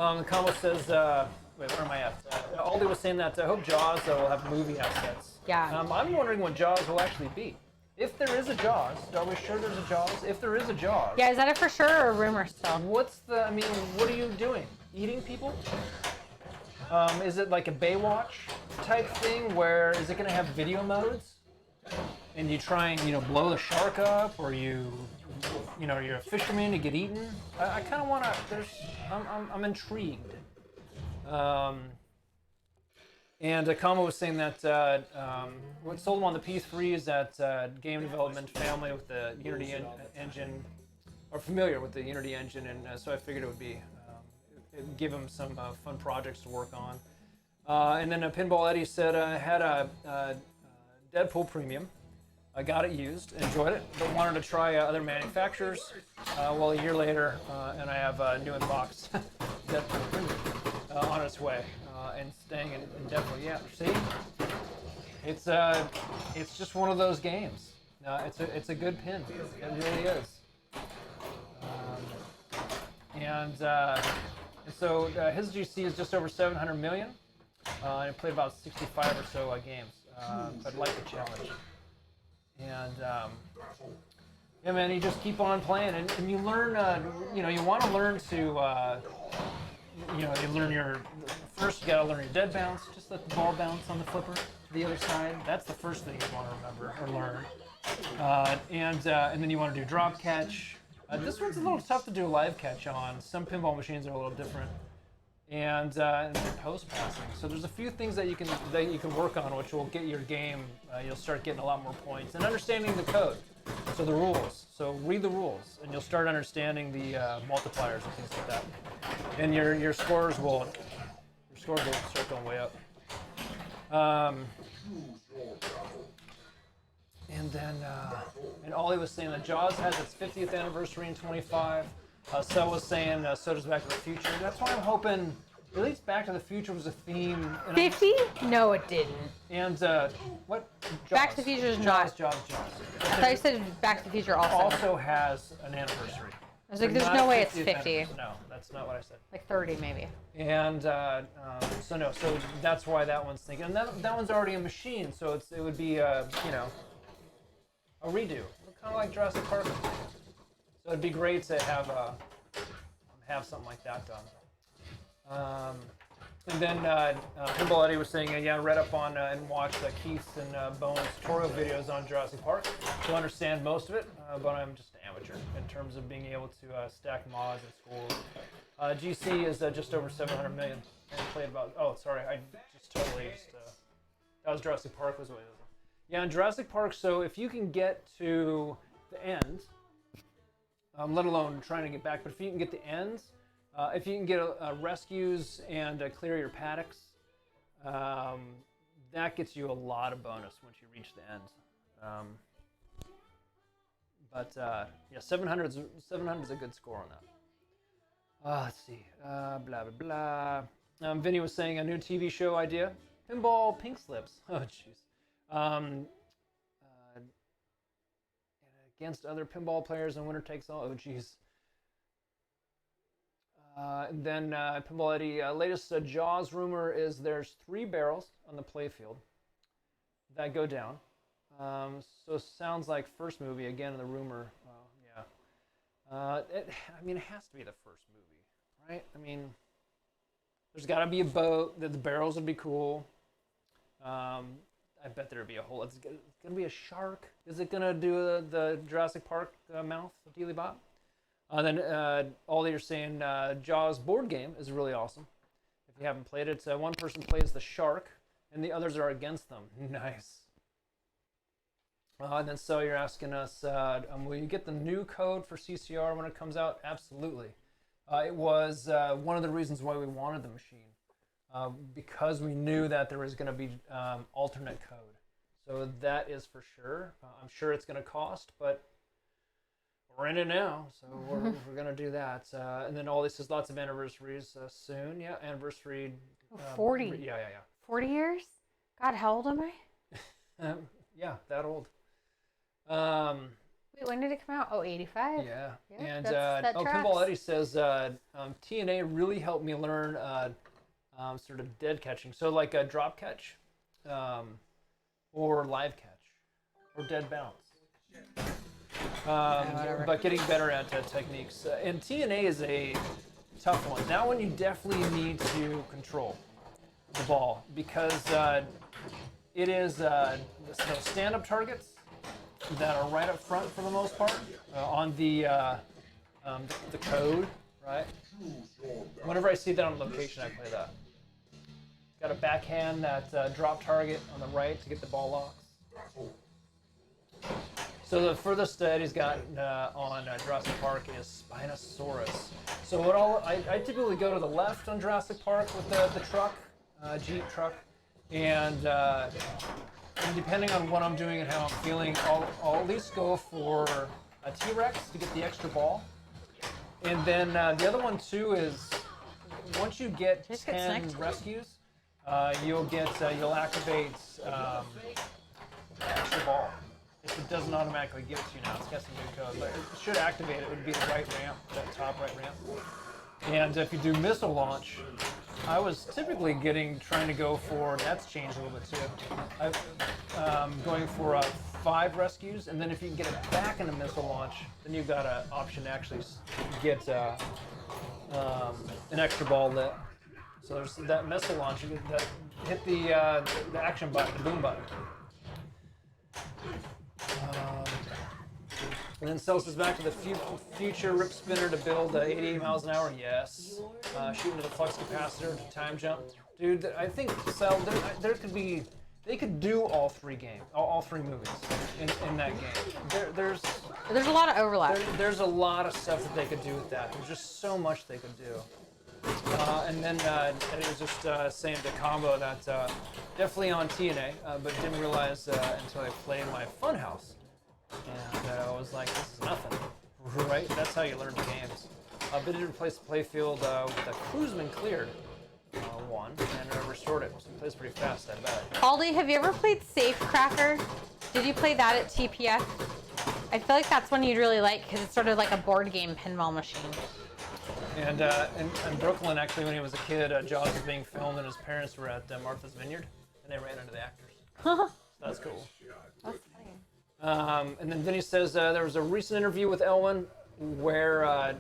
The comment says, wait, where am I at? Aldi was saying that I hope Jaws will have movie assets. Yeah. I'm wondering what Jaws will actually be. If there is a Jaws, are we sure there's a Jaws? If there is a Jaws, Yeah, is that a for sure or a rumor still? what are you doing? Eating people? Is it like a Baywatch type thing where is it going to have video modes? And you try and, blow the shark up, or you're a fisherman, you get eaten. I kind of want to, I'm intrigued. And Akama was saying that what sold him on the PS3 is that game development family with the Unity engine, or familiar with the Unity engine, and so I figured it would be, it'd give him some fun projects to work on. And then Pinball Eddie said I had a Deadpool Premium. I got it used, enjoyed it, but wanted to try other manufacturers. Well, a year later, and I have a new in-box Deadpool Premium on its way and staying in Deadpool. Yeah, see, it's just one of those games. It's a good pin. It really is. And so his GC is just over 700 million. And he played about 65 or so games. But like the challenge. And yeah, man, you just keep on playing, and you learn. You want to learn to. You learn first. You gotta learn your dead bounce. Just let the ball bounce on the flipper to the other side. That's the first thing you want to remember or learn. And then you want to do drop catch. This one's a little tough to do a live catch on. Some pinball machines are a little different. And post passing. So there's a few things that you can work on, which will get your game. You'll start getting a lot more points and understanding the code. So the rules. So read the rules, and you'll start understanding the multipliers and things like that. And your scores will start going way up. And then and Ollie was saying that Jaws has its 50th anniversary in 25. So was saying so does Back to the Future. That's why I'm hoping at least Back to the Future was a theme. 50? No, it didn't. And what? Jaws. Back to the Future is not. Jaws. I thought you said Back to the Future also. Also has an anniversary. I was like, there's Not no a way it's 50th 50. anniversary. No, that's not what I said. Like 30 maybe. And so that's why that one's thinking. And that one's already a machine, so it would be a redo, kind of like Jurassic Park. So it'd be great to have something like that done. And then Pinball Eddie was saying, I read up on and watched Keith's and Bones tutorial videos on Jurassic Park to understand most of it, but I'm just an amateur in terms of being able to stack mods and schools. GC is just over 700 million. And played about, I just totally that was Jurassic Park was what it was. Yeah, in Jurassic Park, so if you can get to the end, let alone trying to get back, but if you can get the ends, if you can get rescues and clear your paddocks, that gets you a lot of bonus once you reach the end. But 700 is a good score on that. Let's see, blah blah blah. Vinny was saying a new TV show idea: Pinball Pink Slips. Oh jeez. Against other pinball players and winner takes all. Oh geez. Then Pinball Eddie, latest Jaws rumor is there's 3 barrels on the playfield that go down. So sounds like first movie again in the rumor. It has to be the first movie, right? I mean, there's got to be a boat. The barrels would be cool. I bet there'd be a whole. It's gonna be a shark. Is it gonna do the Jurassic Park mouth of Dealey Bop? Then all you're saying, Jaws board game is really awesome. If you haven't played it, one person plays the shark, and the others are against them. Nice. And then so you're asking us, will you get the new code for CCR when it comes out? Absolutely. It was one of the reasons why we wanted the machine. Because we knew that there was going to be alternate code. So that is for sure. I'm sure it's going to cost, but we're in it now, so we're going to do that. And then all this is lots of anniversaries soon. Yeah, anniversary. 40. Yeah. 40 years? God, how old am I? Yeah, that old. Wait, when did it come out? Oh, 85? Yeah. Yep, And that Pinball tracks. Eddie says TNA really helped me learn sort of dead catching. So like a drop catch, or live catch, or dead bounce. whatever. But getting better at techniques. And TNA is a tough one. That one you definitely need to control the ball because it is those stand-up targets that are right up front for the most part on the code, right? Whenever I see that on location, I play that. Got a backhand that drop target on the right to get the ball locks. So the furthest Eddie's gotten on Jurassic Park is Spinosaurus. So I typically go to the left on Jurassic Park with the truck, Jeep truck, and depending on what I'm doing and how I'm feeling, I'll at least go for a T-Rex to get the extra ball. And then the other one too is once you get Just get 10 snacked. rescues, you'll activate extra ball. If it doesn't automatically give it to you now, it's got some good code, but it should activate it. It would be the right ramp, that top right ramp. And if you do missile launch, I was typically trying to go for, that's changed a little bit too. I'm going for 5 rescues, and then if you can get it back into missile launch, then you've got an option to actually get an extra ball lit. So there's that missile launch, hit the action button, the boom button. And then Celsius back to the future rip spinner to build 88 miles an hour. Yes. Shooting to the flux capacitor to time jump. Dude, I think Cell, they could do all 3 movies in that game. There's There's a lot of overlap. there's a lot of stuff that they could do with that. There's just so much they could do. And then Eddie was just saying to Combo that definitely on TNA, but didn't realize until I played my Funhouse. And I was like, this is nothing, right? That's how you learn the games. But it replaced the playfield with a Cruiseman cleared one and restored it. So it plays pretty fast, I bet. Aldi, have you ever played Safecracker? Did you play that at TPF? I feel like that's one you'd really like because it's sort of like a board game pinball machine. And in Brooklyn, actually, when he was a kid, Jaws was being filmed and his parents were at Martha's Vineyard, and they ran into the actors. So that's cool. That's funny. And then Vinny says there was a recent interview with Elwin where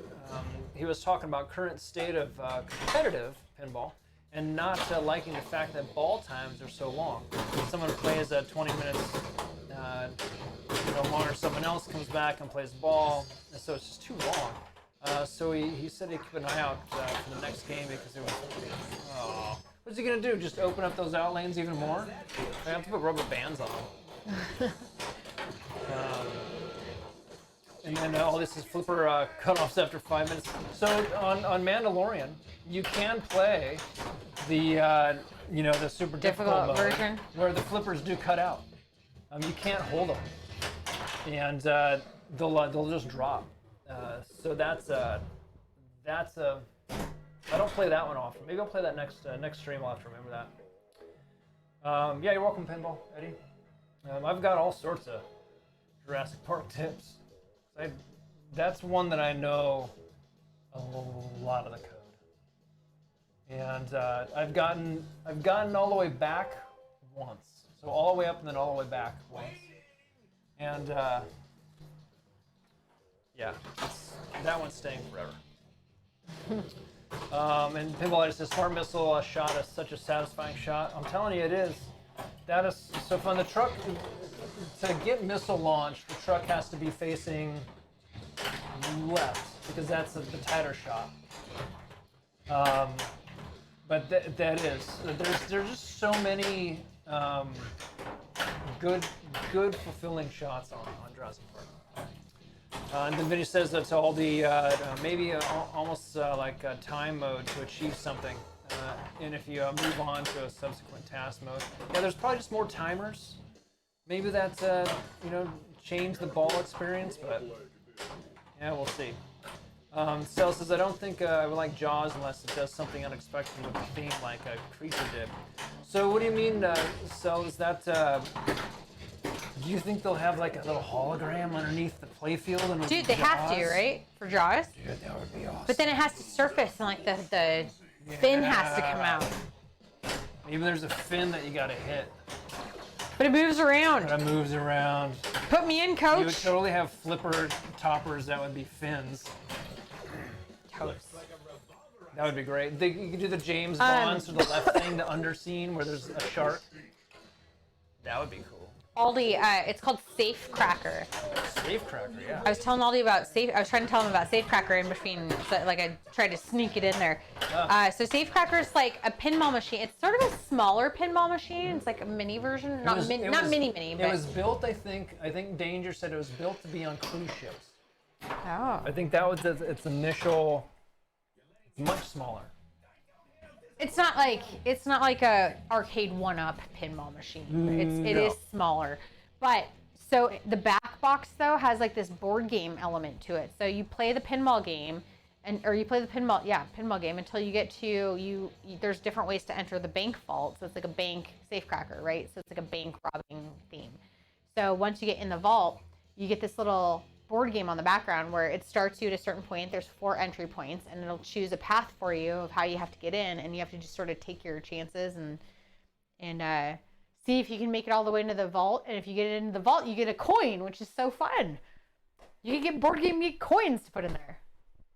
he was talking about current state of competitive pinball and not liking the fact that ball times are so long. Someone plays 20 minutes longer, someone else comes back and plays ball, and so it's just too long. So he said he'd keep an eye out for the next game because it was, what's he gonna do? Just open up those out lanes even more? I have to put rubber bands on them. And then all this is flipper cutoffs after 5 minutes. So on Mandalorian, you can play the the super difficult mode version where the flippers do cut out. You can't hold them, and they'll just drop. So that's a. I don't play that one often. Maybe I'll play that next stream. I'll have to remember that. Yeah, you're welcome, Pinball Eddie. I've got all sorts of Jurassic Park tips. That's one that I know a lot of the code, and I've gotten all the way back once. So all the way up and then all the way back once, and yeah, that one's staying forever. And Pinball Eddie says, Smart Missile shot is such a satisfying shot. I'm telling you, it is. That is so fun. The truck, to get missile launched, the truck has to be facing left because that's the tighter shot. But that is. There's just so many good fulfilling shots on Jurassic Park. And then Vinny says that's all the maybe almost like a time mode to achieve something. And if you move on to a subsequent task mode, yeah, there's probably just more timers. Maybe that's change the ball experience, but yeah, we'll see. Cell says I don't think I would like Jaws unless it does something unexpected with the theme like a creature did. So what do you mean, Cell? Is that Do you think they'll have like a little hologram underneath the playfield? And Dude, they have to, right? For Jaws? Dude, that would be awesome. But then it has to surface and like the fin has to come out. Maybe there's a fin that you gotta hit. But it moves around. That moves around. Put me in, coach. You would totally have flipper toppers that would be fins. Toast. That would be great. You could do the James Bond, so the left thing, the under scene where there's a shark. That would be cool. Aldi, it's called Safe Cracker. Safe Cracker, yeah. I was telling Aldi about Safe. I was trying to tell him about Safe Cracker in between, so, like I tried to sneak it in there. So Safe Cracker is like a pinball machine. It's sort of a smaller pinball machine. It's like a mini version, not mini, but it was built. I think Danger said it was built to be on cruise ships. oh, I think that was its initial. It's much smaller. it's not like a arcade one-up pinball machine. It is smaller, but so the back box though has like this board game element to it. So you play the pinball game, or you play the pinball game until you get to there's different ways to enter the bank vault. So it's like a bank safecracker, right? So it's like a bank robbing theme. So once you get in the vault, you get this little board game on the background where it starts you at a certain point. There's 4 entry points, and it'll choose a path for you of how you have to get in, and you have to just sort of take your chances and see if you can make it all the way into the vault. And if you get it into the vault, you get a coin, which is so fun. You can get board game coins to put in there.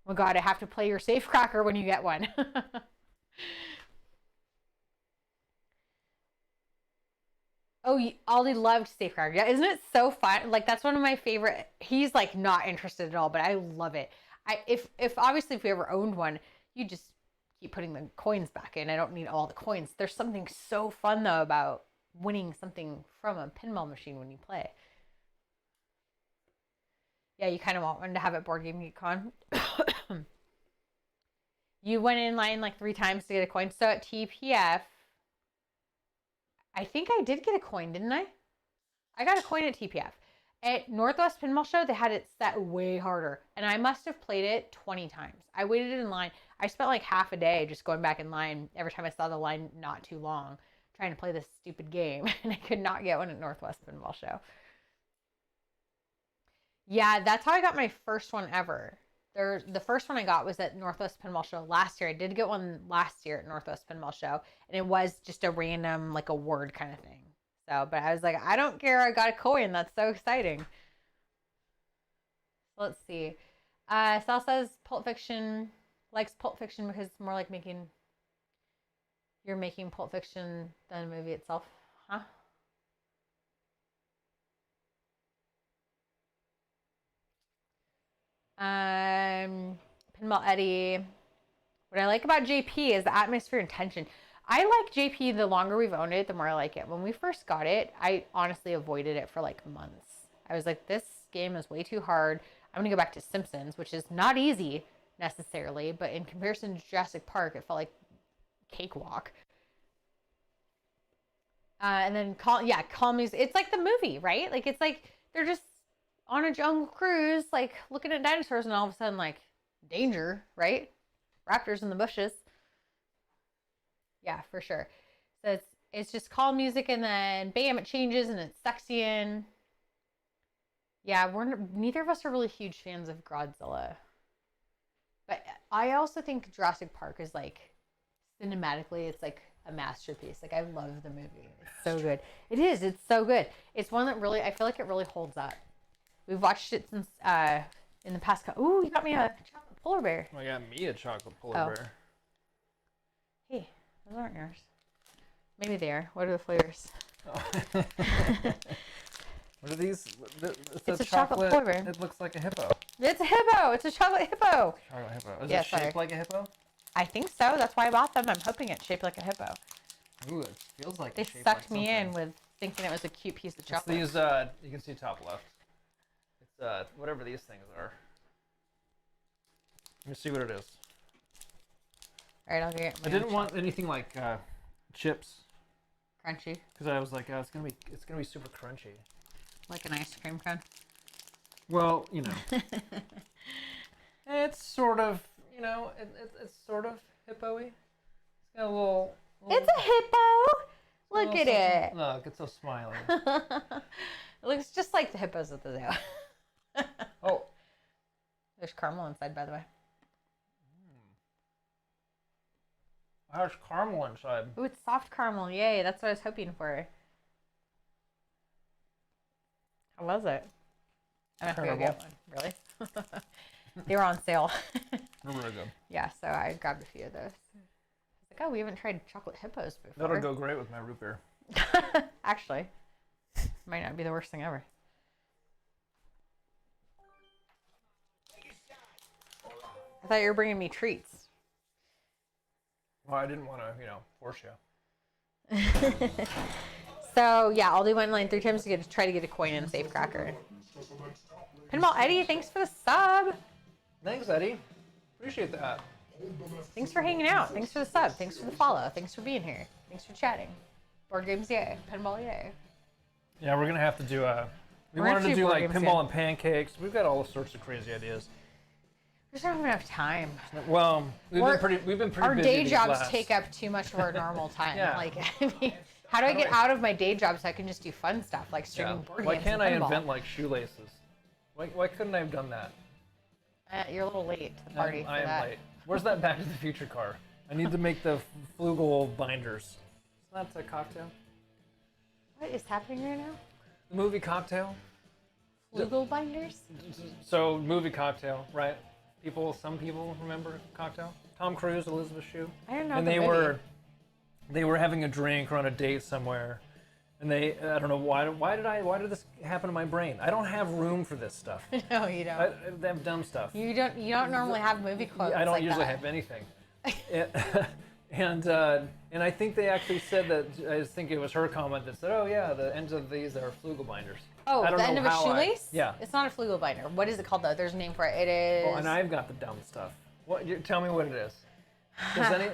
Oh God, I have to play your safe cracker when you get one. Oh, Aldi loved Safe Cracker. Yeah, isn't it so fun? Like that's one of my favorite. He's like not interested at all, but I love it. If obviously if we ever owned one, you just keep putting the coins back in. I don't need all the coins. There's something so fun though about winning something from a pinball machine when you play. Yeah, you kind of want one to have at Board Game Geek Con. You went in line like 3 times to get a coin. So at TPF, I think I did get a coin, didn't I? I got a coin at TPF. At Northwest Pinball Show, they had it set way harder. And I must have played it 20 times. I waited in line. I spent like half a day just going back in line every time I saw the line not too long, trying to play this stupid game. And I could not get one at Northwest Pinball Show. Yeah, that's how I got my first one ever. The first one I got was at Northwest Pinball Show last year. I did get one last year at Northwest Pinball Show, and it was just a random, like, award kind of thing. So, but I was like, I don't care. I got a coin. That's so exciting. Let's see. Sal says Pulp Fiction, likes Pulp Fiction because it's more like you're making Pulp Fiction than the movie itself. Huh? Pinball Eddie. What I like about JP is the atmosphere and tension. I like JP the longer we've owned it, the more I like it. When we first got it, I honestly avoided it for like months. I was like, this game is way too hard. I'm going to go back to Simpsons, which is not easy necessarily, but in comparison to Jurassic Park, it felt like cakewalk. And then Calm Music. It's like the movie, right? Like, it's like they're just on a jungle cruise, like looking at dinosaurs, and all of a sudden, like, danger, right? Raptors in the bushes. Yeah, for sure. So it's just calm music, and then bam, it changes, and it sucks you in. Yeah, neither of us are really huge fans of Godzilla, but I also think Jurassic Park is like cinematically, it's like a masterpiece. Like I love the movie. It's so good. It is. It's so good. It's one that really, I feel like it really holds up. We've watched it since in the past. Ooh, you got me a chocolate polar bear. Oh, you got me a chocolate polar bear. Hey, those aren't yours. Maybe they are. What are the flavors? Oh. What are these? It's a chocolate polar bear. It looks like a hippo. It's a hippo. It's a chocolate hippo. Chocolate hippo. Is Yeah, it shaped sorry. like a hippo? I think so. That's why I bought them. I'm hoping it's shaped like a hippo. Ooh, it feels like They it's shaped sucked like me something. in with thinking it was a cute piece of It's chocolate. these, you can see top left. It's whatever these things are. Let me see what it is. All right, I'll get I didn't want anything like chips crunchy, because I was like, oh, it's gonna be super crunchy. like an ice cream cone. Well, you know, it's sort of, you know, it's sort of hippo-y. It's got a little It's a hippo. Look at something. it. Look, it's so smiley. It looks just like the hippos at the zoo. Oh. There's caramel inside, by the way. There's caramel inside. Ooh, it's soft caramel. Yay, that's what I was hoping for. How was it? I'm not gonna go get one. Really? They were on sale. They're really good. Yeah, so I grabbed a few of those. I was like, oh, we haven't tried chocolate hippos before. That'll go great with my root beer. Actually, might not be the worst thing ever. I thought you were bringing me treats. Well, I didn't want to, force you. So, yeah, Aldi went in line 3 times to try to get a coin and a safe cracker. Pinball Eddie, thanks for the sub. Thanks, Eddie. Appreciate that. Thanks for hanging out. Thanks for the sub. Thanks for the follow. Thanks for being here. Thanks for chatting. Board games, yay. Pinball, yay. Yeah, we're going to have to do we We're gonna wanted to do do board like games, pinball yeah. and pancakes. We've got all sorts of crazy ideas. We just don't have enough time. Well, we've been pretty Our busy day these jobs last- take up too much of our normal time. Yeah. Like, I mean, how do I get out of my day job so I can just do fun stuff like streaming board Why games can't and I pinball? invent like shoelaces? Why couldn't I have done that? You're a little late to the party I for that. am late. Where's that Back to the Future car? I need to make the flugel binders. Isn't that a cocktail? What is happening right now? The movie Cocktail? Flugel binders? So, movie Cocktail, right? Some people remember Cocktail? Tom Cruise, Elizabeth Shue. I don't know. And the movie. they were having a drink or on a date somewhere. And I don't know why did this happen to my brain? I don't have room for this stuff. No, you don't. They have dumb stuff. You don't normally have movie quotes. I don't like usually that. have anything. And I think they actually said that, I think it was her comment that said, oh yeah, the ends of these are flugel binders. Oh, I don't the know end of a how shoelace? Yeah. It's not a flugel binder. What is it called though? There's a name for it. It is. Oh, and I've got the dumb stuff. Tell me what it is.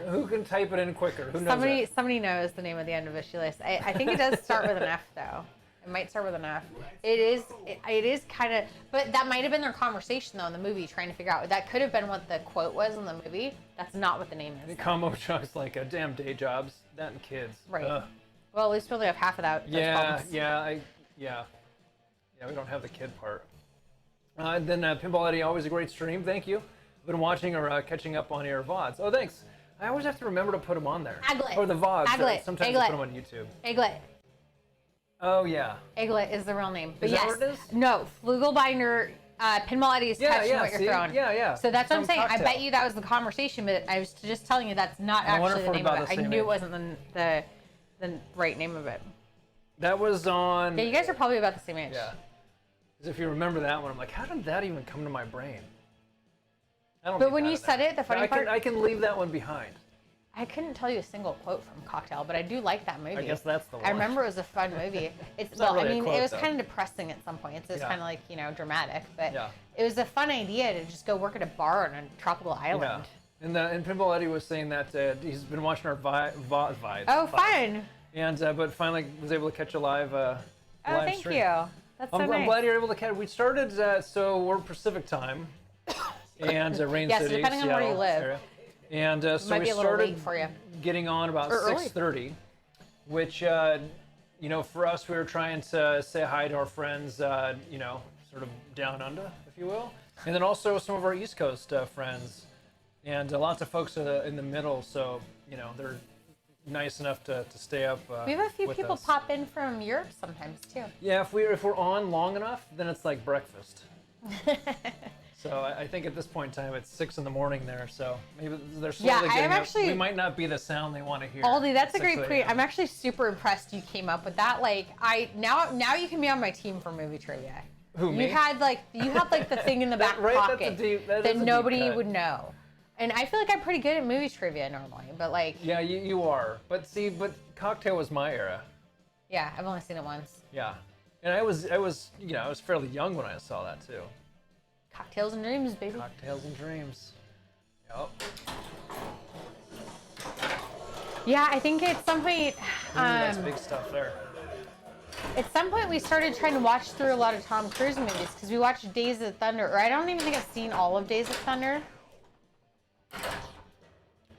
Who can type it in quicker? Who knows it? Somebody knows the name of the end of a shoelace. I think it does start with an F though. It might start with an F. It is kind of, but that might have been their conversation though in the movie, trying to figure out. That could have been what the quote was in the movie. That's not what the name is. Combo chucks like a damn day jobs, that and kids. Right. Ugh. Well, at least we only have half of that. those bumps. Yeah, we don't have the kid part. Then Pinball Eddie, always a great stream. Thank you. I've been watching or catching up on your VODs. Oh, thanks. I always have to remember to put them on there. Aglet. Or the VODs. Aglet. Sometimes Aglet. I put them on YouTube. Egglet. Oh, yeah. Egglet is the real name. But Is that yes, what it is? No, flugel binder. Pinball Eddie is catching what you're see? throwing. Yeah. So that's what I'm Some saying. cocktail. I bet you that was the conversation, but I was just telling you that's not I wonder actually if the we're name of about it. the I same knew it age. wasn't the right name of it. That was on... Yeah, you guys are probably about the same age. Yeah. Because if you remember that one, I'm like, how did that even come to my brain? I don't But need when that you in said there. it, the funny I part, I can leave that one behind. I couldn't tell you a single quote from Cocktail, but I do like that movie. I guess that's the one. I remember it was a fun movie. It's not well, really a I mean, quote, it was though. kind of depressing at some points. It was Yeah. kind of like dramatic, but Yeah. it was a fun idea to just go work at a bar on a tropical island. Yeah. And Pinball Eddie was saying that he's been watching our VODs. Oh, fun! And but finally was able to catch a live Oh, live thank stream. you. That's so I'm nice. glad you're able to catch. We started so we're Pacific time, and Rain Yeah, so City, depending on where you Seattle live. area. And so Might we be a little started late for you. getting on about Or early. 6:30, which for us we were trying to say hi to our friends, sort of down under, if you will, and then also some of our East Coast friends, and lots of folks in the middle. So they're nice enough to stay up. We have a few with people us. pop in from Europe sometimes too. Yeah, if we're on long enough, then it's like breakfast. So I think at this point in time it's 6 in the morning there. So maybe they're slowly Yeah, I getting am up. actually- We might not be the sound they want to hear. Aldi, that's a at great 6 point. a.m. I'm actually super impressed you came up with that. Like, now you can be on my team for movie trivia. Who, me? You had like the thing in the back Right, that's a pocket deep- that is a that deep nobody cut. would know. And I feel like I'm pretty good at movie trivia normally, but like, Yeah, you are. But Cocktail was my era. yeah, I've only seen it once. Yeah, and I was fairly young when I saw that too. Cocktails and Dreams, baby. Cocktails and Dreams. Yep. Yeah, I think at some point, That's big stuff there. at some point we started trying to watch through a lot of Tom Cruise movies because we watched Days of Thunder, or I don't even think I've seen all of Days of Thunder.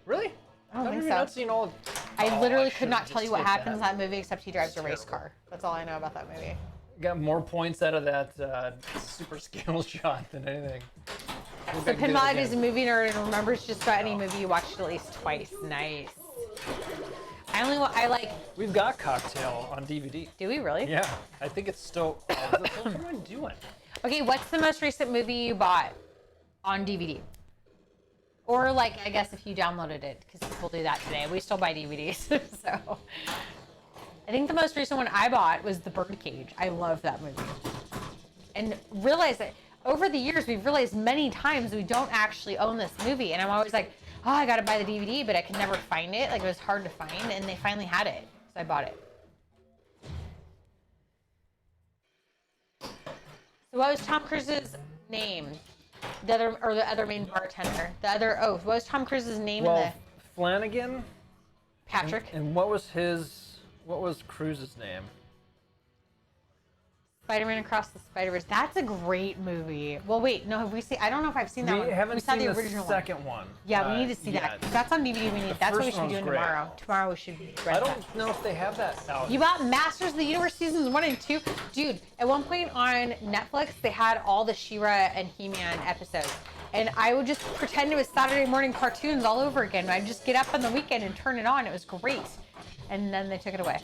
Really? I don't Have think you so. not seen all of... I Oh, literally should've could not just tell you what hit happens in that. that movie except he drives a race terrible. car. That's all I know about that movie. got more points out of that super scale shot than anything. So Pinball Eddie is a movie nerd and remembers just about any movie you watched at least twice. Nice. I like. We've got Cocktail on DVD. Do we really? Yeah, I think it's still. What am I doing? Okay, what's the most recent movie you bought on DVD? Or like, I guess if you downloaded it, because people do that today. We still buy DVDs, so. I think the most recent one I bought was The Birdcage. I love that movie. And realize that over the years, we've realized many times we don't actually own this movie. And I'm always like, oh, I gotta buy the DVD, but I could never find it. Like, it was hard to find, and they finally had it. So I bought it. So what was Tom Cruise's name? The other main bartender. What was Tom Cruise's name in the Flanagan? Patrick? And what was Cruise's name? Spider-Man Across the Spider-Verse. That's a great movie. Well, wait, no, have we seen? I don't know if I've seen that one. We haven't saw seen the original second one. Yeah, we need to see that. That's on DVD. That's what we should be doing tomorrow. Tomorrow we should rent I that. don't know if they have that out. You bought Masters of the Universe seasons 1 and 2? Dude, at one point on Netflix, they had all the She-Ra and He-Man episodes. And I would just pretend it was Saturday morning cartoons all over again. I'd just get up on the weekend and turn it on. It was great. And then they took it away.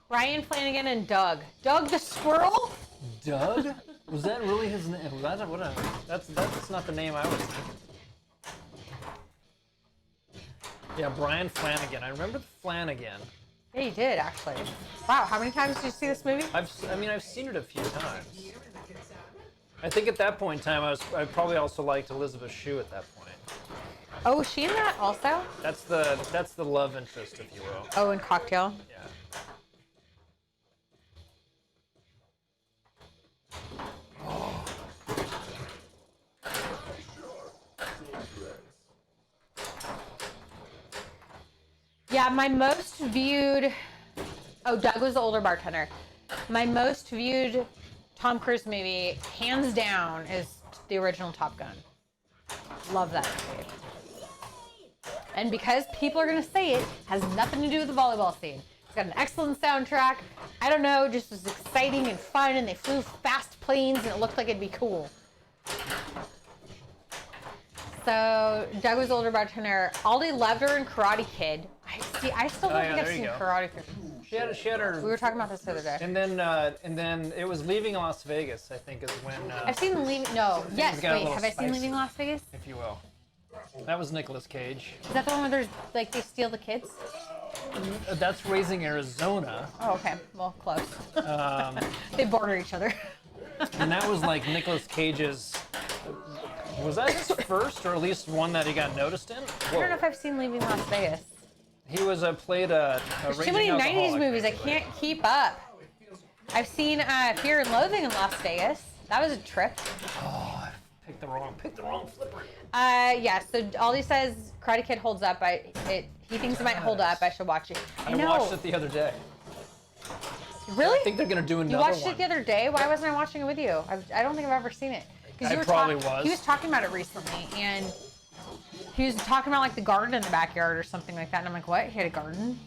Ryan Flanagan and Doug. Doug the squirrel? Doug? Was that really his name? That's not the name I was thinking. Yeah, Brian Flanagan. I remember the Flanagan. Yeah, you did, actually. Wow, how many times did you see this movie? I've seen it a few times. I think at that point in time, I probably also liked Elizabeth Shue at that point. Oh, was she in that also? That's the love interest, if you will. Oh, in Cocktail? Yeah. Yeah, my most viewed... Oh, Doug was the older bartender. My most viewed Tom Cruise movie, hands down, is the original Top Gun. Love that movie. And because people are going to say it, has nothing to do with the volleyball scene. It's got an excellent soundtrack. I don't know, just was exciting and fun, and they flew fast planes, and it looked like it'd be cool. So, Doug was the older bartender. Aldi loved her in Karate Kid. I still don't think I've seen Karate Kid. She had her. We were talking about this the other day. And then it was Leaving Las Vegas, I think, is when. I've seen Leaving. No. Yes. Wait. Have I seen spicy, Leaving Las Vegas? if you will. That was Nicolas Cage. Is that the one where there's like they steal the kids? That's Raising Arizona. Oh, okay. Well, close. They border each other. And that was like Nicolas Cage's. Was that his first, or at least one that he got noticed in? I don't know if I've seen Leaving Las Vegas. He was played a There's raging too many 90s alcoholic, movies. I basically. can't keep up. I've seen Fear and Loathing in Las Vegas. That was a trip. Oh, I picked the wrong flipper. Yeah. So Aldi says Karate Kid holds up. He thinks it might hold up. I should watch it. I watched it the other day. Really? I think they're gonna do another You watched one. it the other day? Why wasn't I watching it with you? I don't think I've ever seen it. I probably was. He was talking about it recently, and he was talking about like the garden in the backyard or something like that. And I'm like, what? He had a garden?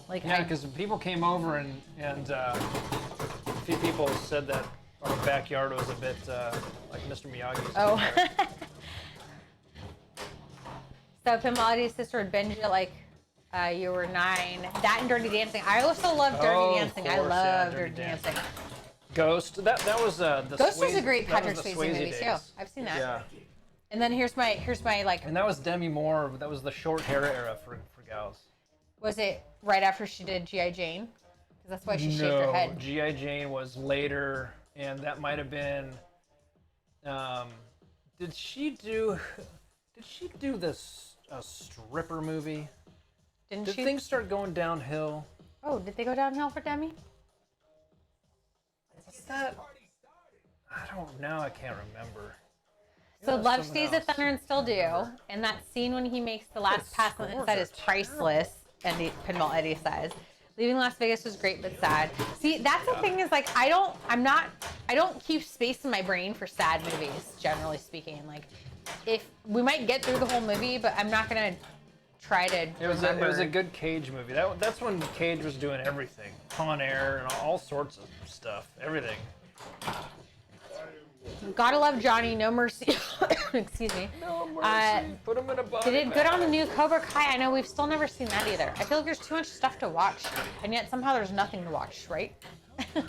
Like, Yeah, because people came over and a few people said that our backyard was a bit like Mr. Miyagi's. Oh. So Pimali's sister would binge it like you were 9. That and Dirty Dancing. I also love Dirty Oh, of Dancing. I course, yeah, love Dirty Dirty Dancing. Ghost. That was the Ghost was Swayze- a great that Patrick was the Swayze Swayze movie days. too. I've seen that. Yeah, And then here's my like. and that was Demi Moore. That was the short hair era for gals. Was it right after she did G.I. Jane? Because that's why she shaved her head. G.I. Jane was later, and that might have been. Did she do this a stripper movie? Didn't Did she? things start going downhill? Oh, did they go downhill for Demi? What's that? I don't know. I can't remember. So Yeah, Love someone Stays else. at Thunder and Still Do, and that scene when he makes the last pass on the inside is priceless, and the Pinball Eddie says. Leaving Las Vegas was great but sad. See, that's the thing is like I don't keep space in my brain for sad movies, generally speaking. Like if we might get through the whole movie, but I'm not gonna try to It was remember. a good Cage movie. That's when Cage was doing everything, Con Air and all sorts of stuff, everything. Gotta love Johnny, No Mercy. Excuse me. No mercy. Put him in a body Did it good on the bag. new Cobra Kai? I know we've still never seen that either. I feel like there's too much stuff to watch, and yet somehow there's nothing to watch, right? This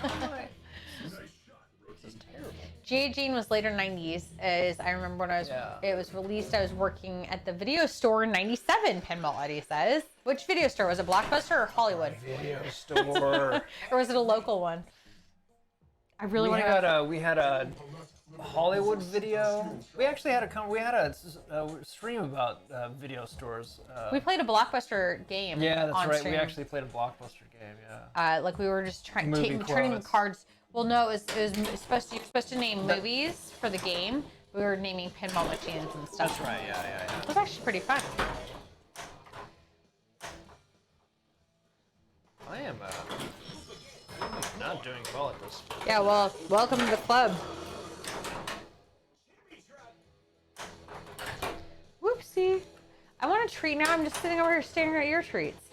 is terrible. G.I. Jane was later 90s, as I remember when it was released. I was working at the video store in 97, Pinball Eddie says. Which video store? Was it Blockbuster or Hollywood? Video store. Or was it a local one? I really we want to had go. we had a Hollywood video. We actually had a stream about video stores. We played a Blockbuster game. Yeah, that's on right. stream. We actually played a Blockbuster game. Yeah. Like we were just turning the quotes. cards. Well, no, it was you're supposed to name movies for the game. We were naming pinball machines and stuff. That's right. Yeah. It was actually pretty fun. I am not doing well at this. Yeah, well, welcome to the club. Whoopsie. I want a treat now. I'm just sitting over here staring at your treats.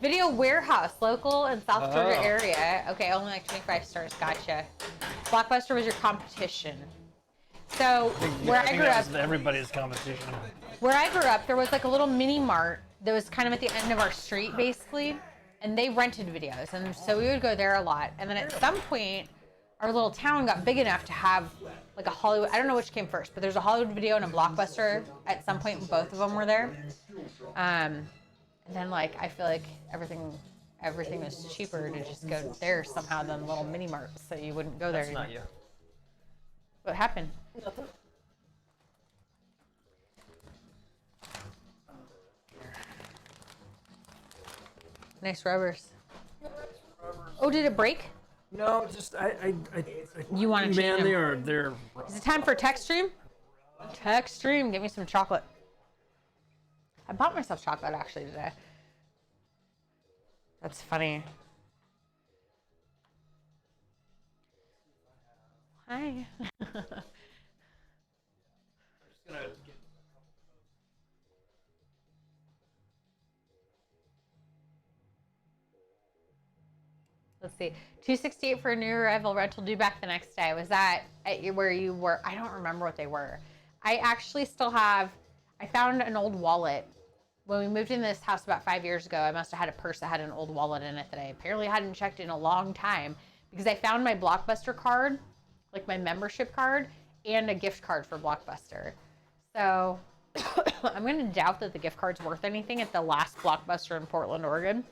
Video Warehouse, local in South Georgia area. Okay, only like 25 stars. Gotcha. Blockbuster was your competition. So where I grew up, everybody's competition. where I grew up, there was like a little mini mart that was kind of at the end of our street, basically, and they rented videos, and so we would go there a lot. And then at some point, our little town got big enough to have like a Hollywood. I don't know which came first, but there's a Hollywood Video and a Blockbuster. At some point, both of them were there. And then like I feel like everything was cheaper to just go there somehow than little mini marts, so you wouldn't go there. That's not you. What happened? Nothing. Nice rubbers. Oh, did it break? No, just You want to change man, them? they're. Is it time for text stream? Text stream. Give me some chocolate. I bought myself chocolate actually today. That's funny. Hi. Let's see. $268 for a new arrival rental due back the next day. Was that at where you were? I don't remember what they were. I actually still have, I found an old wallet. When we moved in this house about 5 years ago, I must have had a purse that had an old wallet in it that I apparently hadn't checked in a long time because I found my Blockbuster card, like my membership card, and a gift card for Blockbuster. So I'm going to doubt that the gift card's worth anything at the last Blockbuster in Portland, Oregon.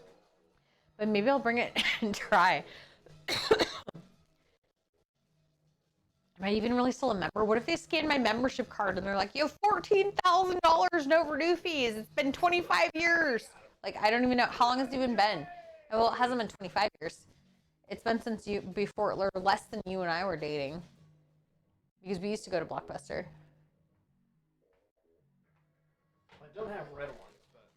But maybe I'll bring it and try. Am I even really still a member? What if they scan my membership card and they're like, you have $14,000 no overdue fees. It's been 25 years. Like, I don't even know. How long has it even been? Well, it hasn't been 25 years. It's been since or less than you and I were dating. Because we used to go to Blockbuster. I don't have red ones, but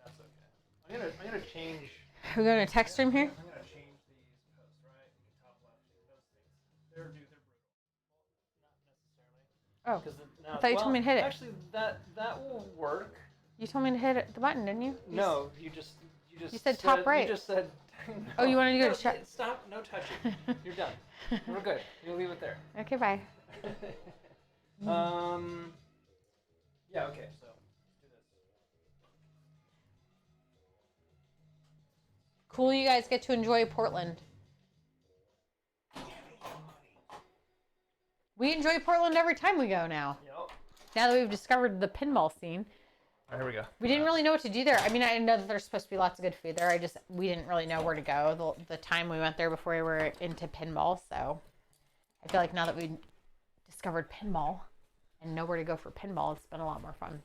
that's okay. I'm gonna change. Are we going to text stream here? I'm gonna change these posts, right? You can top left. Those things. They're brutal. Well, not necessarily. Oh, Because I thought you told me to hit it. Actually, that will work. You told me to hit the button, didn't you? No, you just You said top right. You just said. No. Oh, you wanted to go No, to check? Stop! No touching. You're done. We're good. You leave it there. Okay, bye. Yeah. Okay. So let's do this. Cool, you guys get to enjoy Portland. We enjoy Portland every time we go now. Yep. Now that we've discovered the pinball scene. Here we go. We didn't really know what to do there. I mean, I know that there's supposed to be lots of good food there. We didn't really know where to go the time we went there before we were into pinball. So I feel like now that we discovered pinball and know where to go for pinball, it's been a lot more fun.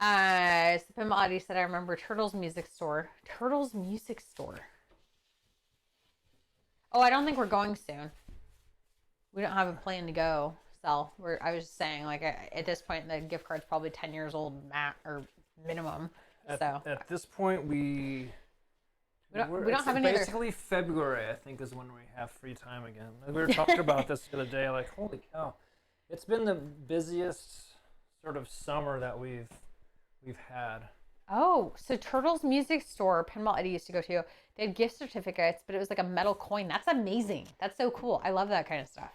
So Pinball Eddie said, I remember Turtles Music Store. Turtles Music Store. Oh, I don't think we're going soon. We don't have a plan to go. So I was just saying, like, at this point, the gift card's probably 10 years old, or minimum. At this point, we don't have any other. Basically, February, I think, is when we have free time again. We were talking about this the other day, like, holy cow. It's been the busiest sort of summer that we've had. Oh, so Turtle's Music Store, Pinball Eddie used to go to, they had gift certificates, but it was like a metal coin. That's amazing. That's so cool. I love that kind of stuff.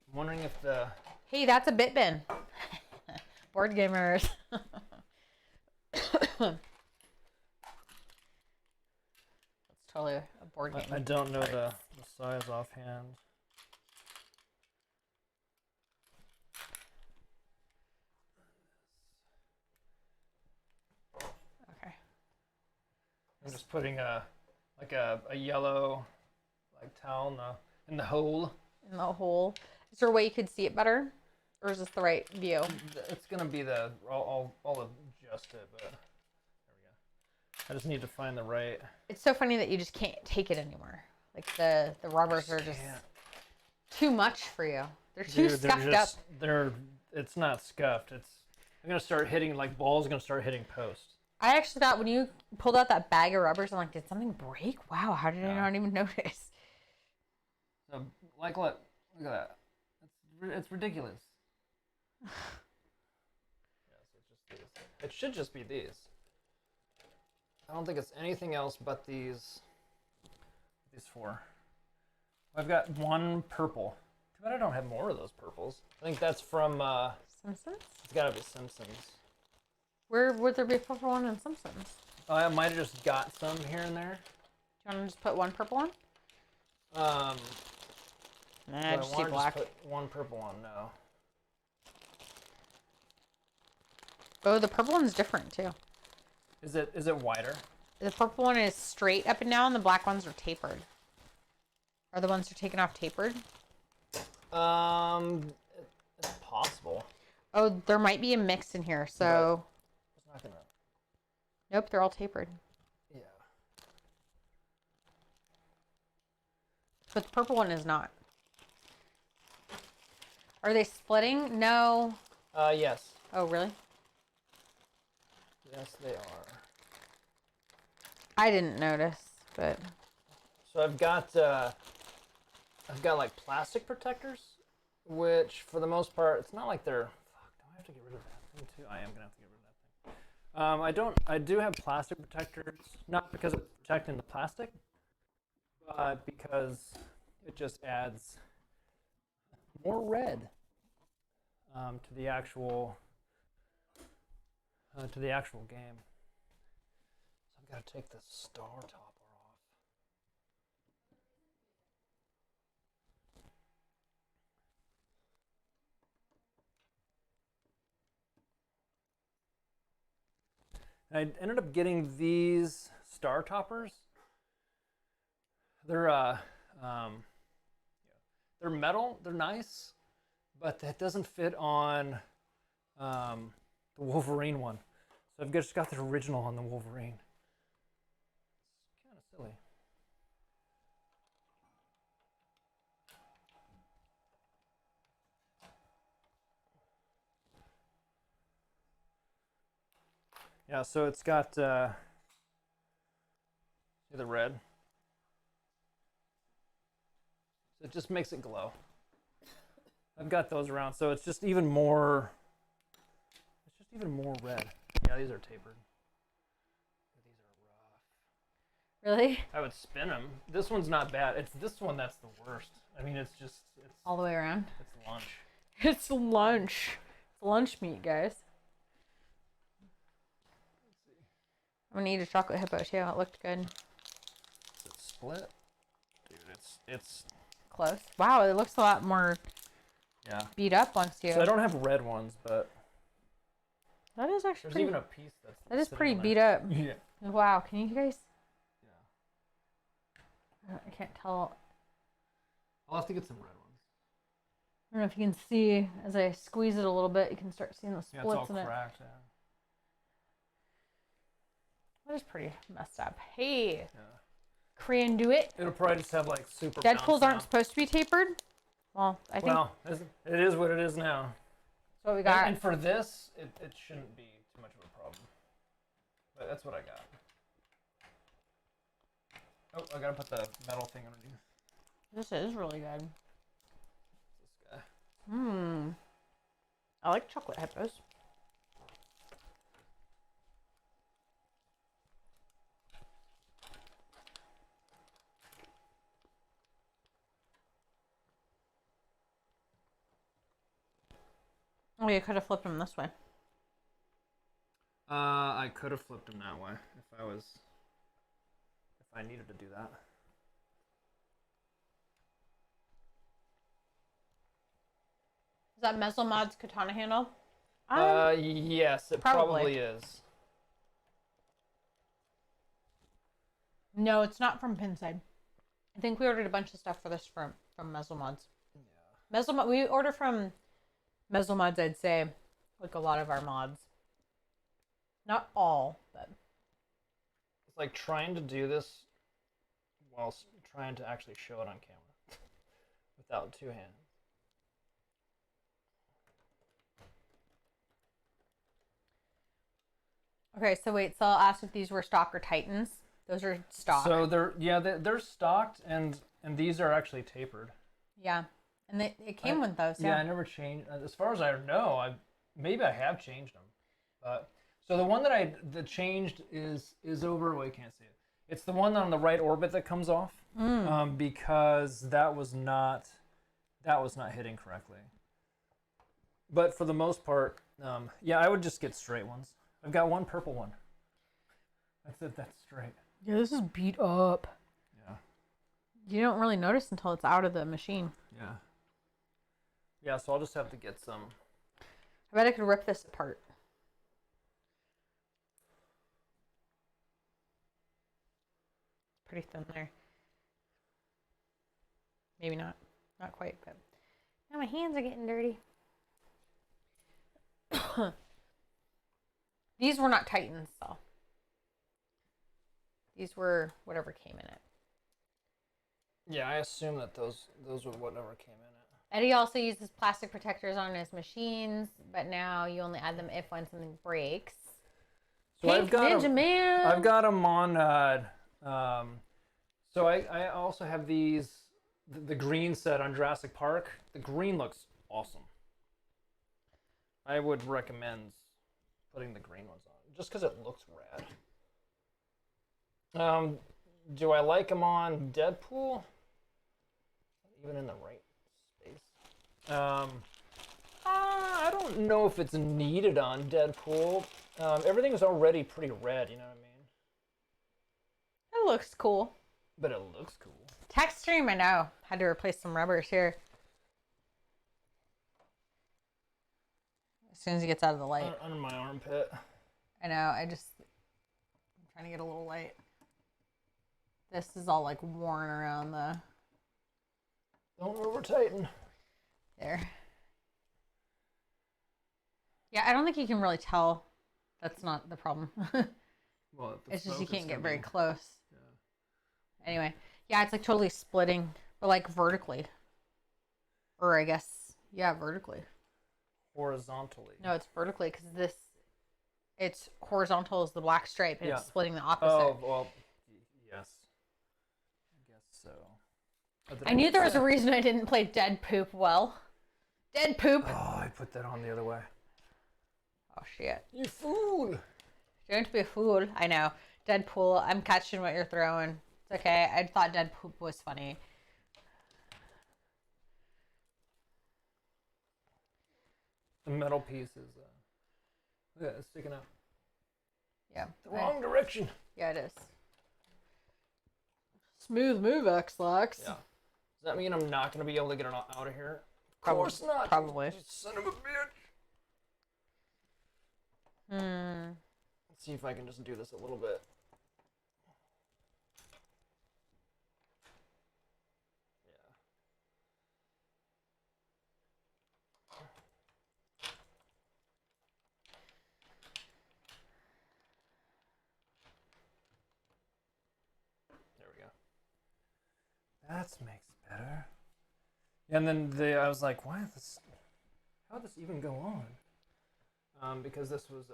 I'm wondering if the... Hey, that's a bit bin. Board gamers. That's totally a board game. I don't know the size offhand. Okay. I'm just putting a yellow towel in the hole. In the hole. Is there a way you could see it better? Or is this the right view? It's gonna be I'll adjust it, but there we go. I just need to find the right. It's so funny that you just can't take it anymore. Like the rubbers are just too much for you. They're too scuffed up. It's not scuffed. I'm gonna start hitting balls. Gonna start hitting posts. I actually thought when you pulled out that bag of rubbers, I'm like, did something break? Wow, how did I not even notice? So look at that. It's ridiculous. Yes, it's just these. It should just be these. I don't think it's anything else but these four. I've got one purple. Too bad I don't have more of those purples. I think that's from Simpsons? It's gotta be Simpsons. Where would there be a purple one in Simpsons? I might have just got some here and there. Do you want to just put one purple one? Nah, just do black. Just put one purple one, no. Oh, the purple one's different too. Is it wider? The purple one is straight up and down. The black ones are tapered. Are the ones you're taking off tapered? It's possible. Oh, there might be a mix in here. So. But it's not gonna. Nope, they're all tapered. Yeah. But the purple one is not. Are they splitting? No. Yes. Oh, really? Yes, they are. I didn't notice, but. So I've got like plastic protectors, which for the most part, it's not like they're. Fuck, do I have to get rid of that thing too? I am gonna have to get rid of that thing. I do have plastic protectors, not because of protecting the plastic, but because it just adds more red to the actual game. So I've got to take the star topper off. I ended up getting these star toppers. They're metal. They're nice, but that doesn't fit on the Wolverine one. So I've just got the original on the Wolverine. It's kind of silly. Yeah, so it's got the red. So it just makes it glow. I've got those around, so it's just even more. It's just even more red. Yeah, these are tapered. These are rough. Really? I would spin them. This one's not bad. It's this one that's the worst. I mean, it's All the way around? It's lunch. It's lunch. It's lunch meat, guys. I'm gonna eat a chocolate hippo too. It looked good. Is it split? Dude, it's Close. Wow, it looks a lot more beat up once you. So I don't have red ones, but that is actually there's pretty, even a piece that's. that is sitting pretty on beat there. up. Yeah. Wow, can you guys? Yeah. I can't tell. I'll have to get some red ones. I don't know if you can see as I squeeze it a little bit. You can start seeing the Yeah, splits it's all in it. cracked. Yeah. That is pretty messed up. Hey, Yeah. Korean, do it. It'll probably just have like super. Deadpools bounce aren't now. supposed to be tapered. Well, I think Well, it is what it is now. that's what we got. And for this, it shouldn't be too much of a problem. But that's what I got. Oh, I gotta put the metal thing underneath. This is really good. This guy. I like chocolate hippos. Oh, you could have flipped them this way. I could have flipped him that way if I needed to do that. Is that Mezzlemod's katana handle? Yes, it probably. probably is. No, it's not from Pinside. I think we ordered a bunch of stuff for this from Mezzlemods. Yeah. We order from Mezzlemods, I'd say, like a lot of our mods. Not all, but It's like trying to do this while trying to actually show it on camera without two hands. okay. So wait, so I'll ask if these were stock or Titans. Those are stock. So they're stocked and these are actually tapered. Yeah, and it came with those. Yeah, I never changed. As far as I know, maybe I have changed them, but so the one that changed is over. Well, you can't see it. It's the one on the right orbit that comes off, because that was not hitting correctly. But for the most part, yeah, I would just get straight ones. I've got one purple one. That's it. That's straight. Yeah, this is beat up. Yeah. You don't really notice until it's out of the machine. Yeah. Yeah, so I'll just have to get some. I bet I could rip this apart. Pretty thin there. Maybe not. Not quite, but now my hands are getting dirty. These were not Titans, though. These were whatever came in it. Yeah, I assume that those were whatever came in it. Eddie also uses plastic protectors on his machines, but now you only add them if when something breaks. So I've got Ninja Man. I've got them on. So I also have these the green set on Jurassic Park. The green looks awesome. I would recommend putting the green ones on just because it looks rad. Do I like them on Deadpool? Even in the right space. I don't know if it's needed on Deadpool. Everything is already pretty red, you know what I mean? It looks cool. But it looks cool. Text stream, I know. Had to replace some rubbers here. As soon as he gets out of the light. Under my armpit. I know, I'm trying to get a little light. This is all like worn around the... Don't over tighten. There. Yeah, I don't think you can really tell. That's not the problem. Well, it's just you can't get very close. Yeah. Anyway, yeah, it's like totally splitting, but like vertically. Or I guess, yeah, vertically. Horizontally. No, it's vertically because it's horizontal is the black stripe and Yeah. it's splitting the opposite. Oh, well, yes. I guess so. I knew there was a reason I didn't play Dead Poop well. Dead Poop. Oh, I put that on the other way. Oh, shit. You fool! Don't be a fool. I know. Deadpool, I'm catching what you're throwing. It's okay. I thought Dead Poop was funny. The metal piece is, look at it, it's sticking out. Yeah. The wrong direction. Yeah, it is. Smooth move, X-Lax. Yeah. Does that mean I'm not going to be able to get it out of here? Of Probably, course not. probably. You son of a bitch. Let's see if I can just do this a little bit. There we go. That makes better. And then I was like, why is this? How did this even go on? Because this was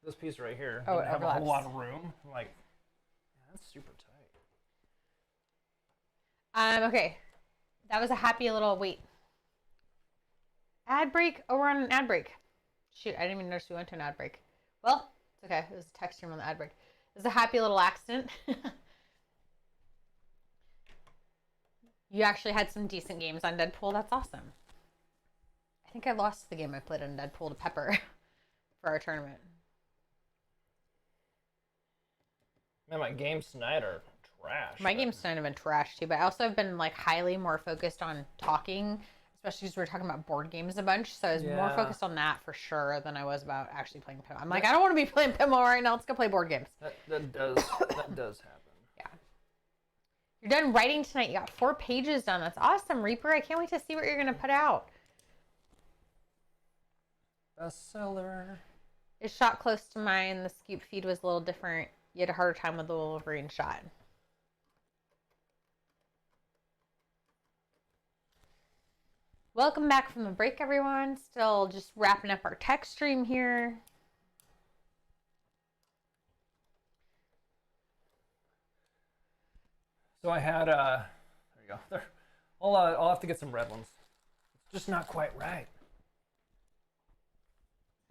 this piece right here Oh, it didn't have a whole overlaps. lot of room. I'm like, yeah, that's super tight. Okay. That was a happy little wait. Ad break? Oh, we're on an ad break. Shoot, I didn't even notice we went to an ad break. Well, it's okay. It was a text stream on the ad break. It was a happy little accident. You actually had some decent games on Deadpool. That's awesome. I think I lost the game I played on Deadpool to Pepper for our tournament. Man, my games tonight are trash. My games tonight have been trash too, but I also have been like highly more focused on talking, especially because we were talking about board games a bunch. So I was more focused on that for sure than I was about actually playing pinball. I'm like, I don't want to be playing pinball right now. Let's go play board games. That does happen. Yeah. You're done writing tonight. You got 4 pages done. That's awesome, Reaper. I can't wait to see what you're going to put out. Bestseller. It shot close to mine. The scoop feed was a little different. You had a harder time with the Wolverine shot. Welcome back from the break, everyone. Still just wrapping up our tech stream here. So I had there you go. There. I'll have to get some red ones. It's just not quite right.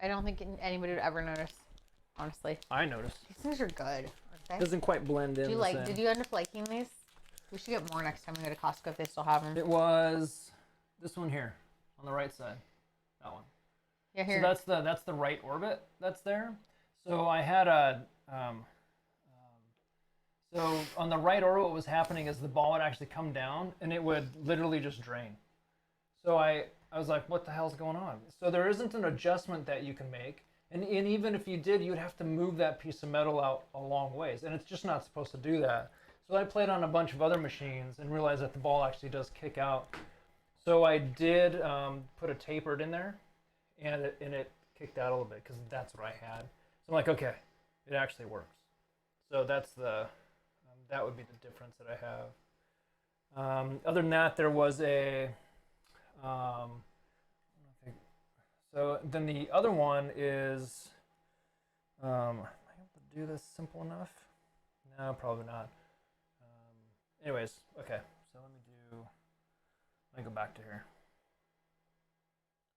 I don't think anybody would ever notice, honestly. I noticed. These things are good, aren't they? Doesn't quite blend in. Did you end up liking these? We should get more next time we go to Costco if they still have them. It was this one here on the right side. That one. Yeah, here. So that's the right orbit that's there. So I had a so on the right orbit, what was happening is the ball would actually come down and it would literally just drain. So I was like, what the hell's going on? So there isn't an adjustment that you can make. And even if you did, you'd have to move that piece of metal out a long ways. And it's just not supposed to do that. So I played on a bunch of other machines and realized that the ball actually does kick out. So I did put a tapered in there, and it kicked out a little bit because that's what I had. So I'm like, okay, it actually works. So that's that would be the difference that I have. Other than that, there was a... so then the other one is, am I able to do this simple enough? No, probably not. Anyways, okay, so let me go back to here.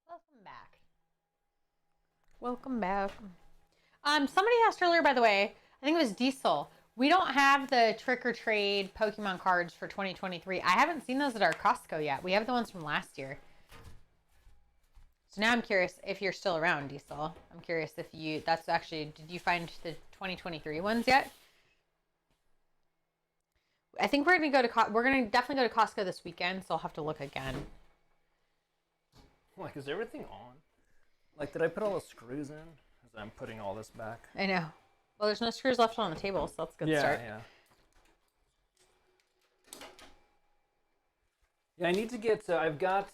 Welcome back. Welcome back. Somebody asked earlier, by the way, I think it was Diesel. We don't have the Trick or Trade Pokemon cards for 2023. I haven't seen those at our Costco yet. We have the ones from last year. So now I'm curious if you're still around, Diesel. I'm curious if that's actually, did you find the 2023 ones yet? I think we're going to definitely go to Costco this weekend, so I'll have to look again. Like, is everything on? Like, did I put all the screws in? As I'm putting all this back. I know. Well, there's no screws left on the table, so that's a good start. Yeah, I need to get, I've got,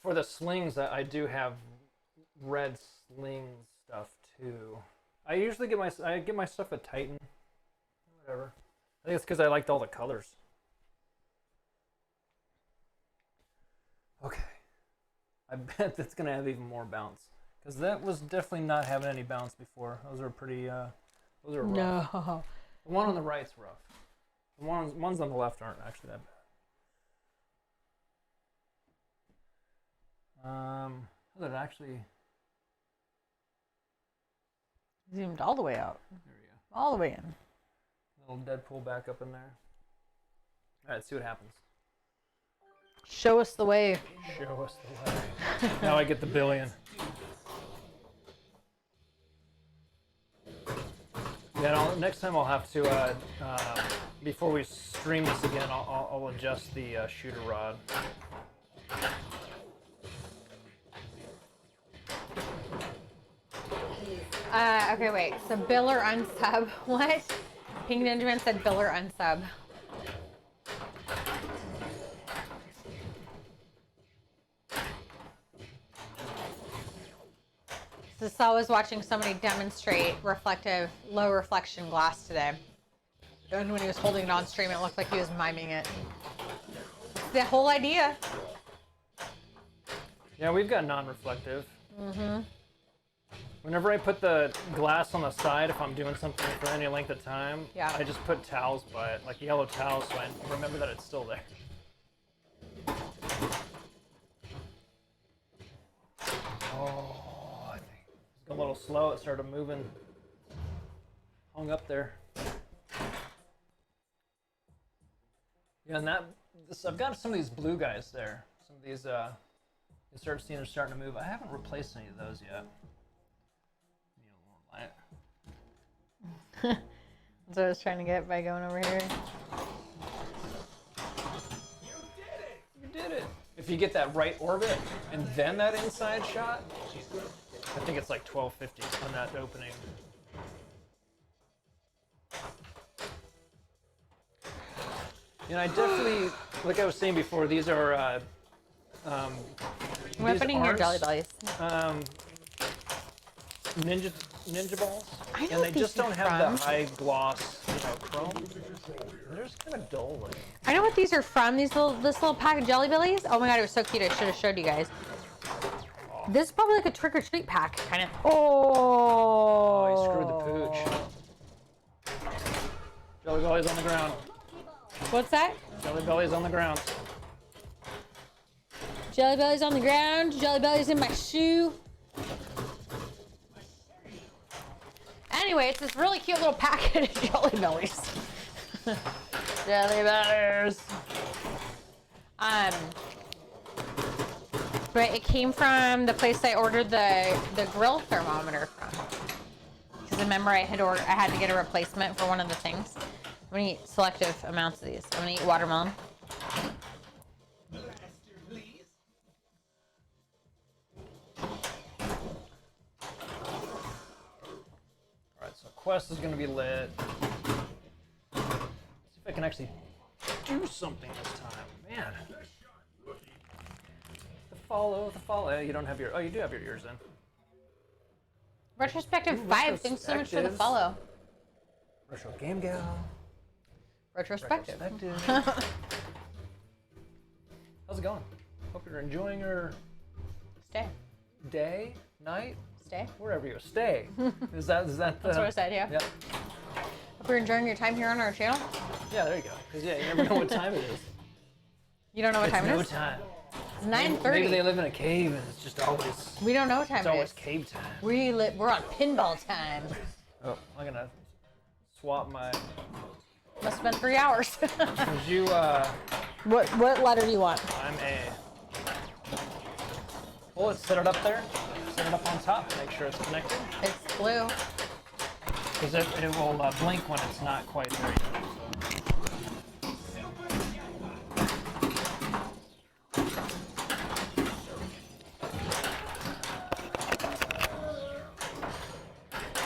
for the slings, I do have red sling stuff too. I usually get my stuff at Titan. Whatever. I think it's because I liked all the colors. Okay. I bet that's gonna have even more bounce. Because that was definitely not having any bounce before. Those are pretty, those are rough. No. The one on the right's rough. The ones on the left aren't actually that bad. That actually Zoomed all the way out. There we go. All the way in. Little Deadpool back up in there. All right, see what happens. Show us the way. Show us the way. Now I get the billion. Yeah, next time I'll have to, before we stream this again, I'll adjust the shooter rod. Okay, wait. So bill or unsub? What? Pink Ninja Man said bill or unsub. So Saul was watching somebody demonstrate reflective, low reflection glass today. And when he was holding it on stream, it looked like he was miming it. It's the whole idea. Yeah, we've got non-reflective. Mm-hmm. Whenever I put the glass on the side, if I'm doing something for any length of time, Yeah. I just put towels by it, like yellow towels, so I remember that it's still there. Oh, I think it's a little slow. It started moving. Hung up there. Yeah, and I've got some of these blue guys there. Some of these, you start seeing are starting to move. I haven't replaced any of those yet. Need a little more light. That's what I was trying to get by going over here. You did it! If you get that right orbit and then that inside shot, I think it's like 1250 on that opening. You know, I definitely, like I was saying before, these are, I'm these opening your aren't, Jelly Bellies. ninja balls, I know and they what just these don't are have from. the high gloss, chrome. They're just kind of dull looking. I know what these are from. This little pack of Jelly Bellies. Oh my god, it was so cute. I should have showed you guys. This is probably like a trick or treat pack, kind of. Oh, you screwed the pooch. Jelly Belly's on the ground. What's that? Jelly Belly's on the ground. Jelly Bellies on the ground. Jelly Bellies in my shoe. Anyway, it's this really cute little packet of Jelly Bellies. Jelly Bellies. But it came from the place I ordered the grill thermometer from. Because remember I had to get a replacement for one of the things. I'm gonna eat selective amounts of these. I'm gonna eat watermelon. Alright, so Quest is going to be lit. See if I can actually do something this time. Man. The follow. You don't have your, oh, you do have your ears in. Retrospective Ooh, 5. Thanks so much for the retrospectives. follow. Retro Game Gal. Retrospective. Retrospective. How's it going? Hope you're enjoying your Stay. day, night, Stay. wherever you stay. Is that the... That's what I said, yeah. Yep. Hope you're enjoying your time here on our channel. Yeah, there you go. Because, yeah, you never know what time it is. You don't know what time it no is? time. It's Maybe 9:30. they live in a cave and it's just always... We don't know what time It's it always is. cave time. We're on pinball time. Oh, I'm gonna swap my... Must have been 3 hours. Cause you, What letter do you want? I'm A. Well, let's set it up there. Set it up on top. Make sure it's connected. It's blue. Because it will blink when it's not quite there yet.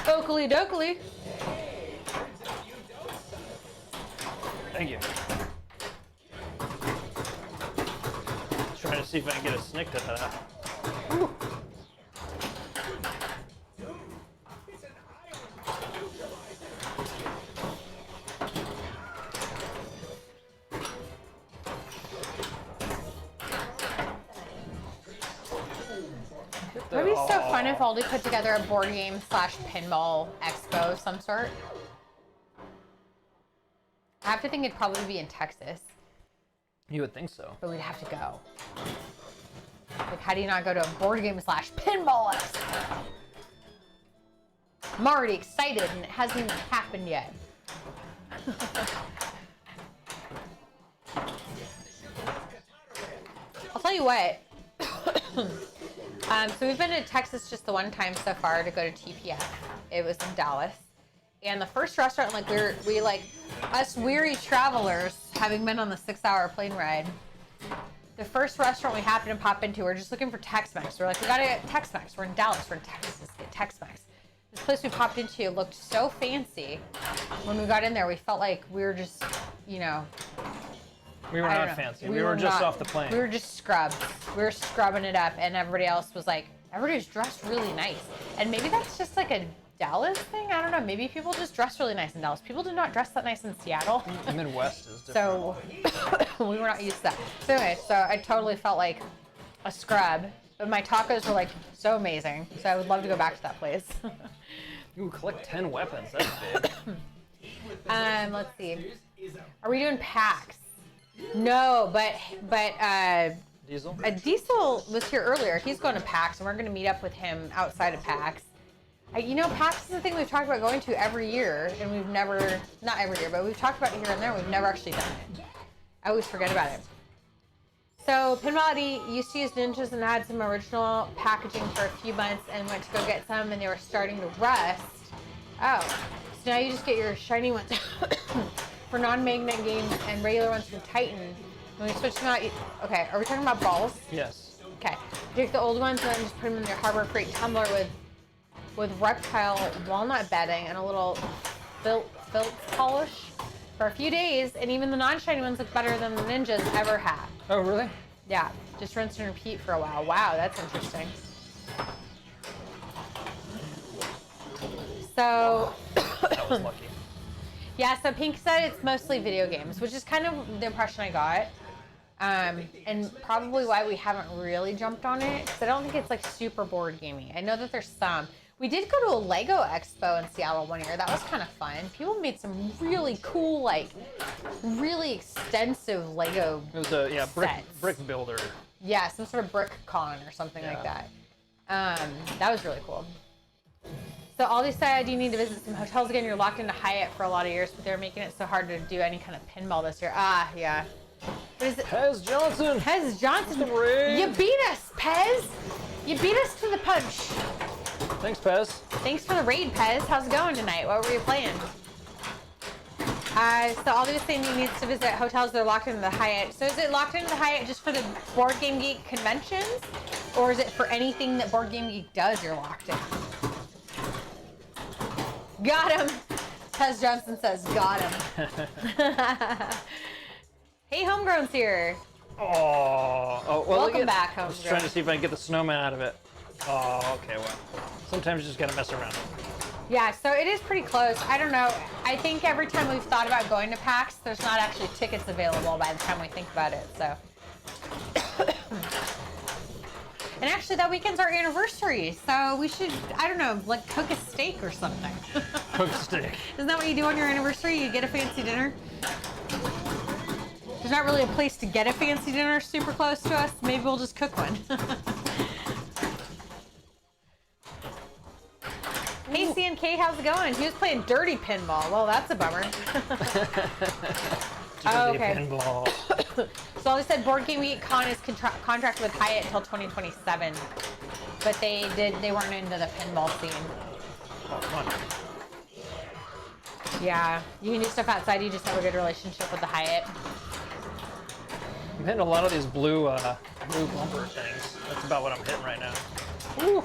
Oakley dokley. Thank you. Trying to see if I can get a snick to that. Ooh. That'd be so fun if Aldi put together a board game / pinball expo of some sort. I have to think it'd probably be in Texas, You would think so. but we'd have to go. Like, how do you not go to a board game / pinball expo? I'm already excited and it hasn't even happened yet. I'll tell you what. So we've been to Texas just the one time so far to go to TPF. It was in Dallas. And the first restaurant, like we us weary travelers, having been on the 6-hour plane ride, the first restaurant we happened to pop into, we're just looking for Tex-Mex. We're like, we gotta get Tex-Mex. We're in Dallas, we're in Texas, get Tex-Mex. This place we popped into looked so fancy. When we got in there, we felt like we were just, We were I don't not know. fancy. We were just off the plane. We were just scrubbed. We were scrubbing it up, and everybody else was like, everybody's dressed really nice. And maybe that's just like a Dallas thing. I don't know. Maybe people just dress really nice in Dallas. People do not dress that nice in Seattle. The Midwest is different. So we were not used to that. So anyway, so I totally felt like a scrub. But my tacos were like so amazing. So I would love to go back to that place. You collect 10 weapons. That's big. Let's see. Are we doing PAX? No, but Diesel? Diesel was here earlier. He's going to PAX, and we're going to meet up with him outside of PAX. You know, PAX is the thing we've talked about going to every year, and we've never, not every year, but we've talked about it here and there. We've never actually done it. I always forget about it. So Pinball Eddie used to use Ninjas and had some original packaging for a few months and went to go get some, and they were starting to rust. Oh, so now you just get your shiny ones for non-magnet games and regular ones from Titan. When we switch them out, okay, are we talking about balls? Yes. Okay, you take the old ones and then just put them in your Harbor Freight tumbler with reptile walnut bedding and a little felt polish for a few days, and even the non-shiny ones look better than the Ninjas ever have. Oh, really? Yeah, just rinse and repeat for a while. Wow, that's interesting. So, That was lucky. yeah, so Pink said it's mostly video games, which is kind of the impression I got. And probably why we haven't really jumped on it, because I don't think it's like super board gaming. I know that there's some. We did go to a Lego Expo in Seattle one year. That was kind of fun. People made some really cool, like, really extensive Lego It was a sets. brick builder. Yeah, some sort of brick con or something like that. That was really cool. So all these said you need to visit some hotels again. You're locked into Hyatt for a lot of years, but they're making it so hard to do any kind of pinball this year. Ah, yeah. What is it? Pez Johnson. Pez Johnson. Raid. You beat us, Pez. You beat us to the punch. Thanks, Pez. Thanks for the raid, Pez. How's it going tonight? What were you playing? So all these saying he needs to visit hotels that are locked into the Hyatt. So is it locked into the Hyatt just for the Board Game Geek conventions? Or is it for anything that Board Game Geek does you're locked in? Got him. Pez Johnson says, got him. Hey, Homegrown's here. Oh, well, Welcome back, I was Homegrown. trying to see if I can get the snowman out of it. Oh, okay, well. Sometimes you just gotta mess around. Yeah, so it is pretty close. I don't know. I think every time we've thought about going to PAX, there's not actually tickets available by the time we think about it, so. And actually, that weekend's our anniversary, so we should, I don't know, like cook a steak or something. Cook steak. Isn't that what you do on your anniversary? You get a fancy dinner? There's not really a place to get a fancy dinner super close to us. Maybe we'll just cook one. Hey, CNK, how's it going? He was playing dirty pinball. Well, that's a bummer. Oh, okay. Pinball. So all they said Board Game Week Con is contracted with Hyatt until 2027. But they weren't into the pinball scene. Oh, fun. Yeah, you can do stuff outside. You just have a good relationship with the Hyatt. I'm hitting a lot of these blue bumper things. That's about what I'm hitting right now. Ooh.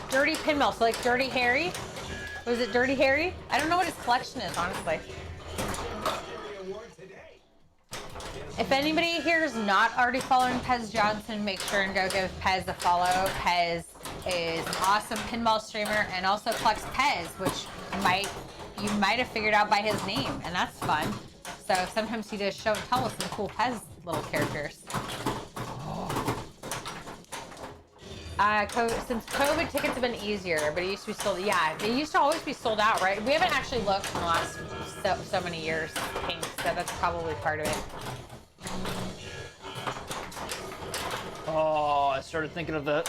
Dirty pinball, so like Dirty Harry? Was it Dirty Harry? I don't know what his collection is, honestly. If anybody here is not already following Pez Johnson, make sure and go give Pez a follow. Pez is an awesome pinball streamer and also collects Pez, which you might have figured out by his name, and that's fun. So sometimes he does show and tell with some cool Pez little characters. Since COVID, tickets have been easier, but it used to be sold. Yeah, they used to always be sold out, right? We haven't actually looked in the last so many years, Pink, so that's probably part of it. Oh, I started thinking of the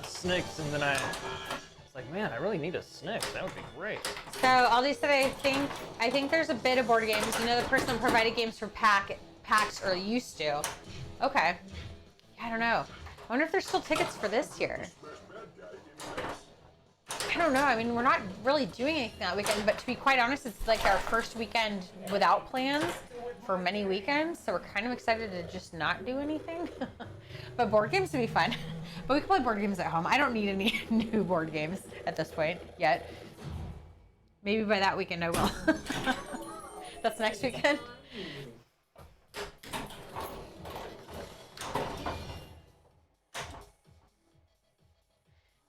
Snicks, and then I was like, man, I really need a Snicks. That would be great. So all these said, I think there's a bit of board games. You know, the person that provided games for PAX or used to. Okay. I don't know. I wonder if there's still tickets for this year. I don't know. I mean, we're not really doing anything that weekend, but to be quite honest, it's like our first weekend without plans for many weekends, so we're kind of excited to just not do anything. But board games would be fun. But we can play board games at home. I don't need any new board games at this point yet. Maybe by that weekend I will. That's next weekend.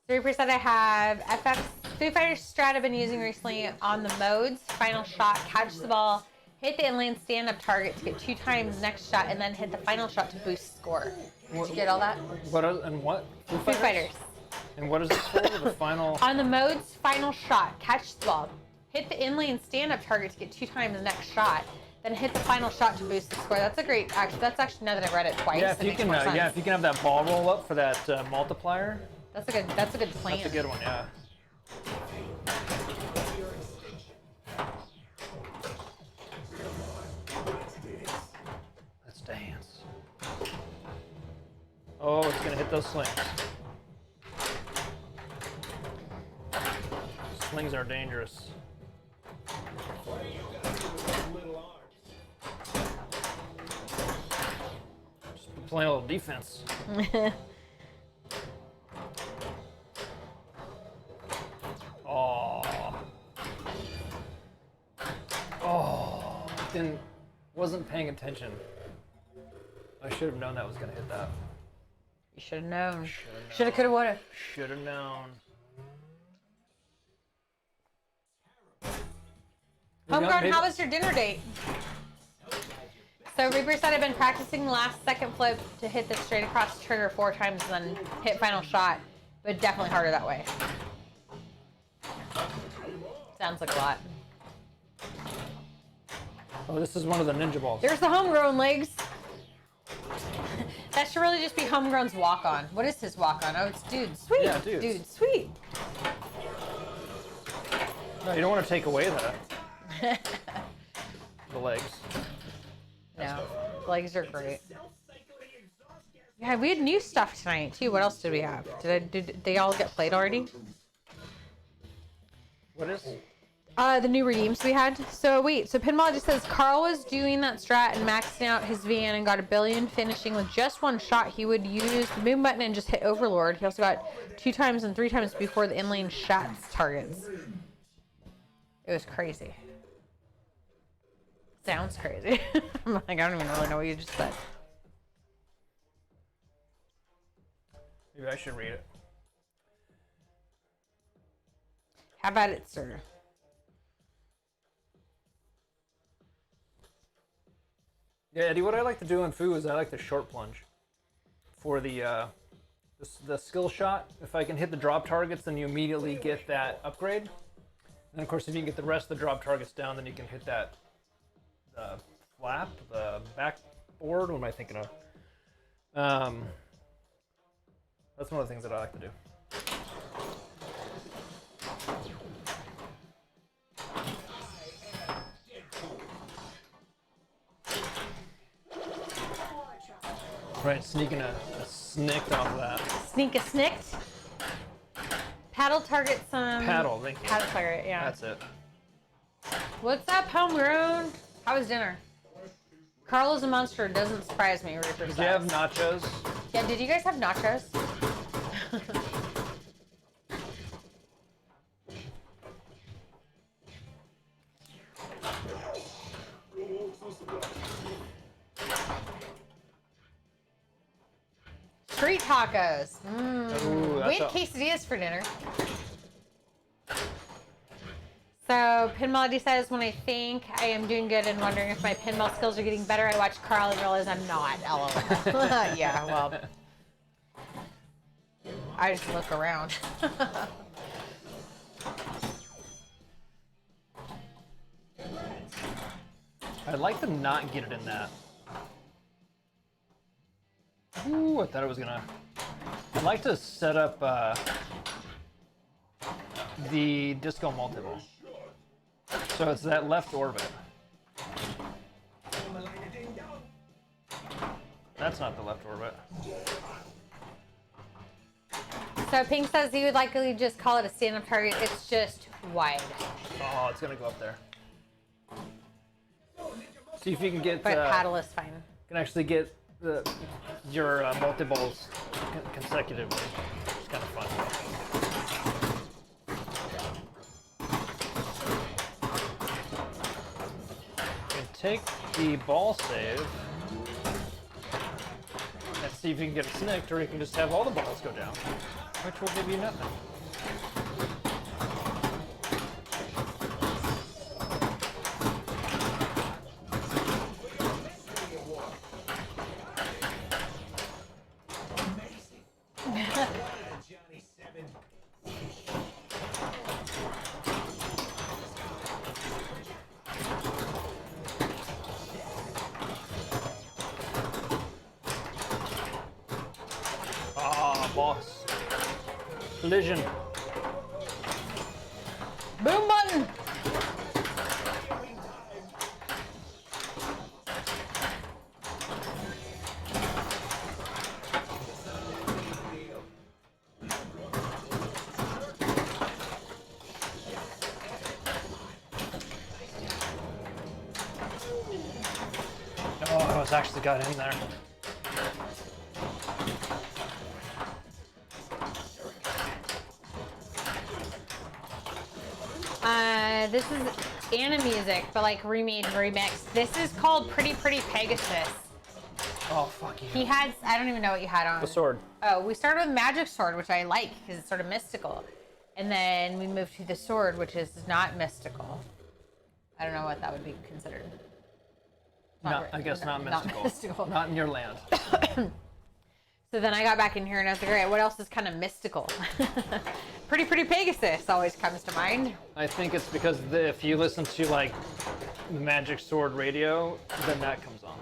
%3 I have FX Street Fighter Strat I've been using recently on the modes. Final shot, catch the ball, hit the inline stand-up target to get 2 times next shot, and then hit the final shot to boost score. Did you get all that? What and what? Foo Foo Fighters. And what is this for? The final. On the mode's final shot, catch the ball. Hit the inlane stand-up target to get 2 times the next shot. Then hit the final shot to boost the score. That's a great. That's actually now that I've read it twice. Yeah, if you can. Yeah, if you can have that ball roll up for that multiplier. That's a good. That's a good plan. That's a good one. Yeah. Let's dance. Oh, it's gonna hit those slings. Slings are dangerous. Just playing a little defense. Oh, wasn't paying attention. I should have known that was gonna hit that. You should have known. Should have, could have, would have. Should have known. Homegrown, how was your dinner date? So Reaper said I've been practicing the last second flip to hit the straight across the trigger 4 times and then hit final shot, but definitely harder that way. Sounds like a lot. Oh, this is one of the ninja balls. There's the homegrown legs. That should really just be homegrown's walk-on. What is his walk-on? Oh, it's dude, sweet. Yeah, dude. Dude, sweet. No, you don't want to take away the legs. No, legs are great. Yeah, we had new stuff tonight too. What else did we have? Did they all get played already? What is? The new redeems we had. So wait, so Pinball just says Carl was doing that strat and maxing out his van and got 1 billion, finishing with just 1 shot. He would use the boom button and just hit Overlord. He also got 2 times and 3 times before the inlane shots targets. It was crazy. Sounds crazy. I'm like, I don't even really know what you just said. Maybe I should read it. How about it, sir? Yeah, Eddie, what I like to do in Foo is I like the short plunge for the skill shot. If I can hit the drop targets, then you immediately get that upgrade. And of course, if you can get the rest of the drop targets down, then you can hit that flap, the backboard. What am I thinking of? That's one of the things that I like to do. Right, sneaking a snicked off of that. Sneak a snicked. Paddle target some. Paddle, thank you. Paddle target, yeah. That's it. What's up, homegrown? How was dinner? Carl is a monster. Doesn't surprise me. Reaper Did you have nachos? Yeah, did you guys have nachos? Street tacos. Ooh, We had quesadillas for dinner. So, Pinball says, when I think I am doing good and wondering if my pinball skills are getting better, I watch Carl and realize I'm not. LOL. Yeah, well. I just look around. I'd like to not get it in that. Ooh, I thought it was gonna. I'd like to set up the disco multiple. So it's that left orbit. That's not the left orbit. So Pink says he would likely just call it a stand-up target. It's just wide. Oh, it's gonna go up there. See if you can get. But paddle is fine. Can actually get your multiples consecutively. It's kind of fun. You can take the ball save and see if you can get it snicked, or you can just have all the balls go down, which will give you nothing. boss. Collision. Boom button. Oh, I was actually got in there. This is Anna music, but like remade, remixed. This is called Pretty Pretty Pegasus. Oh, fuck you. He had, I don't even know what you had on. The sword. Oh, we started with Magic Sword, which I like because it's sort of mystical. And then we moved to the sword, which is not mystical. I don't know what that would be considered. I guess not mystical. Not mystical. Not in your land. So then I got back in here and I was like, all right, what else is kind of mystical? Pretty Pretty Pegasus always comes to mind. I think it's because if you listen to like the Magic Sword radio, then that comes on.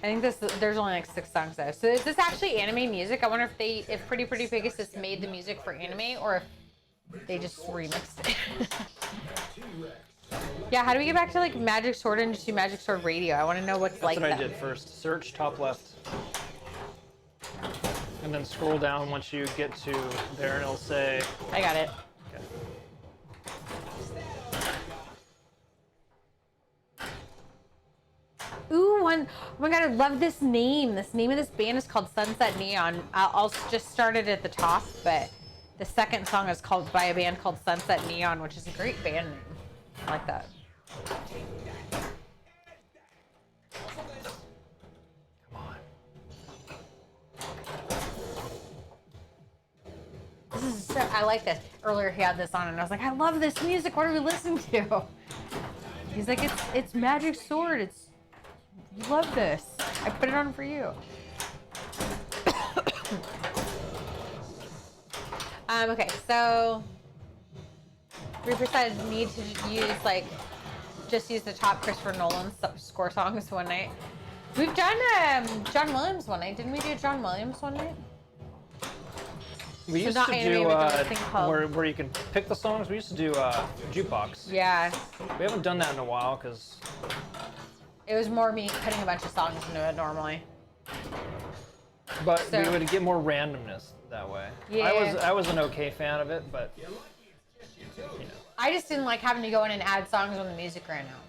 I think there's only like 6 songs though. So is this actually anime music? I wonder if Pretty Pretty Pegasus made the music for anime or if they just remixed it. Yeah, how do we get back to like Magic Sword and just do Magic Sword radio? I want to know what's like That's what that. I did first. Search top left. And then scroll down once you get to there and it'll say... I got it. Okay. Ooh, oh my god, I love this name. This name of this band is called Sunset Neon. I'll just start it at the top, but the second song is called by a band called Sunset Neon, which is a great band name. I like that. Come on. This is so, I like this. Earlier he had this on and I was like, I love this music. What are we listening to? He's like, it's Magic Sword. You love this. I put it on for you. Okay, so we decided need to use just use the top Christopher Nolan score songs one night. We've done John Williams one night. Didn't we do John Williams one night? We So used not to anime, do but the thing called- where you can pick the songs. We used to do jukebox. Yeah. We haven't done that in a while because It was more me putting a bunch of songs into it normally. but So- we would get more randomness that way. Yeah. I was an okay fan of it, but you know. I just didn't like having to go in and add songs when the music ran out.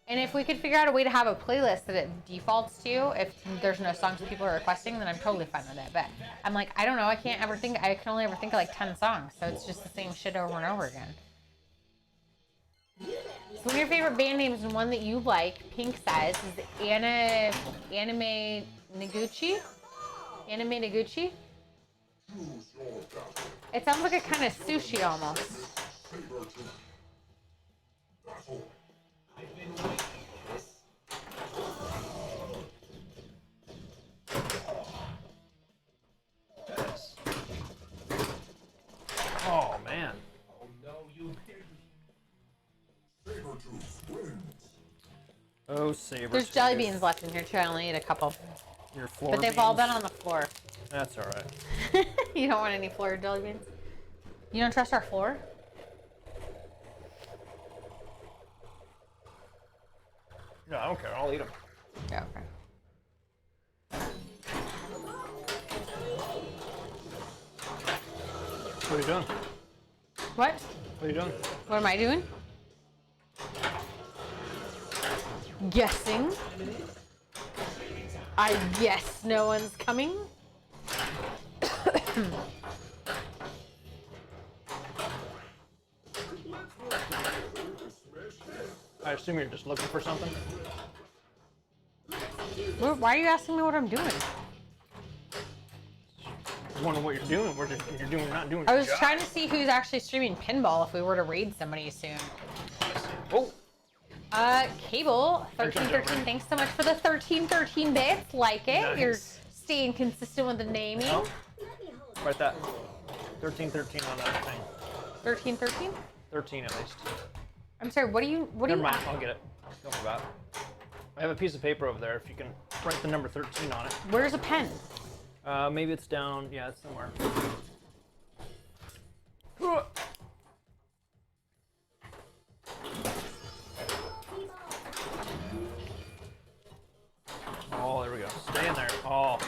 And if we could figure out a way to have a playlist that it defaults to, if there's no songs people are requesting, then I'm totally fine with it. But I'm like, I don't know, I can only ever think of like 10 songs, so it's just the same shit over and over again. So one of your favorite band names and one that you like, Pink says, is Anime Noguchi? Anime Noguchi? It sounds like a kind of sushi almost. I've been waiting for this. Yes. Oh man. Oh no, you didn't. Oh saber. There's jelly beans left in here too. I only ate a couple. Your floor But they've all beans. been on the floor. That's all right. You don't want any floor jelly beans? You don't trust our floor? No, I don't care. I'll eat them. Yeah, okay. What are you doing? What? What are you doing? What am I doing? Guessing. I guess no one's coming. I assume you're just looking for something. Why are you asking me what I'm doing? Just wondering what you're doing. You're not doing. I your was job. trying to see who's actually streaming Pinball if we were to raid somebody soon. Oh, Cable 1313. Thanks so much for the 1313 bits. Like it. Nice. You're staying consistent with the naming. oh. Write that. 1313 on that thing. 1313. 13 at least. I'm sorry. What do you? Never mind. I'll get it. Don't worry about it. I have a piece of paper over there. If you can write the number 13 on it. Where's a pen? Maybe it's down. Yeah, it's somewhere. Oh, there we go. Stay in there. Oh,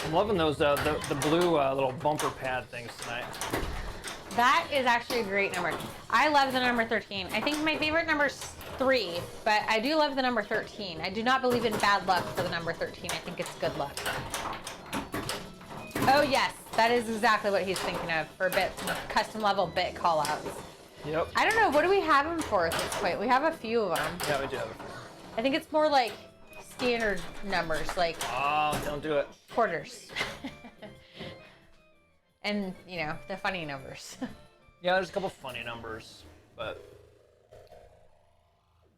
I'm loving those the blue little bumper pad things tonight. That is actually a great number. I love the number 13. I think my favorite number is 3, but I do love the number 13. I do not believe in bad luck for the number 13. I think it's good luck. Oh yes, that is exactly what he's thinking of for bits, custom level bit callouts. Yep. I don't know, what do we have them for at this point? We have a few of them. Yeah, we do. I think it's more like standard numbers, like Oh, don't do it. quarters. And, you know, the funny numbers. Yeah, there's a couple funny numbers, but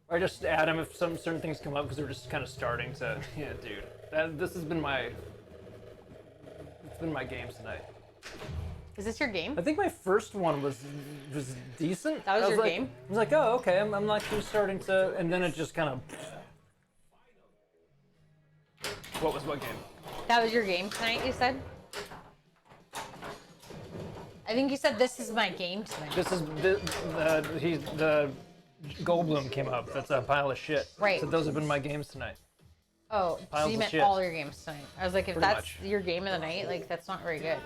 I just add them if some certain things come up because we're just kind of starting to. Yeah, dude, this has been my. It's been my games tonight. Is this your game? I think my first one was decent. That was your like, game? I was like, oh, okay, I'm actually starting to, and then it just kind of. What game? That was your game tonight, you said? I think you said this is my game tonight. This is the Goldblum came up. That's a pile of shit. Right. So those have been my games tonight. Oh, so Piles you of meant shit. all your games tonight. I was like, if Pretty that's much. your game of the night, like, that's not very good.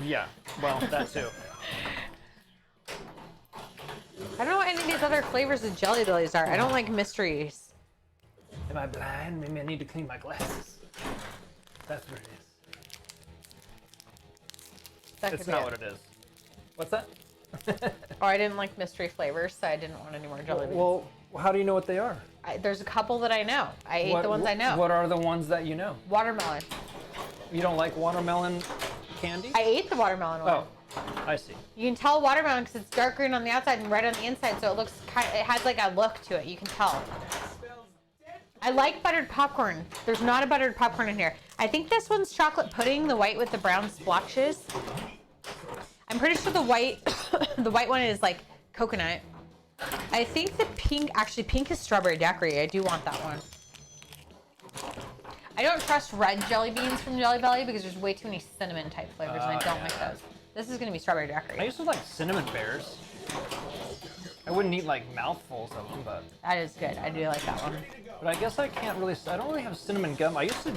Yeah, well, that too. I don't know what any of these other flavors of Jelly Bellies are. I don't like mysteries. Am I blind? Maybe I need to clean my glasses. That's what it is. That It's could be not it. what it is. What's that? Oh, I didn't like mystery flavors, so I didn't want any more Jelly Beans. Well, how do you know what they are? There's a couple that I know. I ate the ones I know. What are the ones that you know? Watermelon. You don't like watermelon candy? I ate the watermelon one. Oh, I see. You can tell watermelon because it's dark green on the outside and red on the inside, so it looks it has like a look to it. You can tell. I like buttered popcorn. There's not a buttered popcorn in here. I think this one's chocolate pudding, the white with the brown splotches. I'm pretty sure the white, the white one is like coconut. I think the pink, actually pink is strawberry daiquiri. I do want that one. I don't trust red jelly beans from Jelly Belly because there's way too many cinnamon type flavors and I don't like those. This is gonna be strawberry daiquiri. I used to like cinnamon bears. I wouldn't eat like mouthfuls of them, but That is good. I do like that one. I guess I can't really. I don't really have cinnamon gum. I used to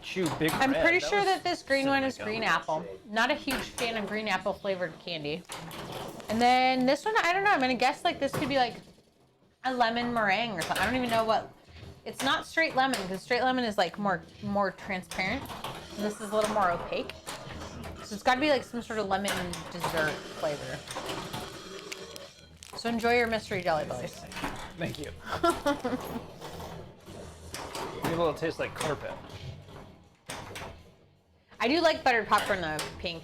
chew Big I'm Red. pretty sure was that this green one cinnamon is gum. green apple. Not a huge fan of green apple flavored candy. And then this one, I don't know. I'm gonna guess like this could be like a lemon meringue or something. I don't even know what. It's not straight lemon because straight lemon is like more transparent, and this is a little more opaque. So it's got to be like some sort of lemon dessert flavor. So enjoy your mystery Jelly Bellies. Thank you. Maybe it'll taste like carpet. I do like buttered popcorn though, pink.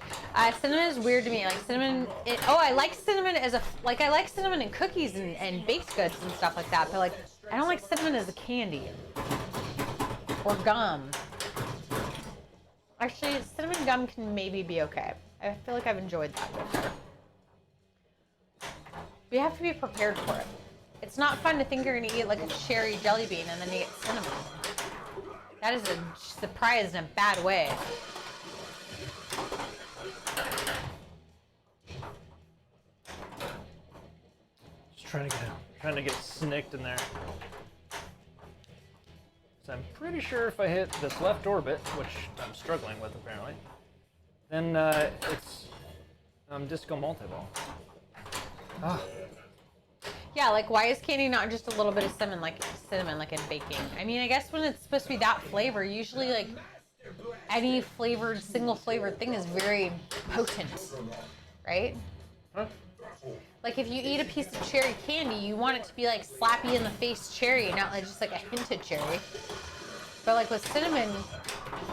Cinnamon is weird to me. Like cinnamon, I like cinnamon as a, like I like cinnamon in cookies and baked goods and stuff like that, but like I don't like cinnamon as a candy. Or gum. Actually, cinnamon gum can maybe be okay. I feel like I've enjoyed that before. But you have to be prepared for it. It's not fun to think you're gonna eat like a cherry jelly bean and then you get cinnamon. That is a surprise in a bad way. Just trying to get snicked in there. So I'm pretty sure if I hit this left orbit, which I'm struggling with apparently, then it's disco multi-ball. Ah. Yeah, like why is candy not just a little bit of cinnamon like in baking? I mean, I guess when it's supposed to be that flavor, usually like any flavored, single flavored thing is very potent, right? Huh? Like if you eat a piece of cherry candy, you want it to be like slappy in the face cherry, not like just like a hint of cherry. But like with cinnamon,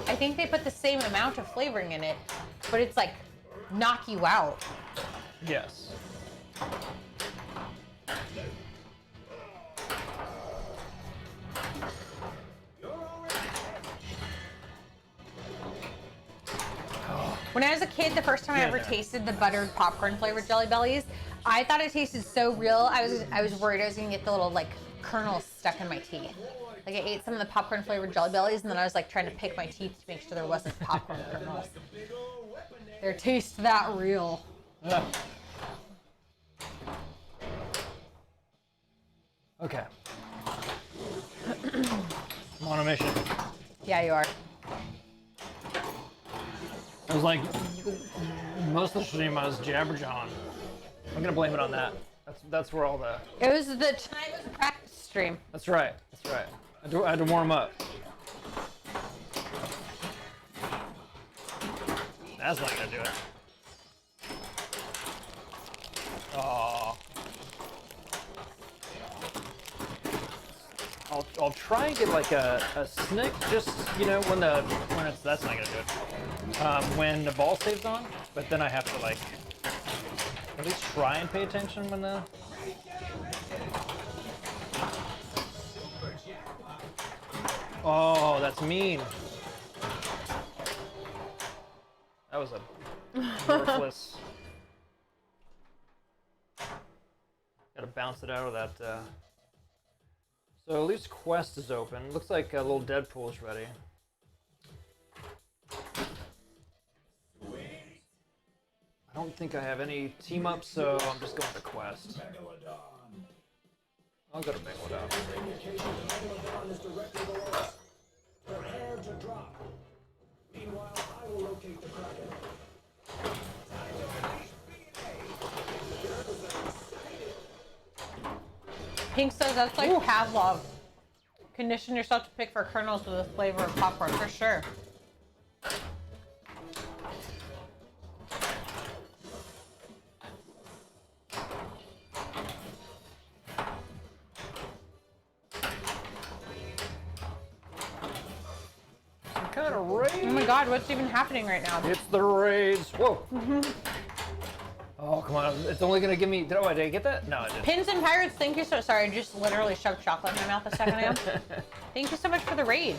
I think they put the same amount of flavoring in it, but it's like knock you out. Yes. When I was a kid, the first time I ever tasted the buttered popcorn flavored Jelly Bellies, I thought it tasted so real. I was worried I was gonna get the little like kernels stuck in my teeth. Like I ate some of the popcorn flavored Jelly Bellies, and then I was like trying to pick my teeth to make sure there wasn't popcorn kernels. Their taste that real. Okay. I'm on a mission. Yeah, you are. I was like, most of the stream I was jabberjawing. I'm gonna blame it on that. That's where all the. It was tonight was a practice stream. That's right. That's right. I had to warm up. That's not gonna do it. Oh. I'll try and get like a snick, just when it's that's not gonna do it. When the ball saves on, but then I have to like at least try and pay attention when the. Oh, that's mean. That was a worthless. Gotta bounce it out of that. So at least quest is open. Looks like a little Deadpool is ready. I don't think I have any team up, so I'm just going to quest. I'll go to Megalodon. Megalodon is directly below us. Prepare to drop. Meanwhile, I will locate the Kraken. Pink says that's like Pavlov. Condition yourself to pick for kernels with a flavor of popcorn, for sure. Some kind of raid. Oh my god, what's even happening right now? It's the raids. Whoa. Oh, come on. It's only going to give me. Did I get that? No, I didn't. Pins and Pirates, thank you so. Sorry, I just literally shoved chocolate in my mouth a second ago. Thank you so much for the raid.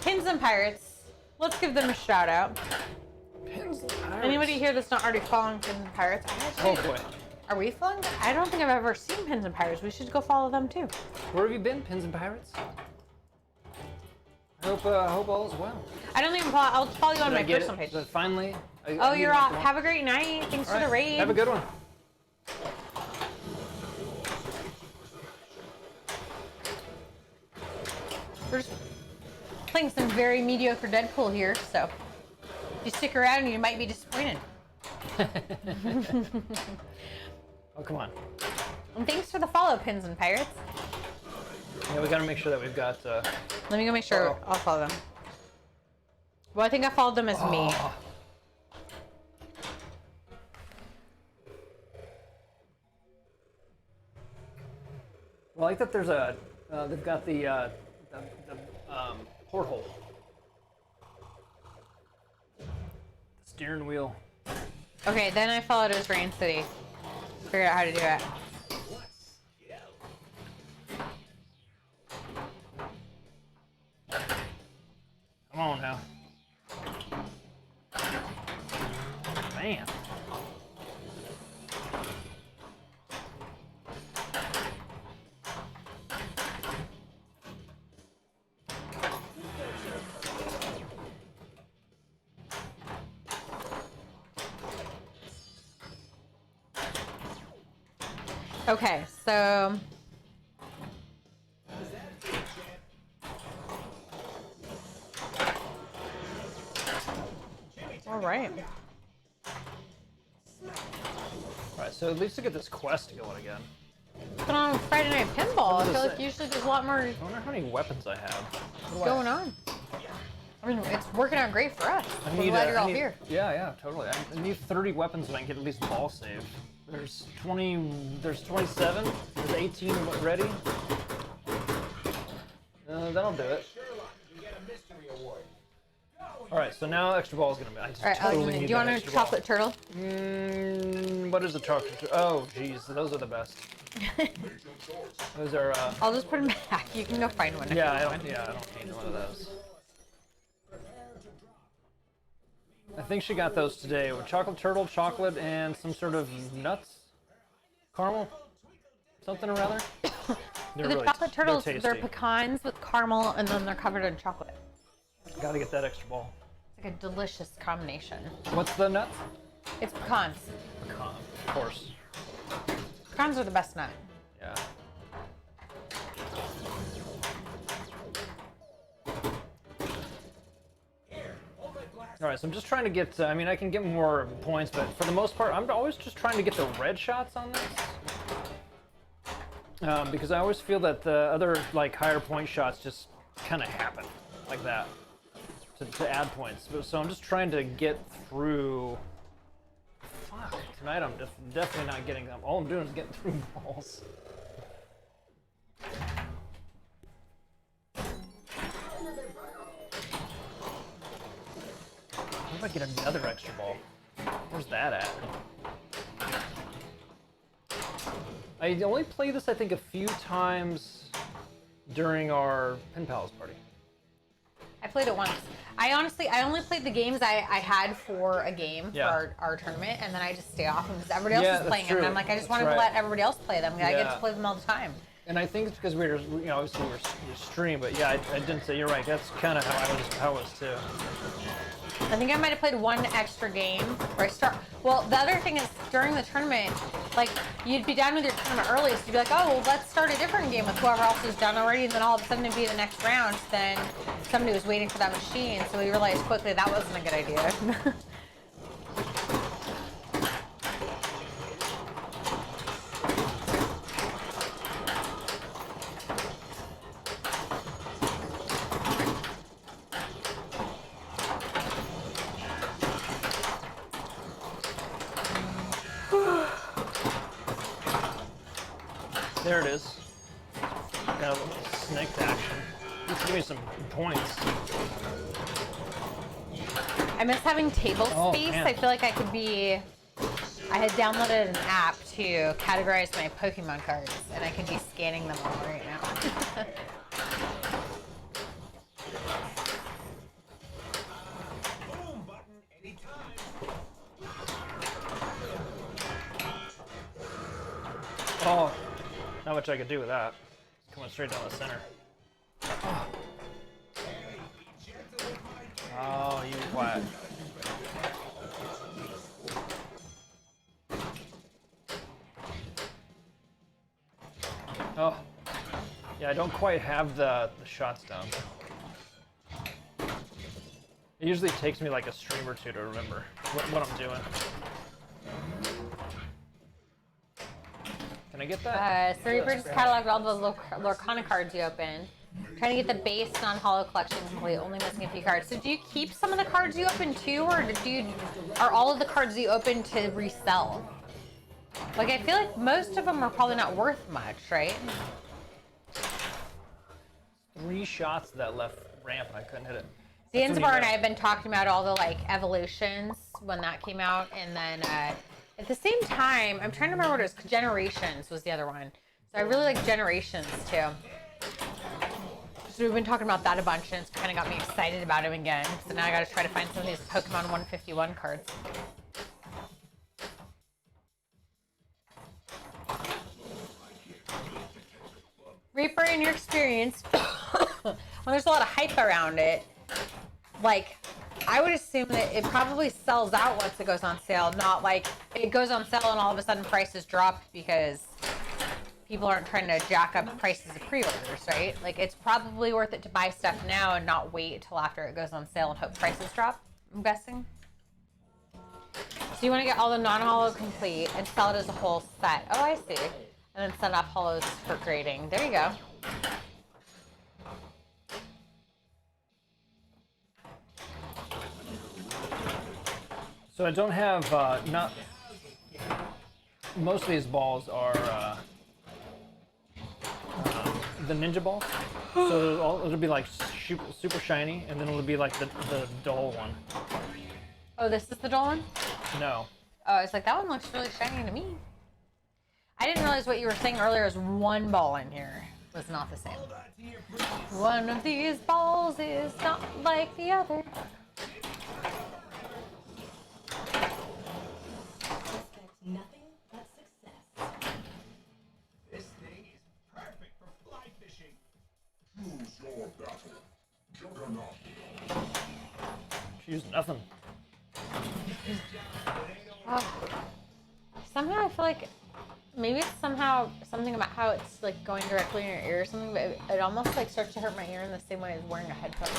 Pins and Pirates, let's give them a shout out. Pins and Pirates. Anybody here that's not already following Pins and Pirates? Oh boy. Are we following them? I don't think I've ever seen Pins and Pirates. We should go follow them too. Where have you been, Pins and Pirates? I hope all is well. I don't even follow. I'll follow you on Did my I get personal it? page. So finally. Oh, you're off. Have a great night. Thanks for the raid. Have a good one. We're just playing some very mediocre Deadpool here, so if you stick around, you might be disappointed. Oh, come on. And thanks for the follow, Pins and Pirates. Yeah, we gotta make sure that we've got. Let me go make sure I'll follow them. Well, I think I followed them as me. Well, I like that there's a. They've got the porthole. The steering wheel. Okay, then I followed as Rain City. Figured out how to do it. Come on now. Man. Okay, so all right. Alright, so at least to get this quest going again. What's going on with Friday Night Pinball? I What does feel it like say? usually there's a lot more I wonder how many weapons I have. going on. I mean, it's working out great for us. We're glad you're all here. Yeah, totally. I need 30 weapons so I can get at least ball save. There's 20, there's 27, there's 18 ready. That'll do it. Alright, so now extra ball is gonna be. I just All right, totally do need you want that a extra chocolate turtle? ball. What is the chocolate? Oh, jeez, those are the best. Those are. I'll just put them back. You can go find one. if Yeah, you I want don't. Yeah, I don't need one of those. I think she got those today with chocolate turtle, chocolate, and some sort of nuts, caramel. something or other. They're The really chocolate turtles, they're they're tasty. pecans with caramel, and then they're covered in chocolate. Gotta get that extra ball. It's like a delicious combination. What's the nut? It's pecans. Pecan, of course. Pecans are the best nut. Yeah. All right, so I'm just trying to get. I mean, I can get more points, but for the most part, I'm always just trying to get the red shots on this. Because I always feel that the other like higher point shots just kind of happen like that to add points. So I'm just trying to get through. Fuck! Tonight I'm definitely not getting them. All I'm doing is getting through balls. What if I get another extra ball? Where's that at? I only played this, I think, a few times during our Pen Pals party. I played it once. I only played the games I had for a game Yeah. for our tournament, and then I just stay off them because everybody else Yeah, is that's playing them. And true. I'm like, I just That's wanted to right. let everybody else play them. I get Yeah. to play them all the time. And I think it's because we were, you know, obviously we stream, but yeah, I didn't say, you're right, that's kind of how I was too. I think I might have played one extra game where I start. Well, the other thing is during the tournament, like you'd be done with your tournament early, so you'd be like, oh, well, let's start a different game with whoever else is done already, and then all of a sudden it'd be the next round. Then somebody was waiting for that machine, so we realized quickly that wasn't a good idea. There it is. Got a little snake action. Just give me some points. I miss having table Oh, space. man. I feel like I could be. I had downloaded an app to categorize my Pokemon cards, and I could be scanning them all right now. Boom button anytime. Oh, not much I could do with that. It's coming straight down the center. Oh, you quiet. Oh, yeah, I don't quite have the shots down. It usually takes me like a stream or two to remember what I'm doing. Can I get that? So Reaper just cataloged all the Lorcana cards you opened. Trying to get the base non-hollow collection complete, only missing a few cards. So do you keep some of the cards you open too, or are all of the cards you open to resell? Like, I feel like most of them are probably not worth much, right? 3 shots to that left ramp and I couldn't hit it. Zanzibar and I have been talking about all the like evolutions when that came out, and then at the same time, I'm trying to remember what it was. Generations was the other one. So I really like Generations too. So we've been talking about that a bunch, and it's kind of got me excited about him again. So now I got to try to find some of these Pokemon 151 cards. Reaper, in your experience, when there's a lot of hype around it, like, I would assume that it probably sells out once it goes on sale, not like it goes on sale and all of a sudden prices drop because people aren't trying to jack up prices of pre-orders, right? Like, it's probably worth it to buy stuff now and not wait until after it goes on sale and hope prices drop, I'm guessing. So you want to get all the non-hollow complete and sell it as a whole set. Oh, I see. And then send off hollows for grading. There you go. So I don't have, not, most of these balls are the ninja balls. So it'll be like super shiny, and then it'll be like the dull one. Oh, this is the dull one? No. Oh, I was like, that one looks really shiny to me. I didn't realize what you were saying earlier is one ball in here was not the same. One of these balls is not like the other. Expect nothing but success. She used nothing. Somehow I feel like maybe it's somehow something about how it's like going directly in your ear or something, but it almost like starts to hurt my ear in the same way as wearing a headphone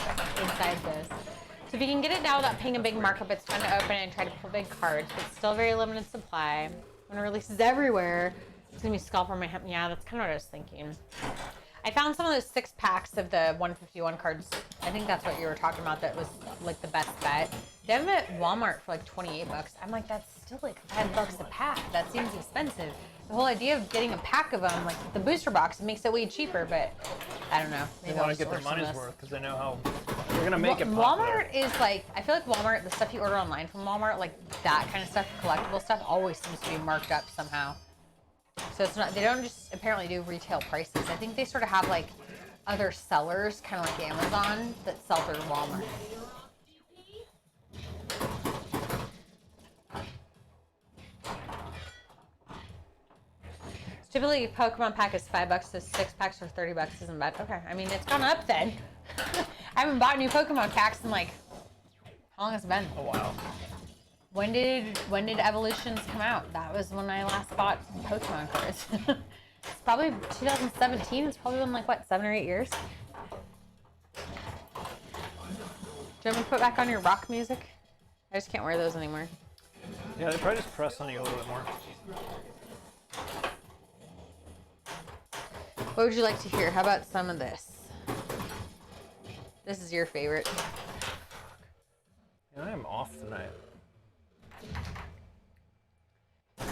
inside this. So if you can get it now without paying a big markup, it's fun to open and try to pull big cards, but it's still very limited supply. When it releases everywhere, it's gonna be scalper my hemp. Yeah, that's kind of what I was thinking. I found some of those 6-packs of the 151 cards. I think that's what you were talking about. That was like the best bet. They have them at Walmart for like 28 bucks. I'm like, that's still like $5 a pack. That seems expensive. The whole idea of getting a pack of them, like the booster box, makes it way cheaper. But I don't know. They want to get their money's worth because they know how they're gonna make it popular. Walmart is like, I feel like Walmart, the stuff you order online from Walmart, like that kind of stuff, collectible stuff, always seems to be marked up somehow. So it's not, they don't just apparently do retail prices. I think they sort of have like other sellers, kind of like Amazon, that sell through Walmart. Typically, a Pokemon pack is $5, so 6 packs for 30 bucks isn't bad. Okay, I mean, it's gone up then. I haven't bought new Pokemon packs in like, how long has it been? A while. When did Evolutions come out? That was when I last bought Pokemon cards. It's probably 2017. It's probably been like, what, 7 or 8 years? Do you want me to put back on your rock music? I just can't wear those anymore. Yeah, they probably just press on you a little bit more. What would you like to hear? How about some of this? This is your favorite. Yeah, I am off tonight.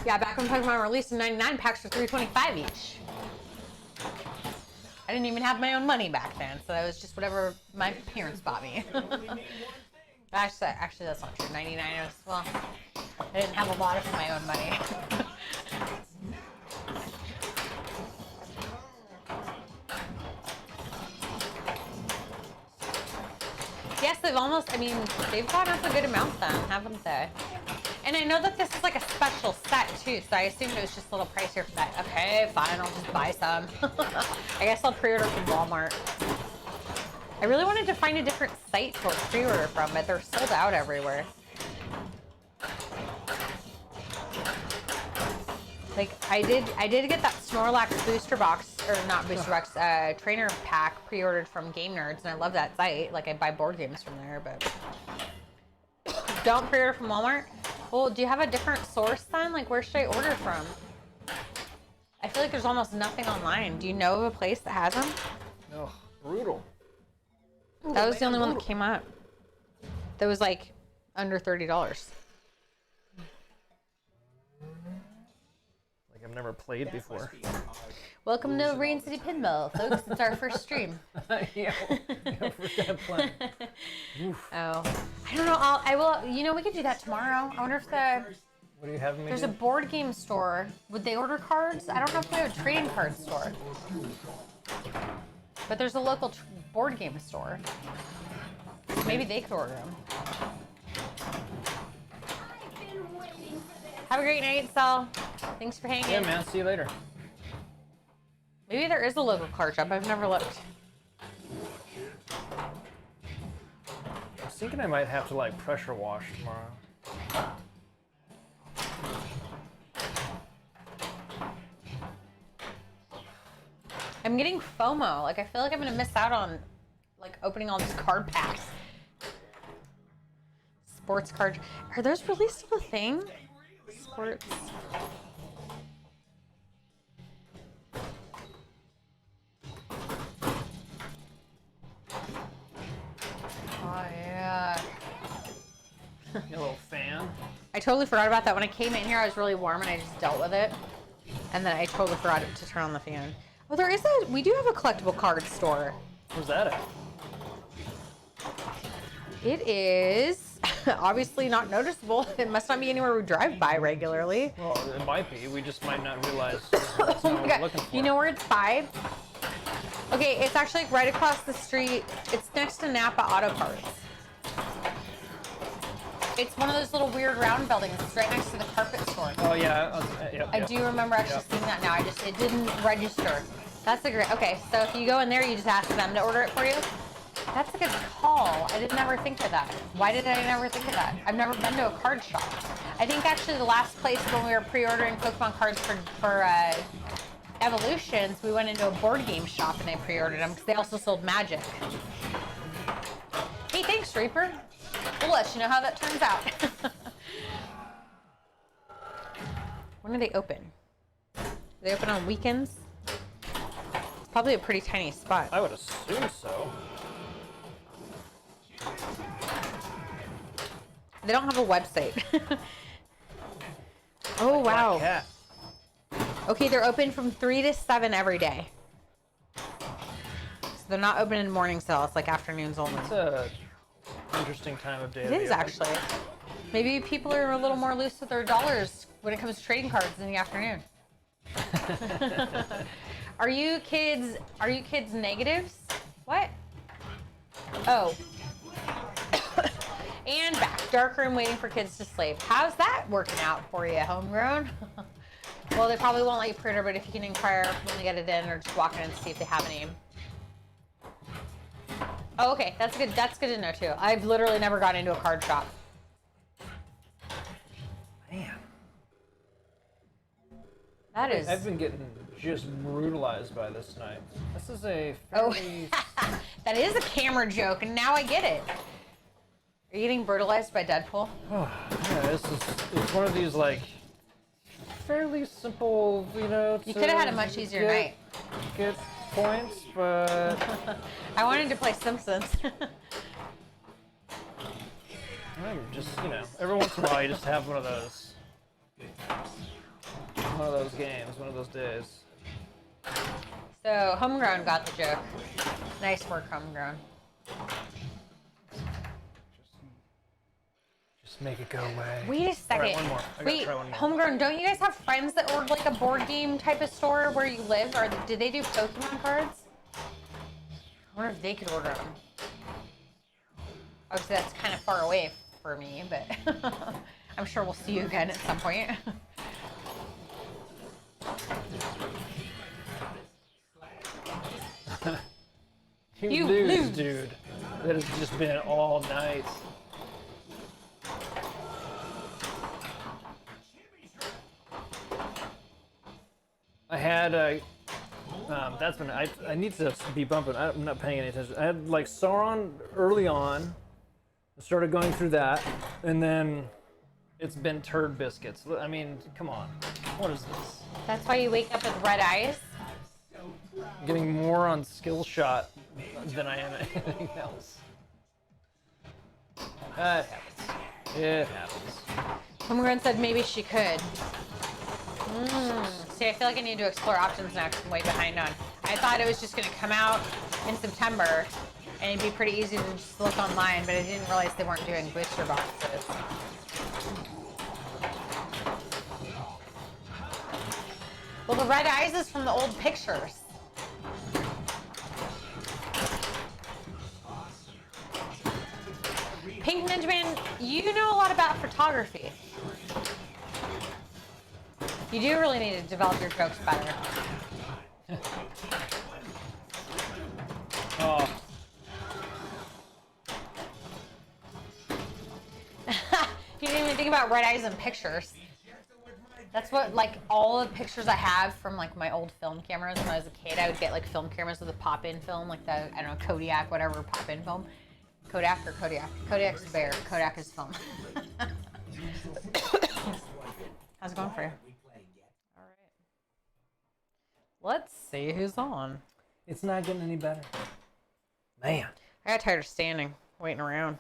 Yeah, back when Pokemon released in 99 packs for $3.25 each. I didn't even have my own money back then, so that was just whatever my parents bought me. Actually, that's not true. 99 was, well, I didn't have a lot of my own money. Yes, they've almost, I mean, they've gone up a good amount then, haven't they? And I know that this is like a special set too, so I assumed it was just a little pricier for that. Okay, fine, I'll just buy some. I guess I'll pre-order from Walmart. I really wanted to find a different site to pre-order from, but they're sold out everywhere. Like, I did get that Snorlax booster box, or not booster box, trainer pack pre-ordered from Game Nerds, and I love that site. Like, I buy board games from there, but don't pre-order from Walmart. Well, do you have a different source then? Like, where should I order from? I feel like there's almost nothing online. Do you know of a place that has them? Oh, brutal. That was the only one that came up. That was like under $30. Like I've never played before. Welcome to Rain City Pinball, folks. It's our first stream. Yeah, first time playing. Oh, I don't know. I will. You know, we could do that tomorrow. I wonder if What do you have me there's do? a board game store. Would they order cards? I don't know if we have a trading card store. But there's a local board game store. Maybe they could order them. Have a great night, Sal. Thanks for hanging. Yeah, man. See you later. Maybe there is a local card shop. I've never looked. I was thinking I might have to like pressure wash tomorrow. I'm getting FOMO. Like, I feel like I'm gonna miss out on like opening all these card packs. Sports cards. Are those really still a thing? Sports. Oh yeah. You little fan. I totally forgot about that. When I came in here, I was really warm and I just dealt with it. And then I totally forgot to turn on the fan. Oh, we do have a collectible card store. Where's that at? It is obviously not noticeable. It must not be anywhere we drive by regularly. Well, it might be. We just might not realize that's Oh not my what we're god. looking for. You know where it's by? Okay, it's actually right across the street. It's next to Napa Auto Parts. It's one of those little weird round buildings. It's right next to the carpet store. Oh yeah. I do remember actually seeing that now. It didn't register. That's a great. Okay, so if you go in there, you just ask them to order it for you. That's a good call. I did never think of that. Why did I never think of that? I've never been to a card shop. I think actually the last place when we were pre-ordering Pokemon cards for Evolutions, we went into a board game shop and they pre-ordered them because they also sold Magic. Hey, thanks, Reaper. We'll let you know how that turns out. When are they open? Do they open on weekends? It's probably a pretty tiny spot. I would assume so. They don't have a website. Oh, wow. Cat. Okay, they're open from 3 to 7 every day. So they're not open in morning still. It's like afternoons only. It's a interesting time of day. It is actually. Maybe people are a little more loose with their dollars when it comes to trading cards in the afternoon. Are you kids negatives? What? Oh. And back. Dark room waiting for kids to sleep. How's that working out for you, homegrown? Well, they probably won't let you pre-order, but if you can inquire when they get it in or just walk in and see if they have any. Oh, okay. That's good. That's good to know too. I've literally never gone into a card shop. Man. That is. I've been getting just brutalized by this tonight. This is a Oh, fairly... that is a camera joke, and now I get it. Are you getting brutalized by Deadpool? Yeah, it's one of these like fairly simple, you know. You could have had a much easier night. Get points, but I wanted to play Simpsons. I'm just, you know, every once in a while you just have one of those games, one of those days. So, Homegrown got the joke. Nice work, Homegrown. Just make it go away. Wait a second. All right, one more. I gotta Wait, try one more. Homegrown, don't you guys have friends that order like a board game type of store where you live? Or did they do Pokemon cards? I wonder if they could order them. Obviously, that's kind of far away for me, but I'm sure we'll see you again at some point. You lose, dude. That has just been all night. I had that's when I need to be bumping. I'm not paying any attention. I had like Sauron early on. I started going through that, and then it's been turd biscuits. I mean, come on. What is this? That's why you wake up with red eyes? I'm getting more on skill shot than I am anything else. It happens. It happens. Homegrown said maybe she could. See, I feel like I need to explore options next. I'm way behind on. I thought it was just going to come out in September, and it'd be pretty easy to just look online, but I didn't realize they weren't doing booster boxes. Well, the red eyes is from the old pictures. Pink Ninja Man, you know a lot about photography. You do really need to develop your jokes better. Oh. You didn't even think about red eyes in pictures. That's what, like, all the pictures I have from, like, my old film cameras when I was a kid. I would get, like, film cameras with a pop-in film, like the, I don't know, Kodiak, whatever, pop-in film. Kodak or Kodiak? Kodak's bear. Kodak is film. How's it going for you? All right. Let's see who's on. It's not getting any better. Man. I got tired of standing, waiting around.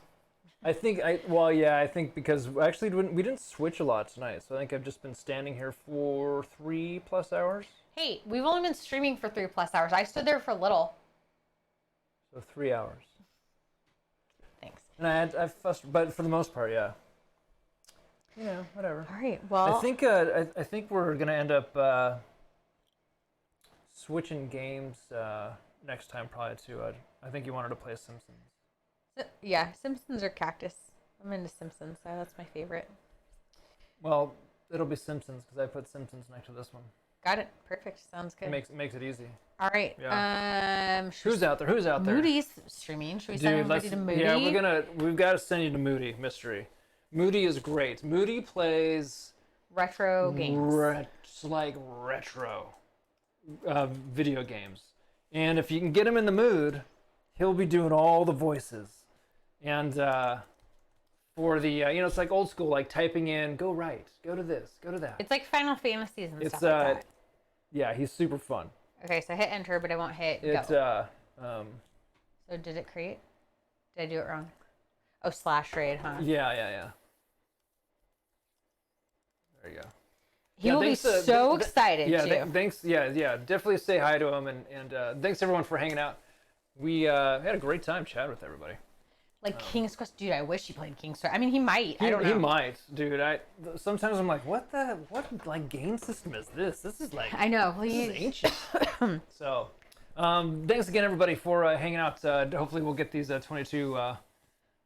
I think because actually we didn't switch a lot tonight, so I think I've just been standing here for 3+ hours. Hey, we've only been streaming for 3+ hours. I stood there for a little. So 3 hours. Thanks. And I fussed, but for the most part, yeah. You know, whatever. All right, well. I think we're gonna end up switching games next time probably too. I think you wanted to play Simpsons. Yeah, Simpsons or Cactus. I'm into Simpsons, so that's my favorite. Well, it'll be Simpsons because I put Simpsons next to this one. Got it. Perfect. Sounds good. It makes it easy. All right. Who's out there? Who's out there? Moody's streaming. Should we send everybody to Moody? Yeah, we've got to send you to Moody Mystery. Moody is great. Moody plays retro games. Like retro video games. And if you can get him in the mood, he'll be doing all the voices. And for the, it's like old school, like typing in, go right, go to this, go to that. It's like Final Fantasies and stuff like that. Yeah, he's super fun. Okay, so hit enter, but I won't hit go. So did it create? Did I do it wrong? Oh, /raid, huh? Yeah. There you go. He will be so excited too. Thanks. Yeah. Definitely say hi to him, and thanks everyone for hanging out. We had a great time chatting with everybody. Like King's Quest, dude. I wish he played King's Quest. I mean, he might. I don't know. He might, dude. Sometimes I'm like, what like game system is this? This is like I know. This is ancient. So, thanks again, everybody, for hanging out. Hopefully, we'll get these 22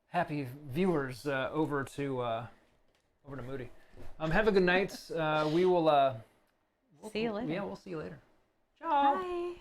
happy viewers over to Moody. Have a good night. We will. See you later. Yeah, we'll see you later. Ciao. Bye.